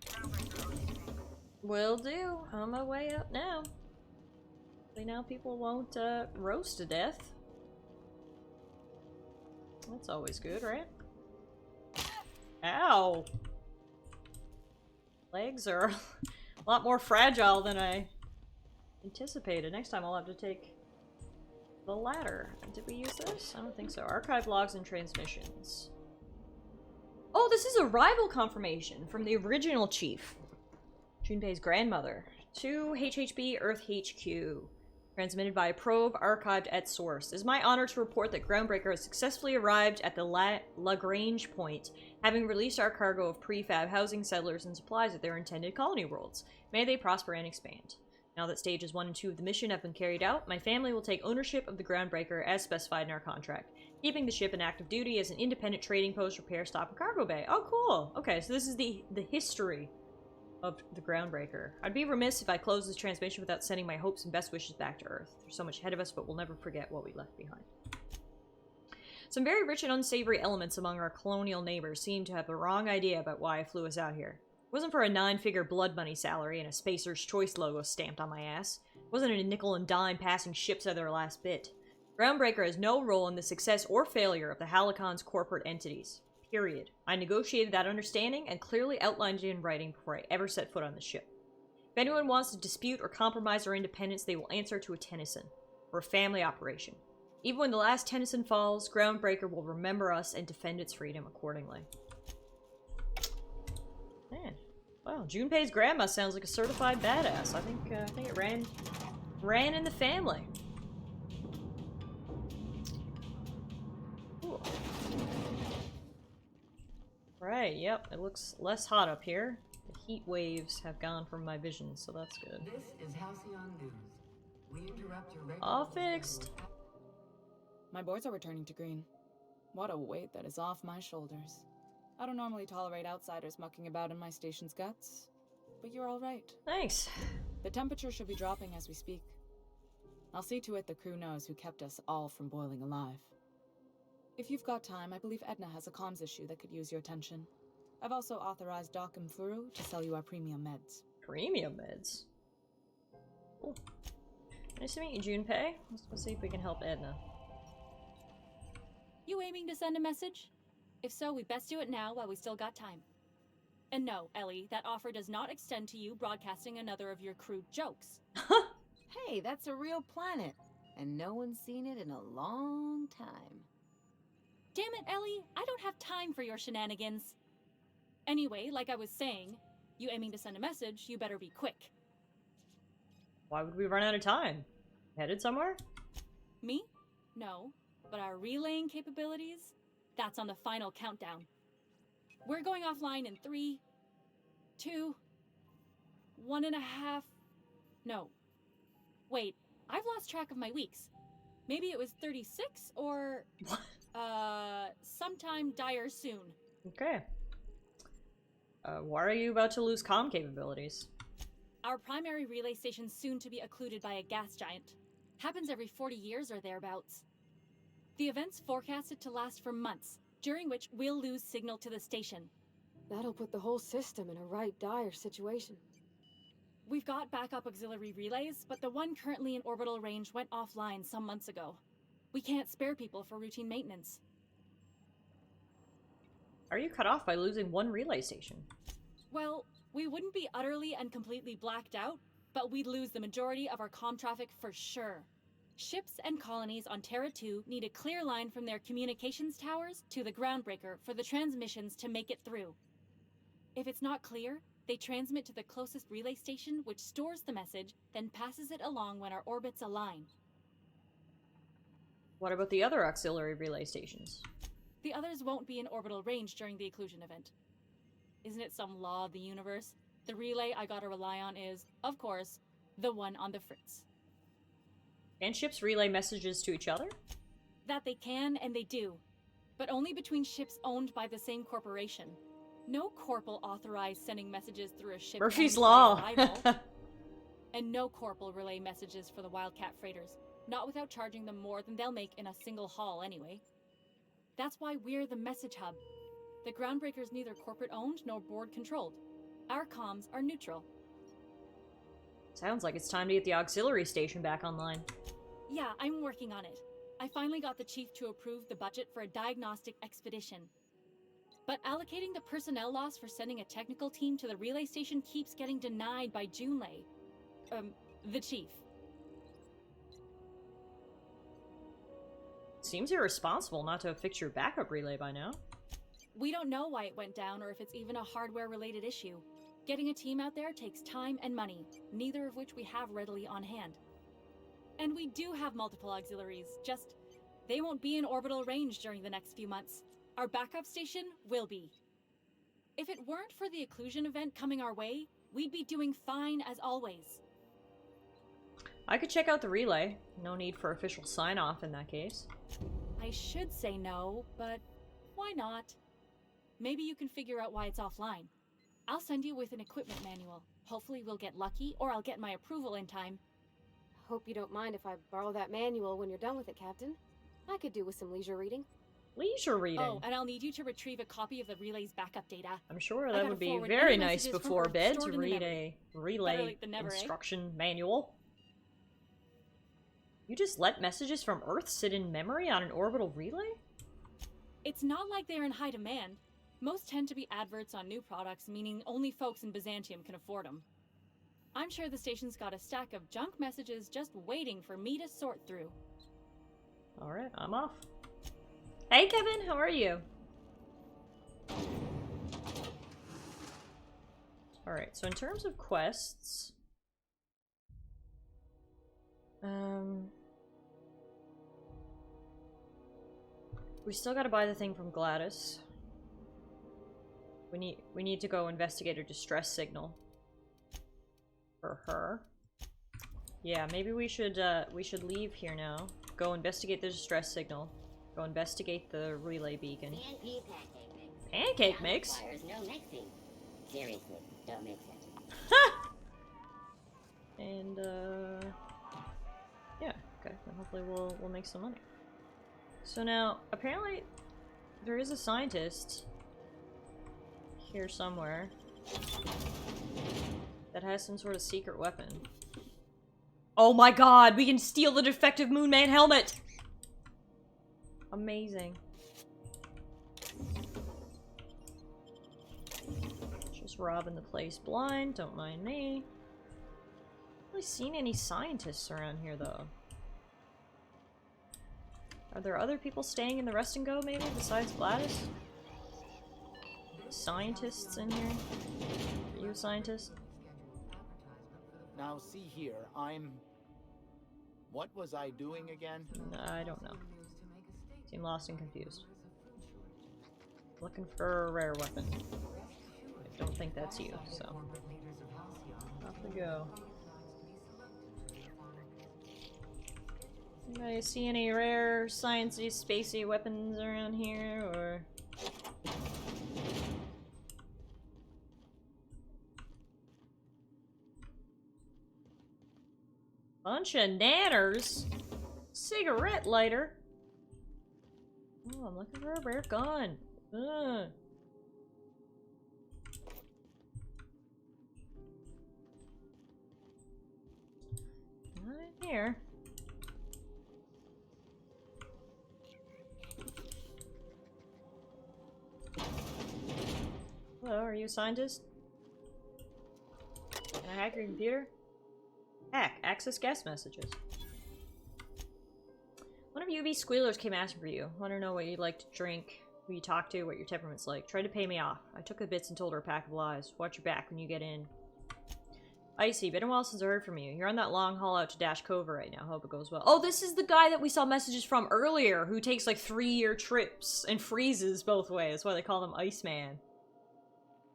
Groundbreaker owes you things. Will do. On my way up now. Hopefully now people won't roast to death. That's always good, right? Ow! Legs are a lot more fragile than I anticipated. Next time I'll have to take the ladder. Did we use this? I don't think so. Archive logs and transmissions. Oh, this is arrival confirmation from the original chief. Junpei's grandmother. To HHB Earth HQ. Transmitted by a probe archived at source. It is my honor to report that Groundbreaker has successfully arrived at the Lagrange point, having released our cargo of prefab housing settlers and supplies at their intended colony worlds. May they prosper and expand. Now that stages 1 and 2 of the mission have been carried out, my family will take ownership of the Groundbreaker as specified in our contract, keeping the ship in active duty as an independent trading post, repair stop, and cargo bay. Oh, cool! Okay, so this is the history of the Groundbreaker. I'd be remiss if I closed this transmission without sending my hopes and best wishes back to Earth. There's so much ahead of us, but we'll never forget what we left behind. Some very rich and unsavory elements among our colonial neighbors seem to have the wrong idea about why I flew us out here. It wasn't for a 9-figure blood money salary and a Spacer's Choice logo stamped on my ass. It wasn't a nickel and dime passing ships at their last bit. Groundbreaker has no role in the success or failure of the Halicon's corporate entities. Period. I negotiated that understanding and clearly outlined it in writing before I ever set foot on the ship. If anyone wants to dispute or compromise our independence, they will answer to a Tennyson. We're a family operation. Even when the last Tennyson falls, Groundbreaker will remember us and defend its freedom accordingly. Man. Wow, Junpei's grandma sounds like a certified badass. I think it ran in the family. Cool. Right, yep, it looks less hot up here. The heat waves have gone from my vision, so that's good. This is Halcyon News. We interrupt your regular All fixed. My boards are returning to green. What a weight that is off my shoulders. I don't normally tolerate outsiders mucking about in my station's guts, but you're all right. Thanks. The temperature should be dropping as we speak. I'll see to it the crew knows who kept us all from boiling alive. If you've got time, I believe Edna has a comms issue that could use your attention. I've also authorized Doc and Furu to sell you our premium meds. Premium meds? Cool. Nice to meet you, Junpei. Let's see if we can help Edna. You aiming to send a message? If so, we best do it now while we still got time. And no, Ellie, that offer does not extend to you broadcasting another of your crude jokes. Hey, that's a real planet, and no one's seen it in a long time. Damn it, Ellie, I don't have time for your shenanigans. Anyway, like I was saying, you aiming to send a message, you better be quick. Why would we run out of time? Headed somewhere? Me? No. But our relaying capabilities? That's on the final countdown. We're going offline in 3, 2, 1.5... No. Wait, I've lost track of my weeks. Maybe it was 36 or... sometime dire soon. Okay. Why are you about to lose comm capabilities? Our primary relay station's soon to be occluded by a gas giant. Happens every 40 years or thereabouts. The event's forecasted to last for months, during which we'll lose signal to the station. That'll put the whole system in a right dire situation. We've got backup auxiliary relays, but the one currently in orbital range went offline some months ago. We can't spare people for routine maintenance. Are you cut off by losing one relay station? Well, we wouldn't be utterly and completely blacked out, but we'd lose the majority of our comm traffic for sure. Ships and colonies on Terra 2 need a clear line from their communications towers to the groundbreaker for the transmissions to make it through. If it's not clear, they transmit to the closest relay station, which stores the message, then passes it along when our orbits align. What about the other auxiliary relay stations? The others won't be in orbital range during the occlusion event. Isn't it some law of the universe? The relay I gotta rely on is, of course, the one on the Fritz. Can ships relay messages to each other? That they can, and they do. But only between ships owned by the same corporation. No corp will authorize sending messages through a ship Murphy's owned by Law. a rival. And no corp will relay messages for the Wildcat freighters. Not without charging them more than they'll make in a single haul anyway. That's why we're the message hub. The Groundbreaker's neither corporate-owned nor board-controlled. Our comms are neutral. Sounds like it's time to get the auxiliary station back online. Yeah, I'm working on it. I finally got the chief to approve the budget for a diagnostic expedition. But allocating the personnel loss for sending a technical team to the relay station keeps getting denied by Junlei. The chief. Seems irresponsible not to have fixed your backup relay by now. We don't know why it went down or if it's even a hardware-related issue. Getting a team out there takes time and money, neither of which we have readily on hand. And we do have multiple auxiliaries, just they won't be in orbital range during the next few months. Our backup station will be. If it weren't for the occlusion event coming our way, we'd be doing fine as always. I could check out the relay. No need for official sign-off in that case. I should say no, but why not? Maybe you can figure out why it's offline. I'll send you with an equipment manual. Hopefully we'll get lucky, or I'll get my approval in time. Hope you don't mind if I borrow that manual when you're done with it, Captain. I could do with some leisure reading. Leisure reading? Oh, and I'll need you to retrieve a copy of the relay's backup data. I'm sure that would be very nice before bed to read a relay instruction manual. You just let messages from Earth sit in memory on an orbital relay? It's not like they're in high demand. Most tend to be adverts on new products, meaning only folks in Byzantium can afford them. I'm sure the station's got a stack of junk messages just waiting for me to sort through. Alright, I'm off. Hey Kevin, how are you? Alright, so in terms of quests... we still gotta buy the thing from Gladys. We need to go investigate a distress signal for her. Yeah, maybe we should leave here now. Go investigate the distress signal. Go investigate the relay beacon. CNP pancake mix. Pancake That mix? requires no mixing. Seriously, don't mix it. And yeah, okay. Then hopefully we'll make some money. So now, apparently, there is a scientist here somewhere that has some sort of secret weapon. Oh my god, we can steal the defective Moon Man helmet! Amazing. Just robbing the place blind, don't mind me. Haven't really seen any scientists around here though. Are there other people staying in the rest and go maybe besides Gladys? Scientists in here? Are you a scientist? Now see here, what was I doing again? I don't know. Seem lost and confused. Looking for a rare weapon. I don't think that's you, so. Off we go. Anybody see any rare, sciencey, spacey weapons around here, or? Bunch of nanners? Cigarette lighter? Oh, I'm looking for a rare gun. Ugh. Not in here. Hello, are you a scientist? Can I hack your computer? Hack, access guest messages. One of UV squealers came asking for you. Want to know what you'd like to drink, who you talk to, what your temperament's like. Tried to pay me off. I took the bits and told her a pack of lies. Watch your back when you get in. Icy, been a while since I heard from you. You're on that long haul out to Dash Cove right now. Hope it goes well. Oh, this is the guy that we saw messages from earlier, who takes like 3-year trips and freezes both ways. That's why they call him Iceman.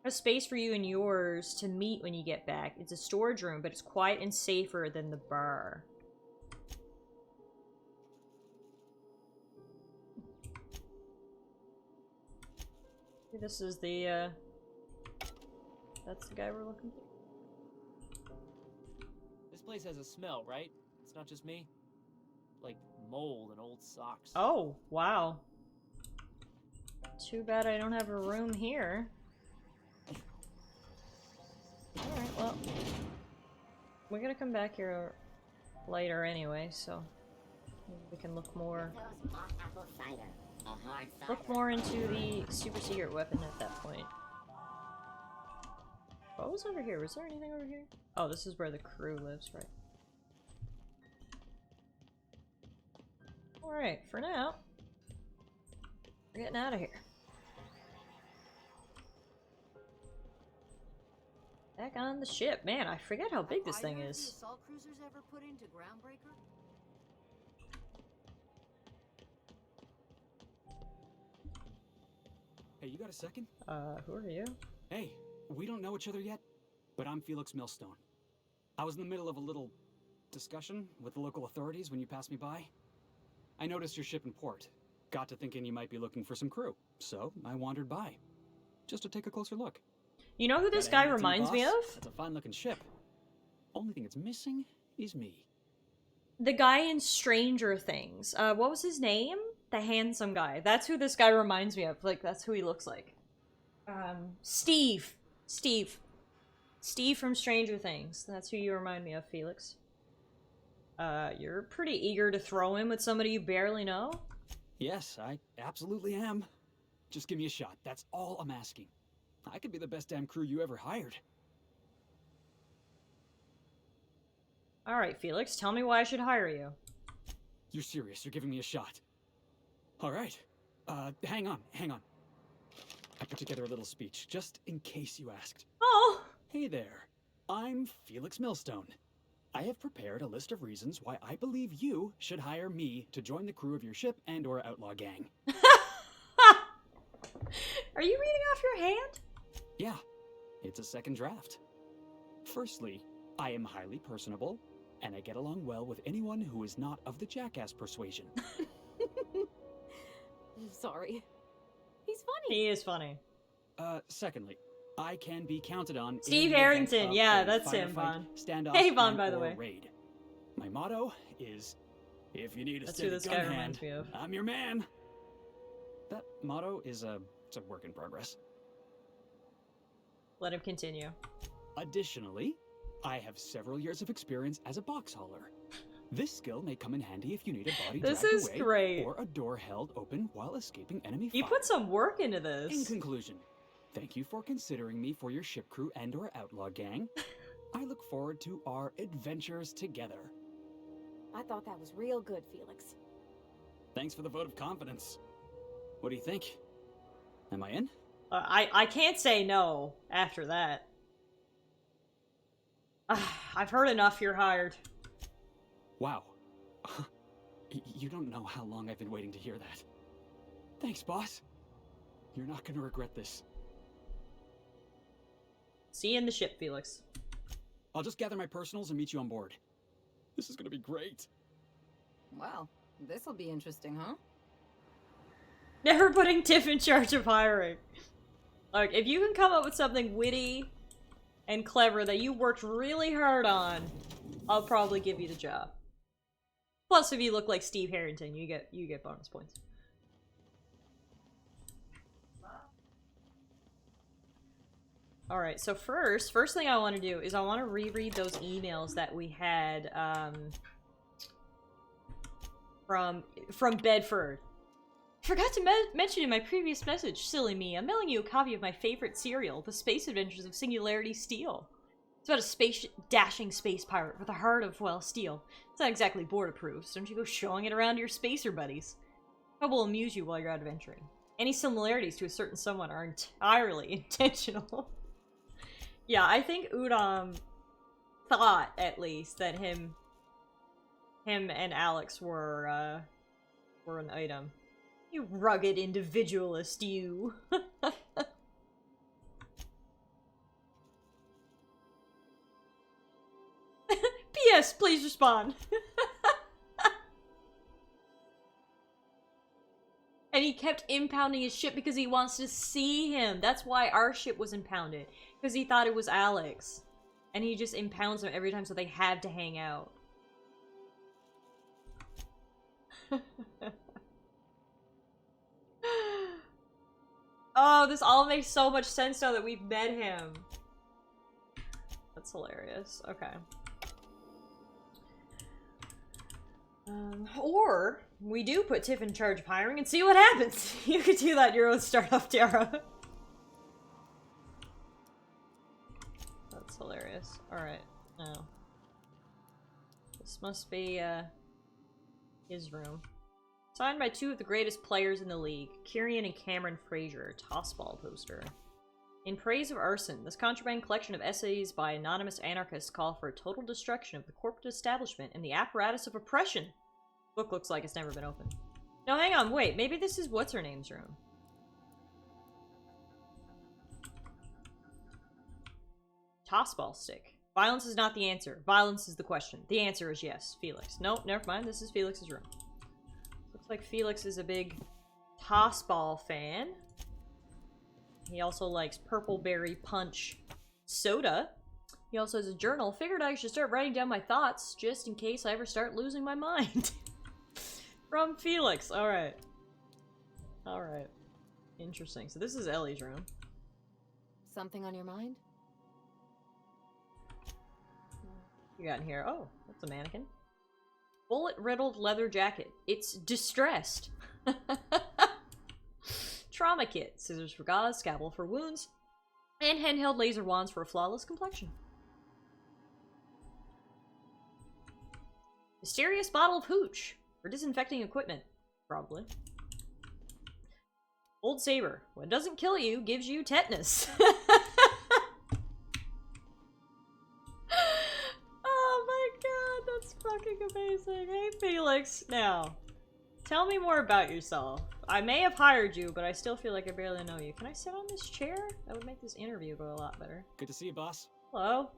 There's space for you and yours to meet when you get back. It's a storage room, but it's quiet and safer than the bar. This is the, that's the guy we're looking for. This place has a smell, right? It's not just me. Like mold and old socks. Oh, wow. Too bad I don't have a room here. Alright, well. We're gonna come back here later anyway, so maybe we can look more into the super secret weapon at that point. What was over here? Was there anything over here? Oh, this is where the crew lives, right? Alright, for now, we're getting out of here. Back on the ship. Man, I forget how big this thing is. The assault cruisers ever put into Groundbreaker? Hey, you got a second? Who are you? Hey, we don't know each other yet, but I'm Felix Millstone. I was in the middle of a little discussion with the local authorities when you passed me by. I noticed your ship in port. Got to thinking you might be looking for some crew, so I wandered by. Just to take a closer look. You know who this guy reminds me of? It's a fine-looking ship. Only thing it's missing is me. The guy in Stranger Things. What was his name? The handsome guy. That's who this guy reminds me of. Like, that's who he looks like. Steve. Steve from Stranger Things. That's who you remind me of, Felix. You're pretty eager to throw in with somebody you barely know? Yes, I absolutely am. Just give me a shot. That's all I'm asking. I could be the best damn crew you ever hired. Alright, Felix, tell me why I should hire you. You're serious, you're giving me a shot. Alright. Hang on. I put together a little speech, just in case you asked. Oh! Hey there. I'm Felix Millstone. I have prepared a list of reasons why I believe you should hire me to join the crew of your ship and/or outlaw gang. Are you reading off your hand? Yeah, it's a second draft. Firstly, I am highly personable, and I get along well with anyone who is not of the jackass persuasion. Sorry. He's funny. He is funny. Secondly, I can be counted on. in Steve the event Harrington, of yeah, a that's him, firefight, Vaughn. standoff, Hey, Vaughn, and by the or way. Raid. My motto is, if you need a That's who steady this gun guy hand, reminds me of. I'm your man. That motto is it's a work in progress. Let him continue. Additionally, I have several years of experience as a box hauler. This skill may come in handy if you need a body This dragged is away great. or a door held open while escaping enemy You fire. put some work into this. In conclusion, thank you for considering me for your ship crew and or outlaw gang. I look forward to our adventures together. I thought that was real good, Felix. Thanks for the vote of confidence. What do you think? Am I in? I can't say no after that. I've heard enough, you're hired. Wow. You don't know how long I've been waiting to hear that. Thanks, boss. You're not gonna regret this. See you in the ship, Felix. I'll just gather my personals and meet you on board. This is gonna be great. Well, this'll be interesting, huh? Never putting Tiff in charge of hiring. Like, if you can come up with something witty and clever that you worked really hard on, I'll probably give you the job. Plus, if you look like Steve Harrington, you get bonus points. Alright, so first thing I want to do is I want to reread those emails that we had, from Bedford. Forgot to mention in my previous message, silly me, I'm mailing you a copy of my favorite serial, The Space Adventures of Singularity Steel. It's about a dashing space pirate with a heart of, well, steel. It's not exactly board approved, so don't you go showing it around to your spacer buddies. Hope will amuse you while you're out adventuring. Any similarities to a certain someone are entirely intentional. Yeah, I think Udom thought, at least, that him and Alex were an item. You rugged individualist, you. P.S. Please respond. And he kept impounding his ship because he wants to see him. That's why our ship was impounded. Because he thought it was Alex. And he just impounds him every time so they have to hang out. Oh, this all makes so much sense now that we've met him. That's hilarious. Okay. Or we do put Tiff in charge of hiring and see what happens. You could do that in your own startup, Tiara. That's hilarious. Alright, now. This must be, his room. Signed by two of the greatest players in the league, Kyrian and Cameron Fraser, tossball poster. In praise of arson, this contraband collection of essays by anonymous anarchists call for a total destruction of the corporate establishment and the apparatus of oppression. Book looks like it's never been opened. No, hang on, wait, maybe this is what's-her-name's room. Tossball stick. Violence is not the answer. Violence is the question. The answer is yes, Felix. Nope, never mind, this is Felix's room. Looks like Felix is a big tossball fan. He also likes Purple Berry Punch soda. He also has a journal. Figured I should start writing down my thoughts, just in case I ever start losing my mind. From Felix. Alright. Alright. Interesting. So this is Ellie's room. Something on your mind? You got in here. Oh, that's a mannequin. Bullet-riddled leather jacket. It's distressed. Trauma kit. Scissors for gauze, scalpel for wounds, and handheld laser wands for a flawless complexion. Mysterious bottle of hooch. For disinfecting equipment. Probably. Old saber. What doesn't kill you gives you tetanus. Oh my god, that's fucking amazing. Hey Felix. Now, tell me more about yourself. I may have hired you, but I still feel like I barely know you. Can I sit on this chair? That would make this interview go a lot better. Good to see you, boss. Hello.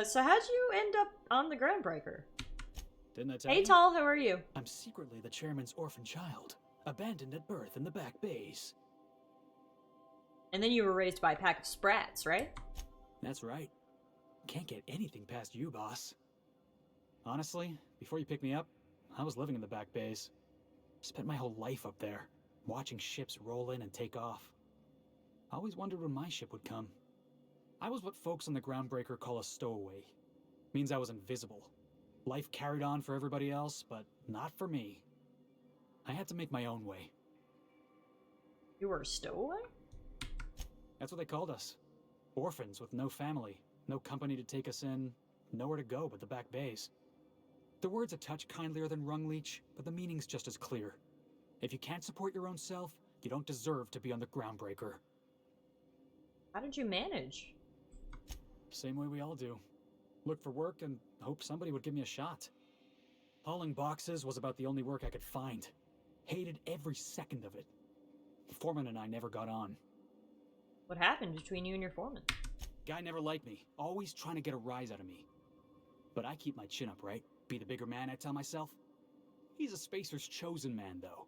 So how'd you end up on the Groundbreaker? Didn't I tell you? Hey Tall, how are you? I'm secretly the chairman's orphan child. Abandoned at birth in the back bays. And then you were raised by a pack of sprats, right? That's right. Can't get anything past you, boss. Honestly, before you picked me up, I was living in the back bays. Spent my whole life up there, watching ships roll in and take off. I always wondered when my ship would come. I was what folks on the Groundbreaker call a stowaway. Means I was invisible. Life carried on for everybody else, but not for me. I had to make my own way. You were a stowaway? That's what they called us. Orphans with no family, no company to take us in, nowhere to go but the back bays. The word's a touch kindlier than Rungleech, but the meaning's just as clear. If you can't support your own self, you don't deserve to be on the Groundbreaker. How did you manage? Same way we all do. Look for work and hope somebody would give me a shot. Hauling boxes was about the only work I could find. Hated every second of it. Foreman and I never got on. What happened between you and your foreman? Guy never liked me, always trying to get a rise out of me. But I keep my chin up, right? Be the bigger man, I tell myself. He's a Spacer's chosen man, though.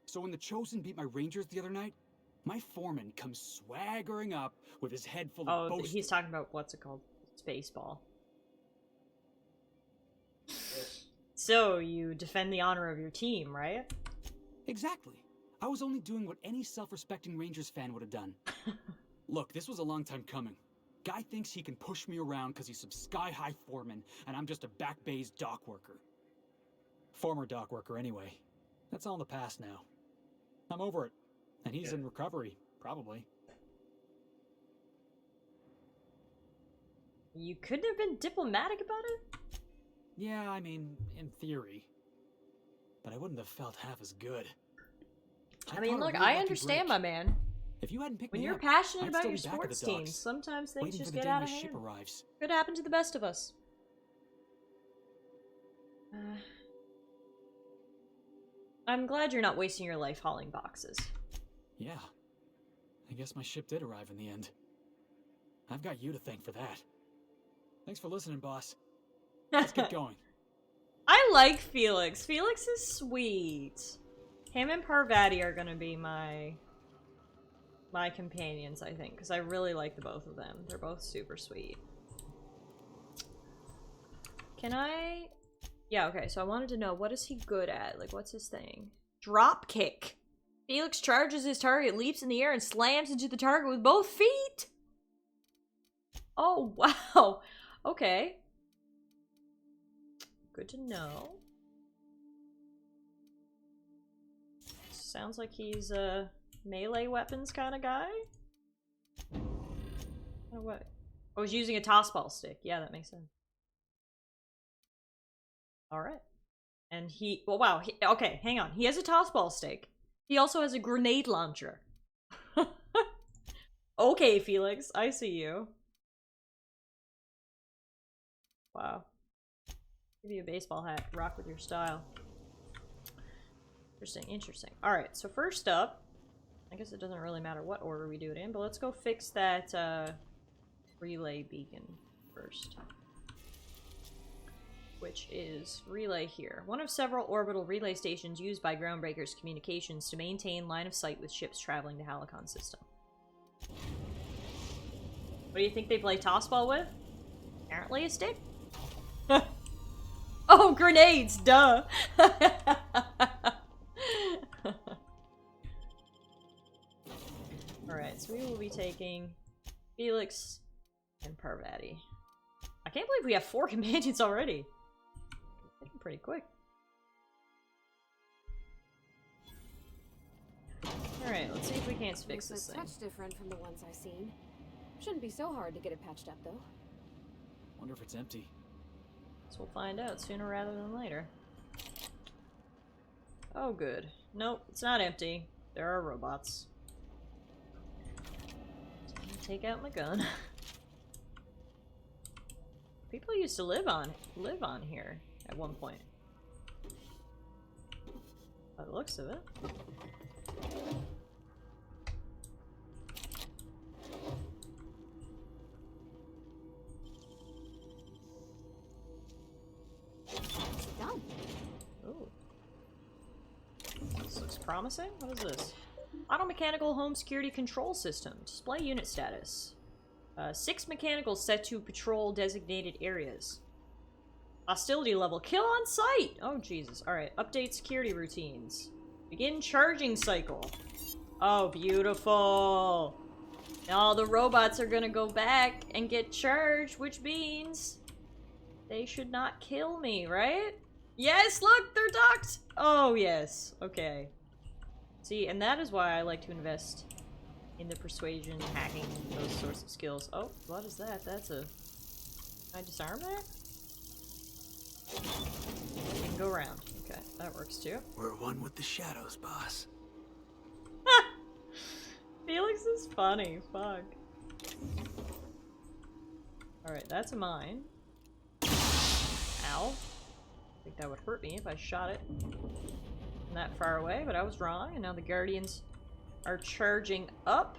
So when the Chosen beat my Rangers the other night, my foreman comes swaggering up with his head full of boasting. He's talking about, what's it called? Spaceball. So, you defend the honor of your team, right? Exactly. I was only doing what any self-respecting Rangers fan would have done. Look, this was a long time coming. Guy thinks he can push me around because he's some sky-high foreman, and I'm just a back bay's dock worker. Former dock worker, anyway. That's all in the past now. I'm over it. And he's in recovery, probably. You couldn't have been diplomatic about it? Yeah, I mean, in theory. But I wouldn't have felt half as good. I mean, look, I understand, my man. If you hadn't picked when me you're up, passionate I'd about still your be back at the sports docks, teams, sometimes things waiting just for the get day out my of hand. ship arrives. Could happen to the best of us. I'm glad you're not wasting your life hauling boxes. Yeah. I guess my ship did arrive in the end. I've got you to thank for that. Thanks for listening, boss. Let's get going. I like Felix. Felix is sweet. Him and Parvati are gonna be my companions, I think, because I really like the both of them. They're both super sweet. Can I... Yeah, okay, so I wanted to know, what is he good at? Like, what's his thing? Drop kick. Felix charges his target, leaps in the air, and slams into the target with both feet! Oh, wow. Okay. Good to know. Sounds like he's a melee weapons kind of guy. Oh, what? Oh, he's using a tossball stick. Yeah, that makes sense. Alright. And he... Well, wow. Okay, hang on. He has a tossball stick. He also has a grenade launcher. Okay, Felix. I see you. Wow. Give you a baseball hat. Rock with your style. Interesting, interesting. Alright, so first up, I guess it doesn't really matter what order we do it in, but let's go fix that relay beacon first. Which is relay here. One of several orbital relay stations used by Groundbreaker's communications to maintain line of sight with ships traveling the Halcyon system. What do you think they play tossball with? Apparently a stick? Oh, grenades! Duh! Alright, so we will be taking Felix and Parvati. I can't believe we have 4 companions already. Getting pretty quick. Alright, let's see if we can't fix this Looks a thing. touch different from the ones I've seen. Shouldn't be so hard to get it patched up, though. Wonder if it's empty. So we'll find out sooner rather than later. Oh, good. Nope, it's not empty. There are robots. Time to take out my gun. People used to live on here at one point. By the looks of it. promising? What is this? Auto-mechanical home security control system. Display unit status. 6 mechanicals set to patrol designated areas. Hostility level. Kill on sight! Oh, Jesus. Alright. Update security routines. Begin charging cycle. Oh, beautiful. Now the robots are gonna go back and get charged, which means they should not kill me, right? Yes, look! They're docked! Oh, yes. Okay. See, and that is why I like to invest in the persuasion, hacking, those sorts of skills. Oh, what is that? That's a... Can I disarm that? You can go around. Okay, that works too. We're one with the shadows, boss. Felix is funny. Fuck. Alright, that's a mine. Ow. I think that would hurt me if I shot it from that far away, but I was wrong, and now the Guardians are charging up.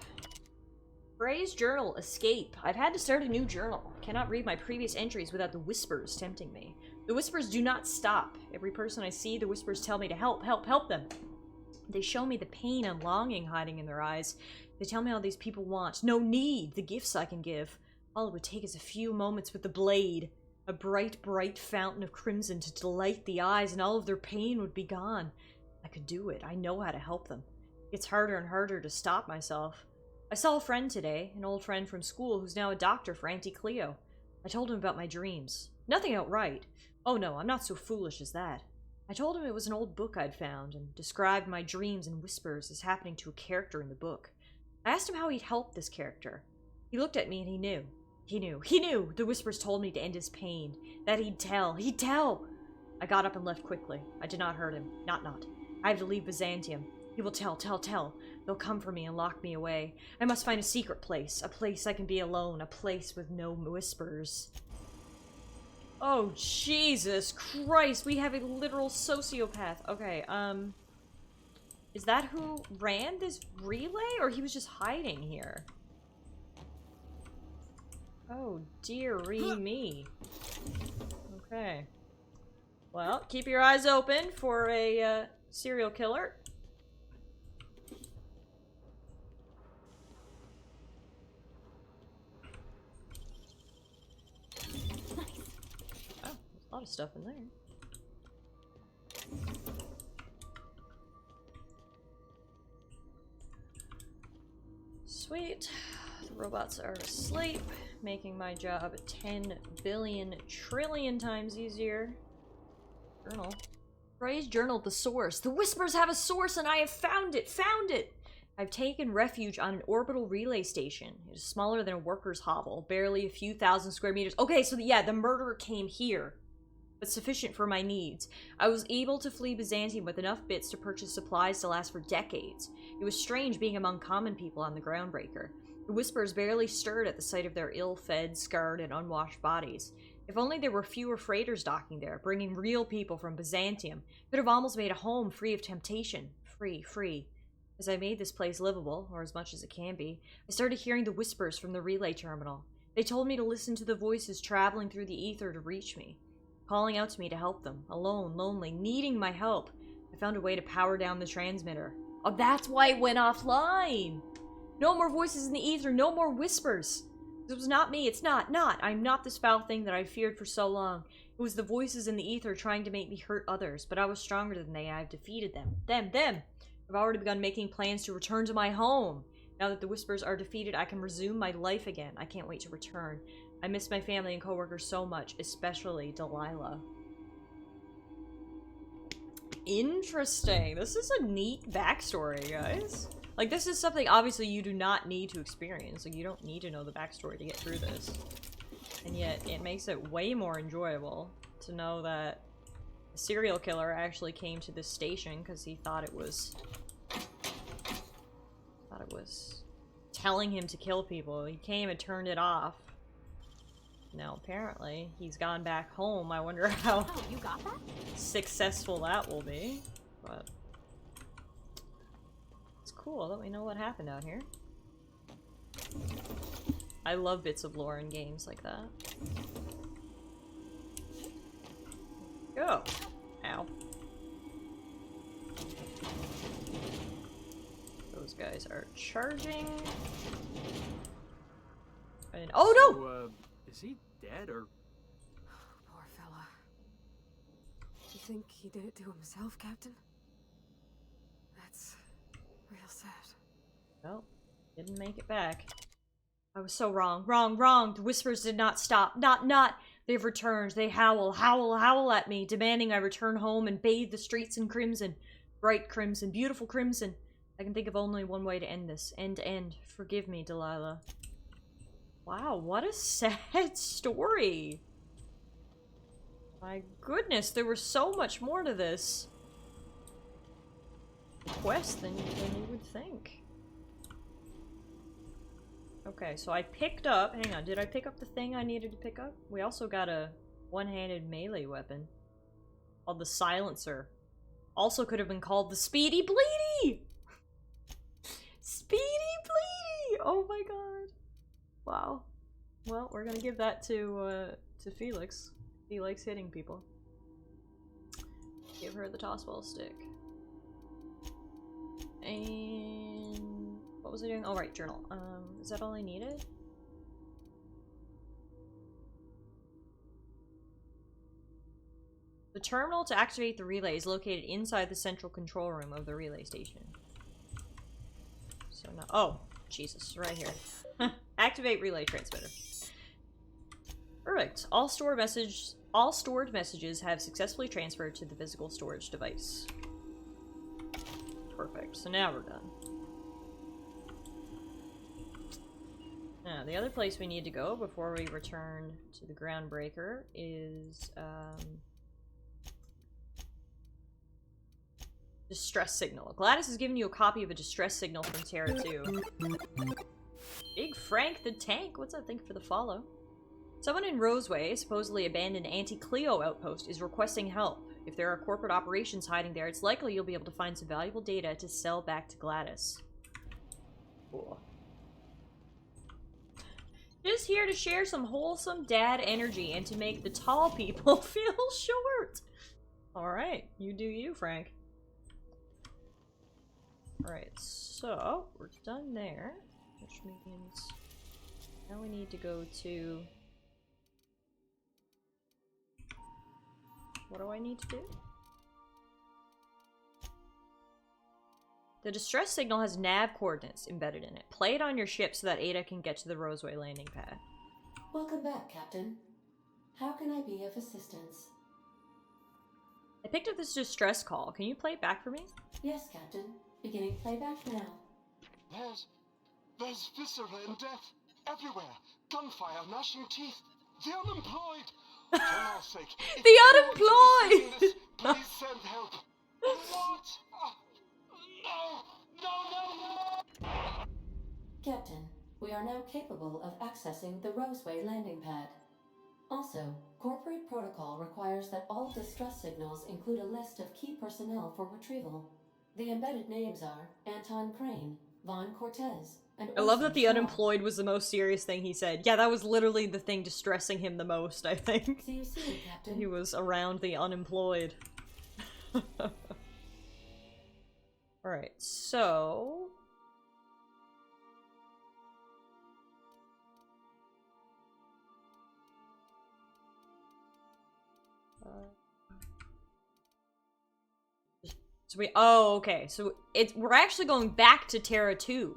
Frey's journal, escape. I've had to start a new journal. Cannot read my previous entries without the whispers tempting me. The whispers do not stop. Every person I see, the whispers tell me to help, help, help them. They show me the pain and longing hiding in their eyes. They tell me all these people want, no need, the gifts I can give. All it would take is a few moments with the blade. A bright, bright fountain of crimson to delight the eyes, and all of their pain would be gone. I could do it. I know how to help them. It's harder and harder to stop myself. I saw a friend today, an old friend from school who's now a doctor for Auntie Cleo. I told him about my dreams. Nothing outright. Oh no, I'm not so foolish as that. I told him it was an old book I'd found, and described my dreams and whispers as happening to a character in the book. I asked him how he'd help this character. He looked at me and he knew. He knew! The whispers told me to end his pain. That he'd tell. He'd tell! I got up and left quickly. I did not hurt him. Not. I have to leave Byzantium. He will tell. They'll come for me and lock me away. I must find a secret place. A place I can be alone. A place with no whispers. Oh, Jesus Christ! We have a literal sociopath. Okay, is that who ran this relay? Or he was just hiding here? Oh, dearie me. Okay. Well, keep your eyes open for a, serial killer. Oh, there's a lot of stuff in there. Sweet. The robots are asleep, making my job 10 billion trillion times easier. Journal. Frey's journal, the source. The whispers have a source and I have found it! Found it! I've taken refuge on an orbital relay station. It is smaller than a worker's hovel, barely a few thousand square meters. Okay, so yeah, the murderer came here, but sufficient for my needs. I was able to flee Byzantium with enough bits to purchase supplies to last for decades. It was strange being among common people on the Groundbreaker. The whispers barely stirred at the sight of their ill-fed, scarred, and unwashed bodies. If only there were fewer freighters docking there, bringing real people from Byzantium, could have almost made a home free of temptation. Free. As I made this place livable, or as much as it can be, I started hearing the whispers from the relay terminal. They told me to listen to the voices traveling through the ether to reach me, calling out to me to help them, alone, lonely, needing my help. I found a way to power down the transmitter. Oh, that's why it went offline! No more voices in the ether, no more whispers! This was not me, it's not. I'm not this foul thing that I feared for so long. It was the voices in the ether trying to make me hurt others, but I was stronger than they. I've defeated them. Them! I've already begun making plans to return to my home. Now that the whispers are defeated, I can resume my life again. I can't wait to return. I miss my family and coworkers so much, especially Delilah. Interesting. This is a neat backstory, guys. Like, this is something, obviously, you do not need to experience. Like, you don't need to know the backstory to get through this. And yet, it makes it way more enjoyable to know that a serial killer actually came to this station because he thought it was telling him to kill people. He came and turned it off. Now, apparently, he's gone back home. I wonder how you got that? Successful that will be. But it's cool that we know what happened out here. I love bits of lore in games like that. Go! Ow. guys are charging. And, oh no! So, is he dead or? Poor fella. You think he did it to himself, Captain? That's real sad. Well, didn't make it back. I was so wrong. Wrong. The whispers did not stop. Not. They've returned. They howl at me, demanding I return home and bathe the streets in crimson. Bright crimson, beautiful crimson. I can think of only one way to end this. End. Forgive me, Delilah. Wow, what a sad story. My goodness, there was so much more to this quest than you would think. Okay, so I picked up, hang on, did I pick up the thing I needed to pick up? We also got a one-handed melee weapon called the Silencer. Also could have been called the Speedy Bleedy! Speedy Bleedy! Oh my god. Wow. Well, we're gonna give that to Felix. He likes hitting people. Give her the toss ball stick. And what was I doing? Oh right, journal. Is that all I needed? The terminal to activate the relay is located inside the central control room of the relay station. So now, oh, Jesus, right here. Activate relay transmitter. Perfect. All stored messages have successfully transferred to the physical storage device. Perfect. So now we're done. Now, the other place we need to go before we return to the Groundbreaker is, distress signal. Gladys has given you a copy of a distress signal from Terra 2. Big Frank the Tank, what's that thing for the follow? Someone in Roseway, a supposedly abandoned Anti-Cleo outpost, is requesting help. If there are corporate operations hiding there, it's likely you'll be able to find some valuable data to sell back to Gladys. Cool. Just here to share some wholesome dad energy and to make the tall people feel short. Alright, you do you, Frank. Alright, so we're done there. Which means now we need to go to... What do I need to do? The distress signal has nav coordinates embedded in it. Play it on your ship so that Ada can get to the Roseway landing pad. Welcome back, Captain. How can I be of assistance? I picked up this distress call. Can you play it back for me? Yes, Captain. Beginning playback now. There's viscera and death everywhere. Gunfire, gnashing teeth. The unemployed. For our sake. The unemployed! This, please send help. What? No! Captain, we are now capable of accessing the Roseway landing pad. Also, corporate protocol requires that all distress signals include a list of key personnel for retrieval. The embedded names are Anton Crane, Vaughn Cortez, and I love that Orson the Shaw. unemployed was the most serious thing he said. Yeah, that was literally the thing distressing him the most, I think. See you soon, Captain. He was around the unemployed. Alright, so... oh, okay. So we're actually going back to Terra 2.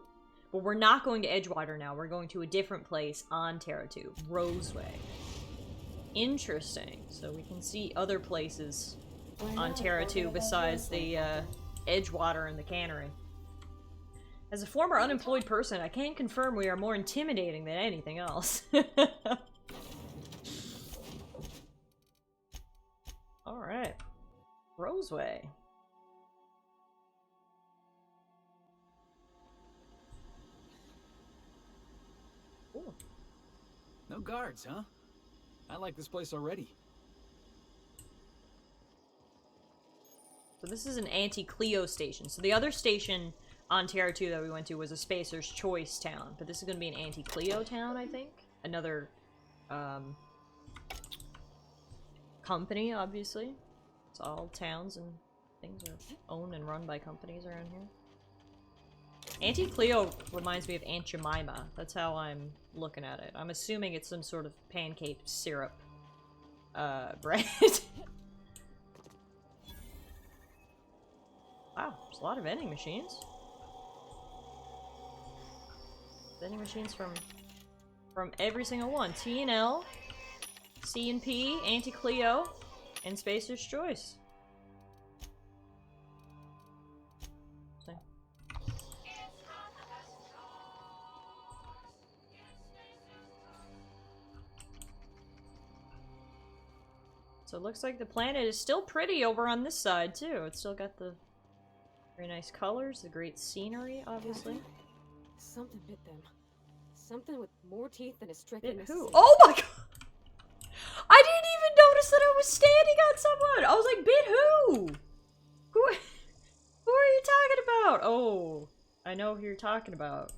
But we're not going to Edgewater now. We're going to a different place on Terra 2. Roseway. Interesting. So we can see other places on Terra 2 besides the Edgewater and the Cannery. As a former unemployed person, I can confirm we are more intimidating than anything else. Alright. Roseway. Ooh. No guards, huh? I like this place already. So this is an anti-Cleo station. So the other station on Terra 2 that we went to was a Spacer's Choice town. But this is going to be an anti-Cleo town, I think. Another, company, obviously. It's all towns and things are owned and run by companies around here. Auntie Cleo reminds me of Aunt Jemima. That's how I'm looking at it. I'm assuming it's some sort of pancake syrup bread. Wow, there's a lot of vending machines. Vending machines from every single one. T&L, C&P, Auntie Cleo, and Spacer's Choice. So it looks like the planet is still pretty over on this side, too. It's still got the very nice colors, the great scenery, obviously. Something bit them. Something with more teeth than a stricken. Bit who? Oh my god! I didn't even notice that I was standing on someone! I was like, bit who? Who are you talking about? Oh, I know who you're talking about.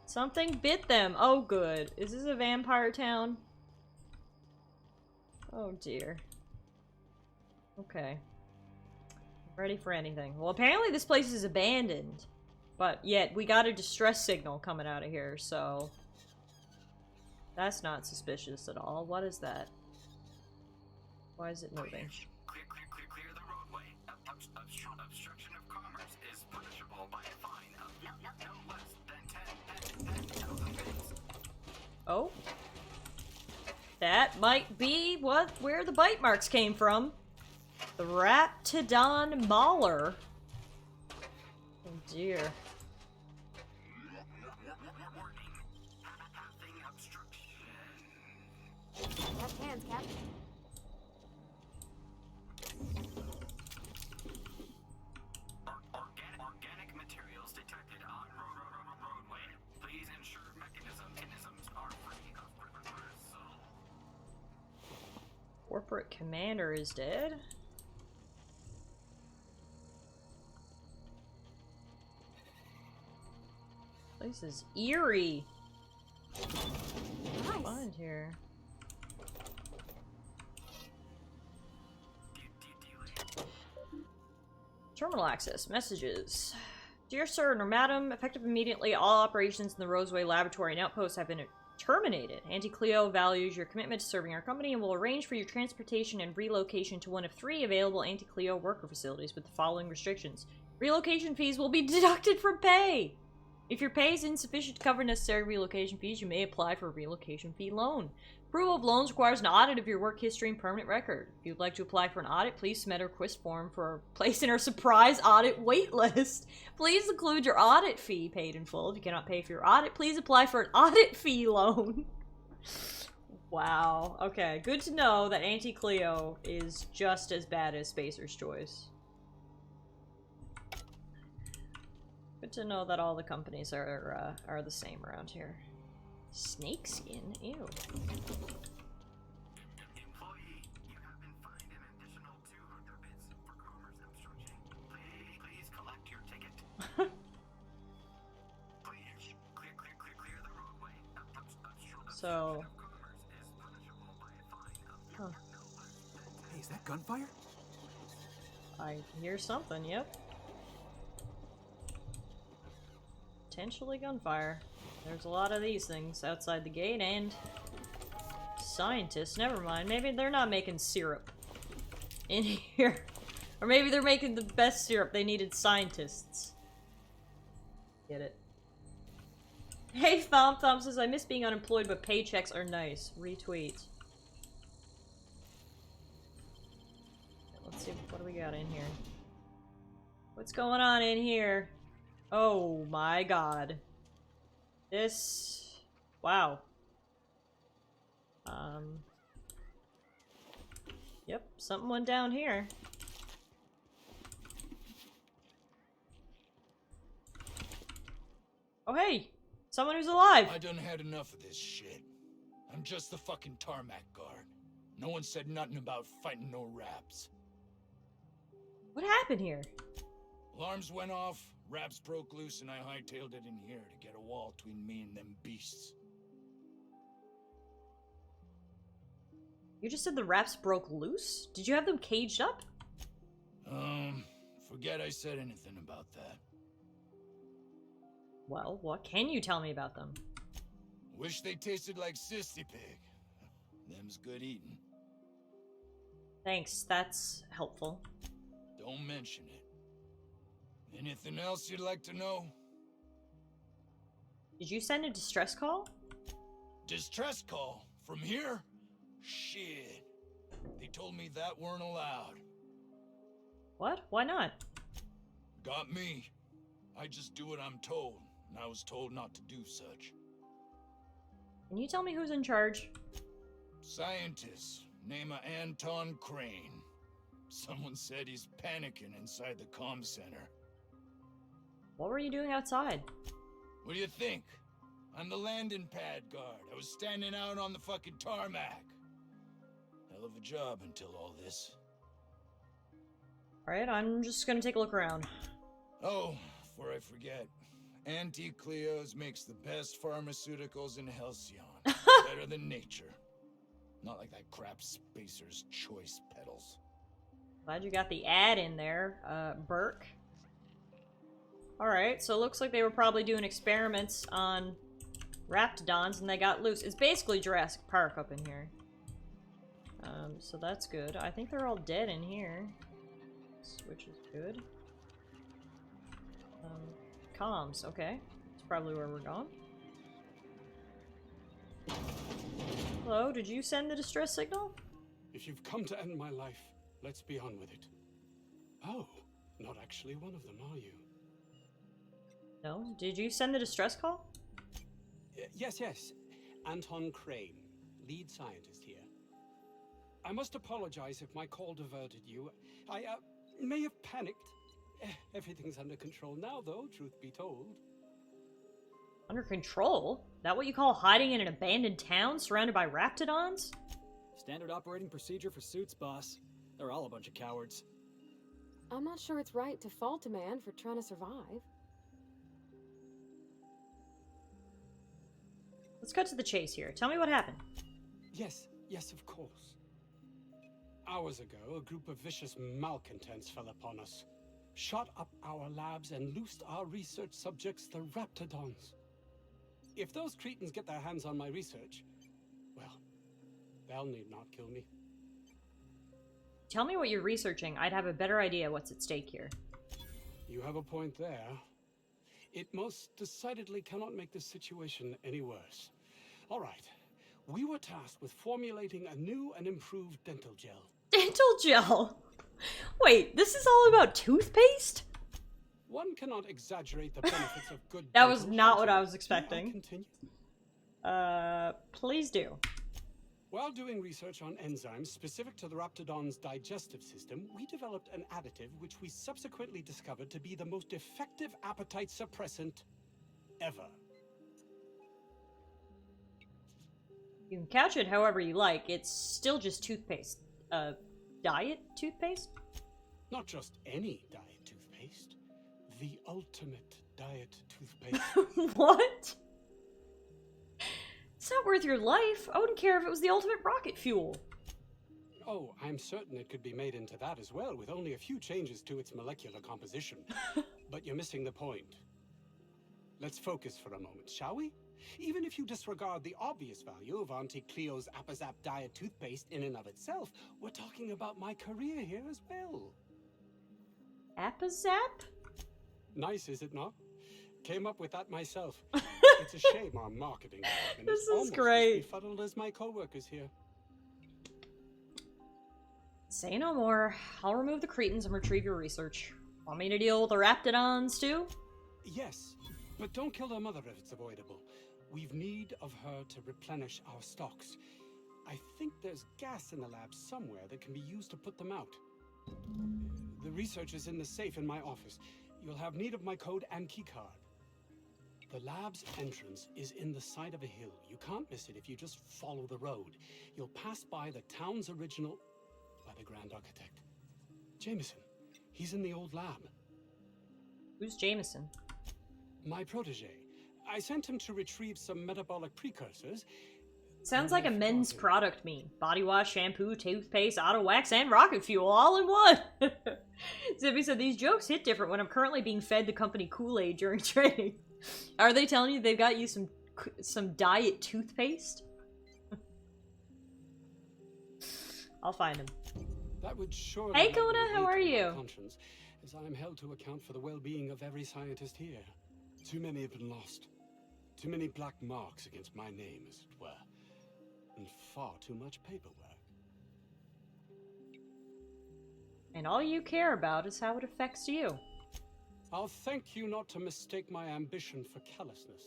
Something bit them. Oh, good. Is this a vampire town? Oh dear. Okay. Ready for anything. Well, apparently this place is abandoned. But yet, we got a distress signal coming out of here, so... That's not suspicious at all. What is that? Why is it moving? Clear the roadway. Obstruction of commerce is punishable by a fine of no less than 10,000 bits. Oh? That might be where the bite marks came from. The Raptidon Mauler. Oh dear. Left hands, Captain. Organic materials detected on roadway. Please ensure mechanisms are free of reversal. Corporate Commander is dead. This is eerie. Nice. Find here. Terminal access. Messages. Dear Sir nor Madam, effective immediately, all operations in the Roseway Laboratory and Outpost have been terminated. Auntie Cleo values your commitment to serving our company and will arrange for your transportation and relocation to one of 3 available Auntie Cleo worker facilities with the following restrictions. Relocation fees will be deducted from pay! If your pay is insufficient to cover necessary relocation fees, you may apply for a relocation fee loan. Approval of loans requires an audit of your work history and permanent record. If you'd like to apply for an audit, please submit a request form for a place in our surprise audit wait list. Please include your audit fee paid in full. If you cannot pay for your audit, please apply for an audit fee loan. Wow. Okay, good to know that Auntie Cleo is just as bad as Spacer's Choice. Good to know that all the companies are the same around here. Snakeskin? Ew. Employee, you have been fined an additional 200 bits for commerce obstruction. Please collect your ticket. Please clear the roadway. So. Huh. Hey, is that gunfire? I hear something, yep. Potentially gunfire. There's a lot of these things outside the gate, and scientists, never mind. Maybe they're not making syrup in here. Or maybe they're making the best syrup. They needed scientists. Get it. Hey, Thump says, I miss being unemployed, but paychecks are nice. Retweet. Let's see, what do we got in here? What's going on in here? Oh my god. This... wow. Yep, something went down here. Oh hey! Someone who's alive! I done had enough of this shit. I'm just the fucking tarmac guard. No one said nothing about fighting no raps. What happened here? Alarms went off, raps broke loose, and I hightailed it in here to get a wall between me and them beasts. You just said the raps broke loose? Did you have them caged up? Forget I said anything about that. Well, what can you tell me about them? Wish they tasted like Sissy Pig. Them's good eating. Thanks, that's helpful. Don't mention it. Anything else you'd like to know? Did you send a distress call? Distress call? From here? Shit. They told me that weren't allowed. What? Why not? Got me. I just do what I'm told, and I was told not to do such. Can you tell me who's in charge? Scientist, name of Anton Crane. Someone said he's panicking inside the comm center. What were you doing outside? What do you think? I'm the landing pad guard. I was standing out on the fucking tarmac. Hell of a job until all this. Alright, I'm just gonna take a look around. Oh, before I forget. Auntie Cleo's makes the best pharmaceuticals in Halcyon. Better than nature. Not like that crap Spacer's Choice pedals. Glad you got the ad in there, Burke. Alright, so it looks like they were probably doing experiments on Raptidons and they got loose. It's basically Jurassic Park up in here. So that's good. I think they're all dead in here. Which is good. Comms, okay. That's probably where we're going. Hello, did you send the distress signal? If you've come to end my life, let's be on with it. Oh, not actually one of them, are you? No? Did you send the distress call? Yes. Anton Crane, lead scientist here. I must apologize if my call diverted you. I may have panicked. Everything's under control now, though, truth be told. Under control? That what you call hiding in an abandoned town surrounded by Raptidons? Standard operating procedure for suits, boss. They're all a bunch of cowards. I'm not sure it's right to fault a man for trying to survive. Let's cut to the chase here. Tell me what happened. Yes, of course. Hours ago, a group of vicious malcontents fell upon us, shot up our labs, and loosed our research subjects, the Raptidons. If those cretins get their hands on my research, well, they'll need not kill me. Tell me what you're researching. I'd have a better idea what's at stake here. You have a point there. It most decidedly cannot make the situation any worse. All right. We were tasked with formulating a new and improved dental gel. Dental gel? Wait, this is all about toothpaste? One cannot exaggerate the benefits of good That was dental not what hygiene. I was expecting. Continue? Please do. While doing research on enzymes specific to the Raptidon's digestive system, we developed an additive which we subsequently discovered to be the most effective appetite suppressant ever. You can couch it however you like. It's still just toothpaste. Diet toothpaste? Not just any diet toothpaste. The ultimate diet toothpaste. What? It's not worth your life. I wouldn't care if it was the ultimate rocket fuel. Oh, I'm certain it could be made into that as well, with only a few changes to its molecular composition. But you're missing the point. Let's focus for a moment, shall we? Even if you disregard the obvious value of Auntie Cleo's Appazap diet toothpaste in and of itself, we're talking about my career here as well. Appazap? Nice, is it not? Came up with that myself. It's a shame our marketing department This is is almost great. as befuddled as my co-workers here. Say no more. I'll remove the cretins and retrieve your research. Want me to deal with the Raptidons too? Yes, but don't kill their mother if it's avoidable. We've need of her to replenish our stocks. I think there's gas in the lab somewhere that can be used to put them out. The research is in the safe in my office. You'll have need of my code and keycard. The lab's entrance is in the side of a hill. You can't miss it if you just follow the road. You'll pass by the town's original... by the Grand Architect. Jameson. He's in the old lab. Who's Jameson? My protege. I sent him to retrieve some metabolic precursors. Sounds like a men's product meme. Body wash, shampoo, toothpaste, auto wax, and rocket fuel all in one. Zippy said, these jokes hit different when I'm currently being fed the company Kool-Aid during training. Are they telling you they've got you some diet toothpaste? I'll find him. That would surely Hey, not be Coda, how weak are on my you? conscience, as I am held to account for the well-being of every scientist here. Too many have been lost. Too many black marks against my name, as it were. And far too much paperwork. And all you care about is how it affects you. I'll thank you not to mistake my ambition for callousness.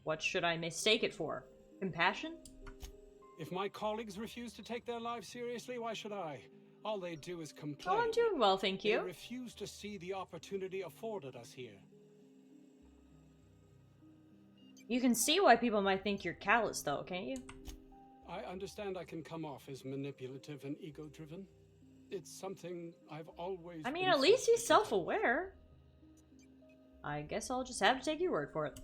What should I mistake it for? Compassion? If my colleagues refuse to take their lives seriously, why should I? All they do is complain. Oh, I'm doing well, thank you. They refuse to see the opportunity afforded us here. You can see why people might think you're callous, though, can't you? I understand I can come off as manipulative and ego-driven. It's something I've always... I mean, been at least he's sensitive to. self-aware. I guess I'll just have to take your word for it.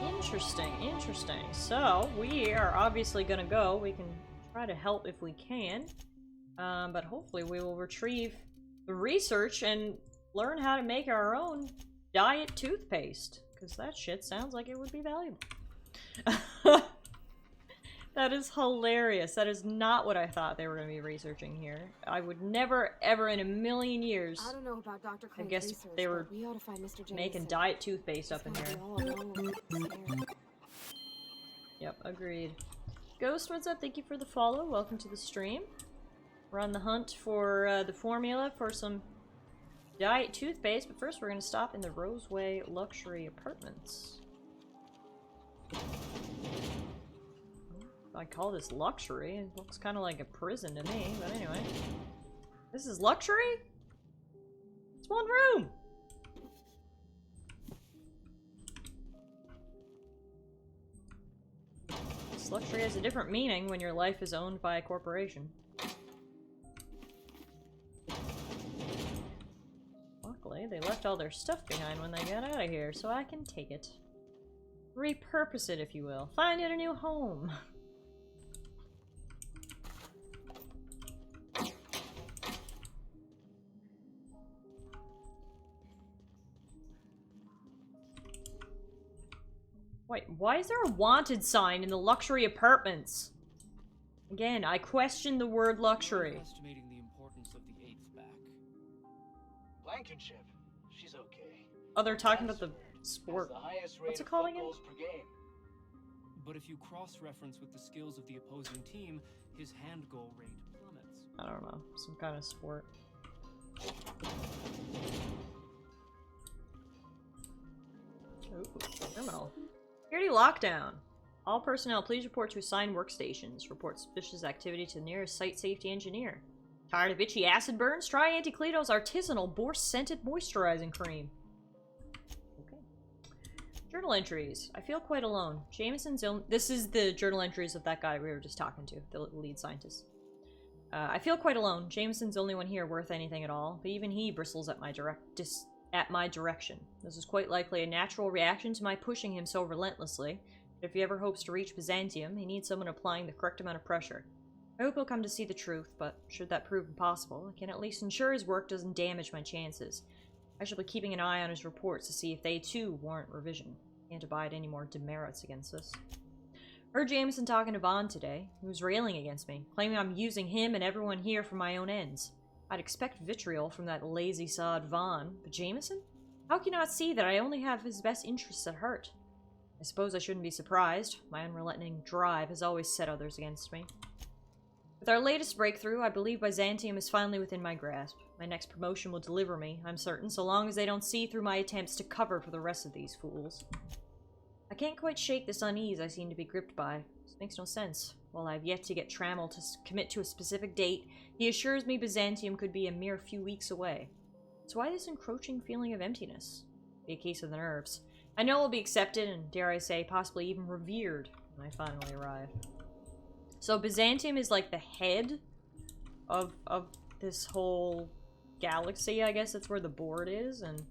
Interesting, interesting. So, we are obviously gonna go. We can try to help if we can. But hopefully we will retrieve the research and learn how to make our own diet toothpaste. Because that shit sounds like it would be valuable. That is hilarious. That is not what I thought they were going to be researching here. I would never, ever in a million years. I don't know about Dr. I Crane's guess research, they were but we ought to find Mr. making Jameson. diet toothpaste up in He's here. gonna be all alone with this air. Yep, agreed. Ghost, what's up? Thank you for the follow. Welcome to the stream. We're on the hunt for the formula for some diet toothpaste, but first we're going to stop in the Roseway Luxury Apartments. I call this luxury. It looks kind of like a prison to me, but anyway. This is luxury? It's one room! This luxury has a different meaning when your life is owned by a corporation. Luckily, they left all their stuff behind when they got out of here, so I can take it. Repurpose it, if you will. Find it a new home. Wait, why is there a wanted sign in the luxury apartments? Again, I question the word luxury. Estimating the importance of the 8th back. Blankenship. She's okay. Oh, they're talking about the sport. Has the highest rate What's it of called field again? goals per game. But if you cross-reference with the skills of the opposing team, his hand goal rate plummets. I don't know. Some kind of sport. Ooh, criminal. Security lockdown. All personnel, please report to assigned workstations. Report suspicious activity to the nearest site safety engineer. Tired of itchy acid burns? Try Auntie Cleto's artisanal boar-scented moisturizing cream. Okay. Journal entries. I feel quite alone. Jameson's this is the journal entries of that guy we were just talking to, the lead scientist. I feel quite alone. Jameson's the only one here worth anything at all, but even he bristles at my direction. This is quite likely a natural reaction to my pushing him so relentlessly. But if he ever hopes to reach Byzantium, he needs someone applying the correct amount of pressure. I hope he'll come to see the truth, but should that prove impossible, I can at least ensure his work doesn't damage my chances. I shall be keeping an eye on his reports to see if they too warrant revision. Can't abide any more demerits against this. Heard Jameson talking to Vaughn today. He was railing against me, claiming I'm using him and everyone here for my own ends. I'd expect vitriol from that lazy sod Vaughn, but Jameson? How can you not see that I only have his best interests at heart? I suppose I shouldn't be surprised. My unrelenting drive has always set others against me. With our latest breakthrough, I believe Byzantium is finally within my grasp. My next promotion will deliver me, I'm certain, so long as they don't see through my attempts to cover for the rest of these fools. I can't quite shake this unease I seem to be gripped by. This makes no sense. While I've yet to get Trammell to commit to a specific date, he assures me Byzantium could be a mere few weeks away. So why this encroaching feeling of emptiness? Be a case of the nerves. I know I'll be accepted and, dare I say, possibly even revered when I finally arrive. So Byzantium is like the head of this whole galaxy, I guess that's where the board is, and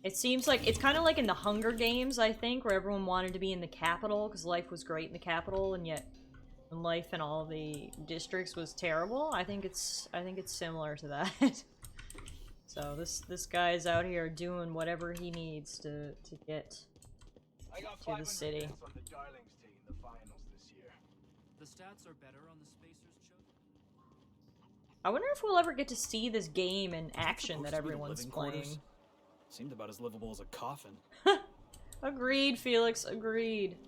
it seems like it's kind of like in the Hunger Games, I think, where everyone wanted to be in the capital because life was great in the capital, and yet life in all the districts was terrible. I think it's similar to that. So this guy's out here doing whatever he needs to get I got to the city. on the Darlings taking the finals this year. The stats are better on the Spacers, Chuck? I wonder if we'll ever get to see this game in action Supposed that to be the everyone's living playing. quarters. Seemed about as livable as a coffin. Agreed, Felix, agreed.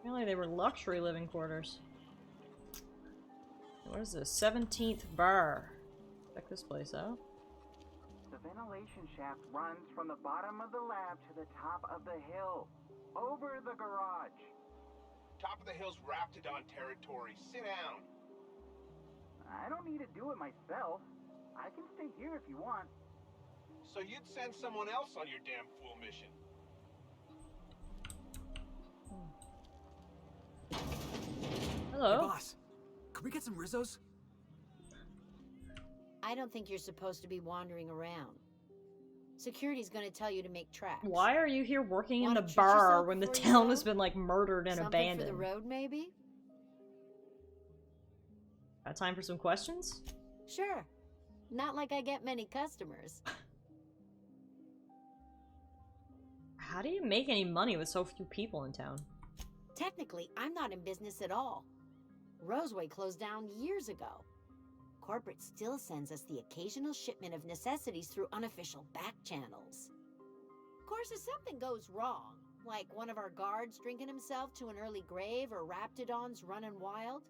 Apparently they were luxury living quarters. What is this? 17th bar. Check this place out. The ventilation shaft runs from the bottom of the lab to the top of the hill, over the garage. Top of the hill's Raptidon territory. Sit down. I don't need to do it myself. I can stay here if you want. So you'd send someone else on your damn fool mission. Hello. Hey, boss. Could we get some Rizzos? I don't think you're supposed to be wandering around. Security's gonna tell you to make tracks. Why are you here working in Wanna the treat bar yourself when the before you town go? has been like murdered and Something abandoned? for the road, maybe? Got time for some questions? Sure. Not like I get many customers. How do you make any money with so few people in town? Technically, I'm not in business at all. Roseway closed down years ago. Corporate still sends us the occasional shipment of necessities through unofficial back channels. Of course, if something goes wrong, like one of our guards drinking himself to an early grave or Raptidons running wild,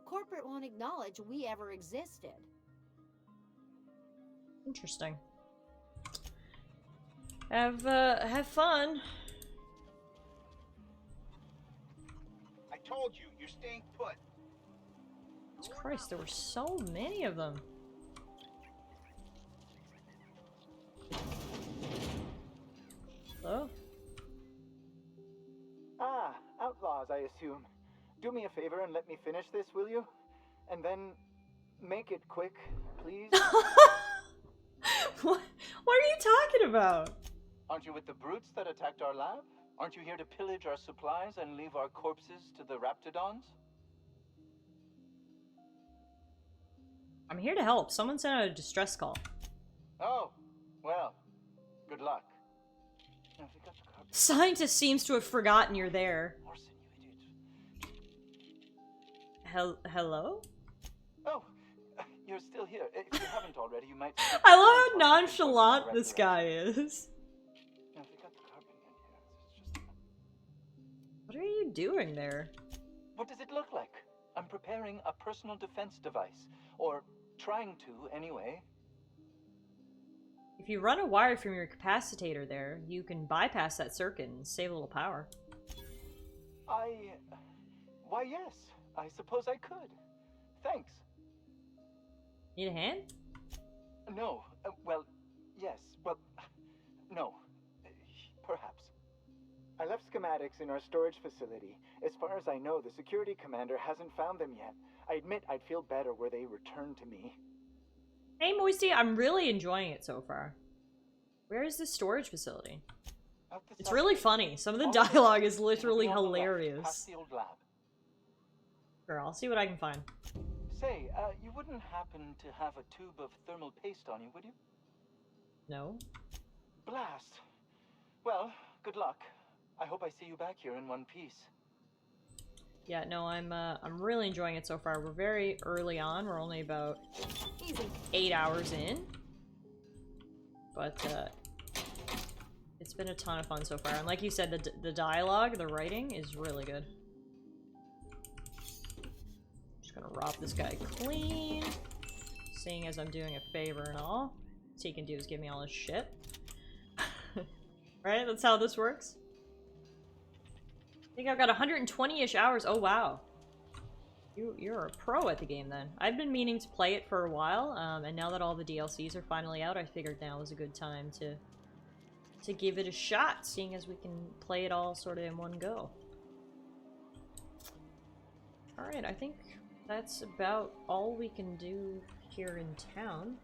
corporate won't acknowledge we ever existed. Interesting. Have fun. I told you, you're staying put. Jesus Christ, there were so many of them. Hello? Ah, outlaws, I assume. Do me a favor and let me finish this, will you? And then make it quick, please. What are you talking about? Aren't you with the brutes that attacked our lab? Aren't you here to pillage our supplies and leave our corpses to the Raptidons? I'm here to help. Someone sent out a distress call. Oh, well, good luck. Now, if you got the carpet- Scientist seems to have forgotten you're there. Hello? Oh, you're still here. If you haven't already, you might... I love how nonchalant this guy is. Now, if you got the carpet in here, What are you doing there? What does it look like? I'm preparing a personal defense device. Or trying to, anyway. If you run a wire from your capacitator there, you can bypass that circuit and save a little power. Why, yes. I suppose I could. Thanks. Need a hand? No. Well, yes. Well, no. Perhaps. I left schematics in our storage facility. As far as I know, the security commander hasn't found them yet. I admit I'd feel better were they returned to me. Hey, Moisty, I'm really enjoying it so far. Where is this storage facility? It's really funny. Some of the dialogue is literally hilarious. Past the old lab. Sure, I'll see what I can find. Say, you wouldn't happen to have a tube of thermal paste on you, would you? No. Blast. Well, good luck. I hope I see you back here in one piece. Yeah, no, I'm really enjoying it so far. We're very early on. We're only about 8 hours in. But, it's been a ton of fun so far. And like you said, the dialogue, the writing is really good. Just gonna rob this guy clean. Seeing as I'm doing a favor and all. So he can do is give me all his shit. Right? That's how this works. I think I've got 120-ish hours. Oh, wow. You're a pro at the game, then. I've been meaning to play it for a while, and now that all the DLCs are finally out, I figured now was a good time to give it a shot, seeing as we can play it all sort of in one go. Alright, I think that's about all we can do here in town.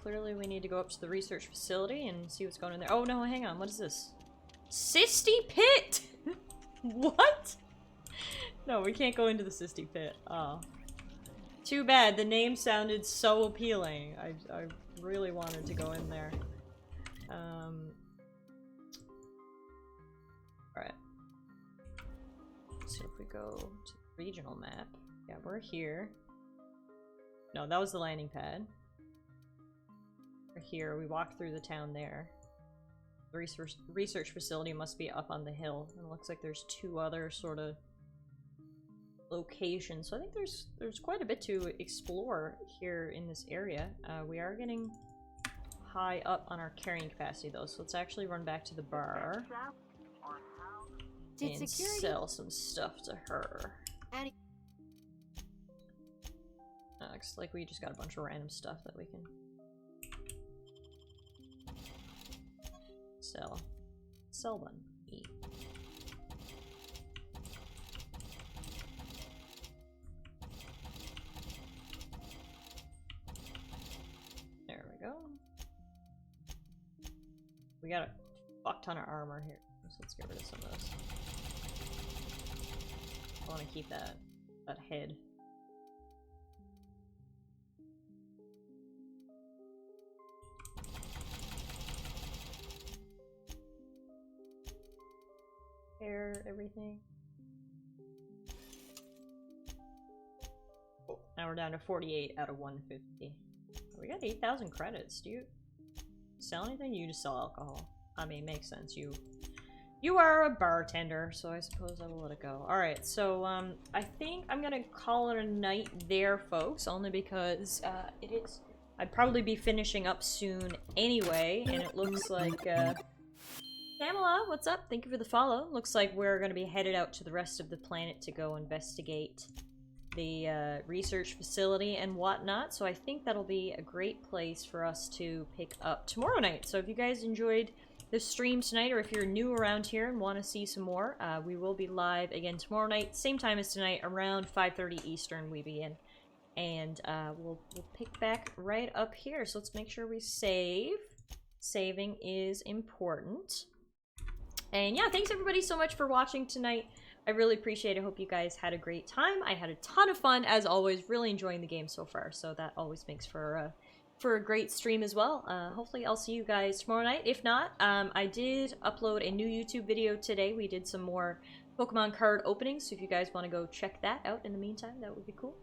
Clearly we need to go up to the research facility and see what's going on there. Oh no, hang on, what is this? Cysty Pit! What? No, we can't go into the Cysty Pit. Oh. Too bad, the name sounded so appealing. I really wanted to go in there. Alright. So if we go to the regional map, yeah, we're here. No, that was the landing pad. We're here, we walked through the town there. The research facility must be up on the hill. And it looks like there's two other sort of locations. So I think there's quite a bit to explore here in this area. We are getting high up on our carrying capacity though, so let's actually run back to the bar and sell some stuff to her. Looks like we just got a bunch of random stuff that we can sell. Sell them. Eat. There we go. We got a fuck ton of armor here, so let's get rid of some of this. I want to keep that head. Repair everything. Oh, now we're down to 48 out of 150. We got 8,000 credits. Do you sell anything? You just sell alcohol. I mean, makes sense. You are a bartender, so I suppose I will let it go. Alright, so I think I'm gonna call it a night there, folks, only because I'd probably be finishing up soon anyway, and it looks like Pamela, what's up? Thank you for the follow. Looks like we're gonna be headed out to the rest of the planet to go investigate the research facility and whatnot, so I think that'll be a great place for us to pick up tomorrow night. So if you guys enjoyed the stream tonight, or if you're new around here and want to see some more, we will be live again tomorrow night, same time as tonight, around 5:30 Eastern we begin. And we'll pick back right up here. So let's make sure we save. Saving is important. And yeah, thanks everybody so much for watching tonight. I really appreciate it. I hope you guys had a great time. I had a ton of fun, as always, really enjoying the game so far. So that always makes for a great stream as well. Hopefully I'll see you guys tomorrow night. If not, I did upload a new YouTube video today. We did some more Pokemon card openings, so if you guys want to go check that out in the meantime, that would be cool.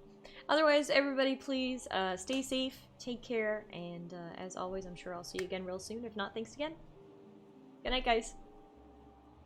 Otherwise, everybody please stay safe, take care, and as always, I'm sure I'll see you again real soon. If not, thanks again. Good night, guys.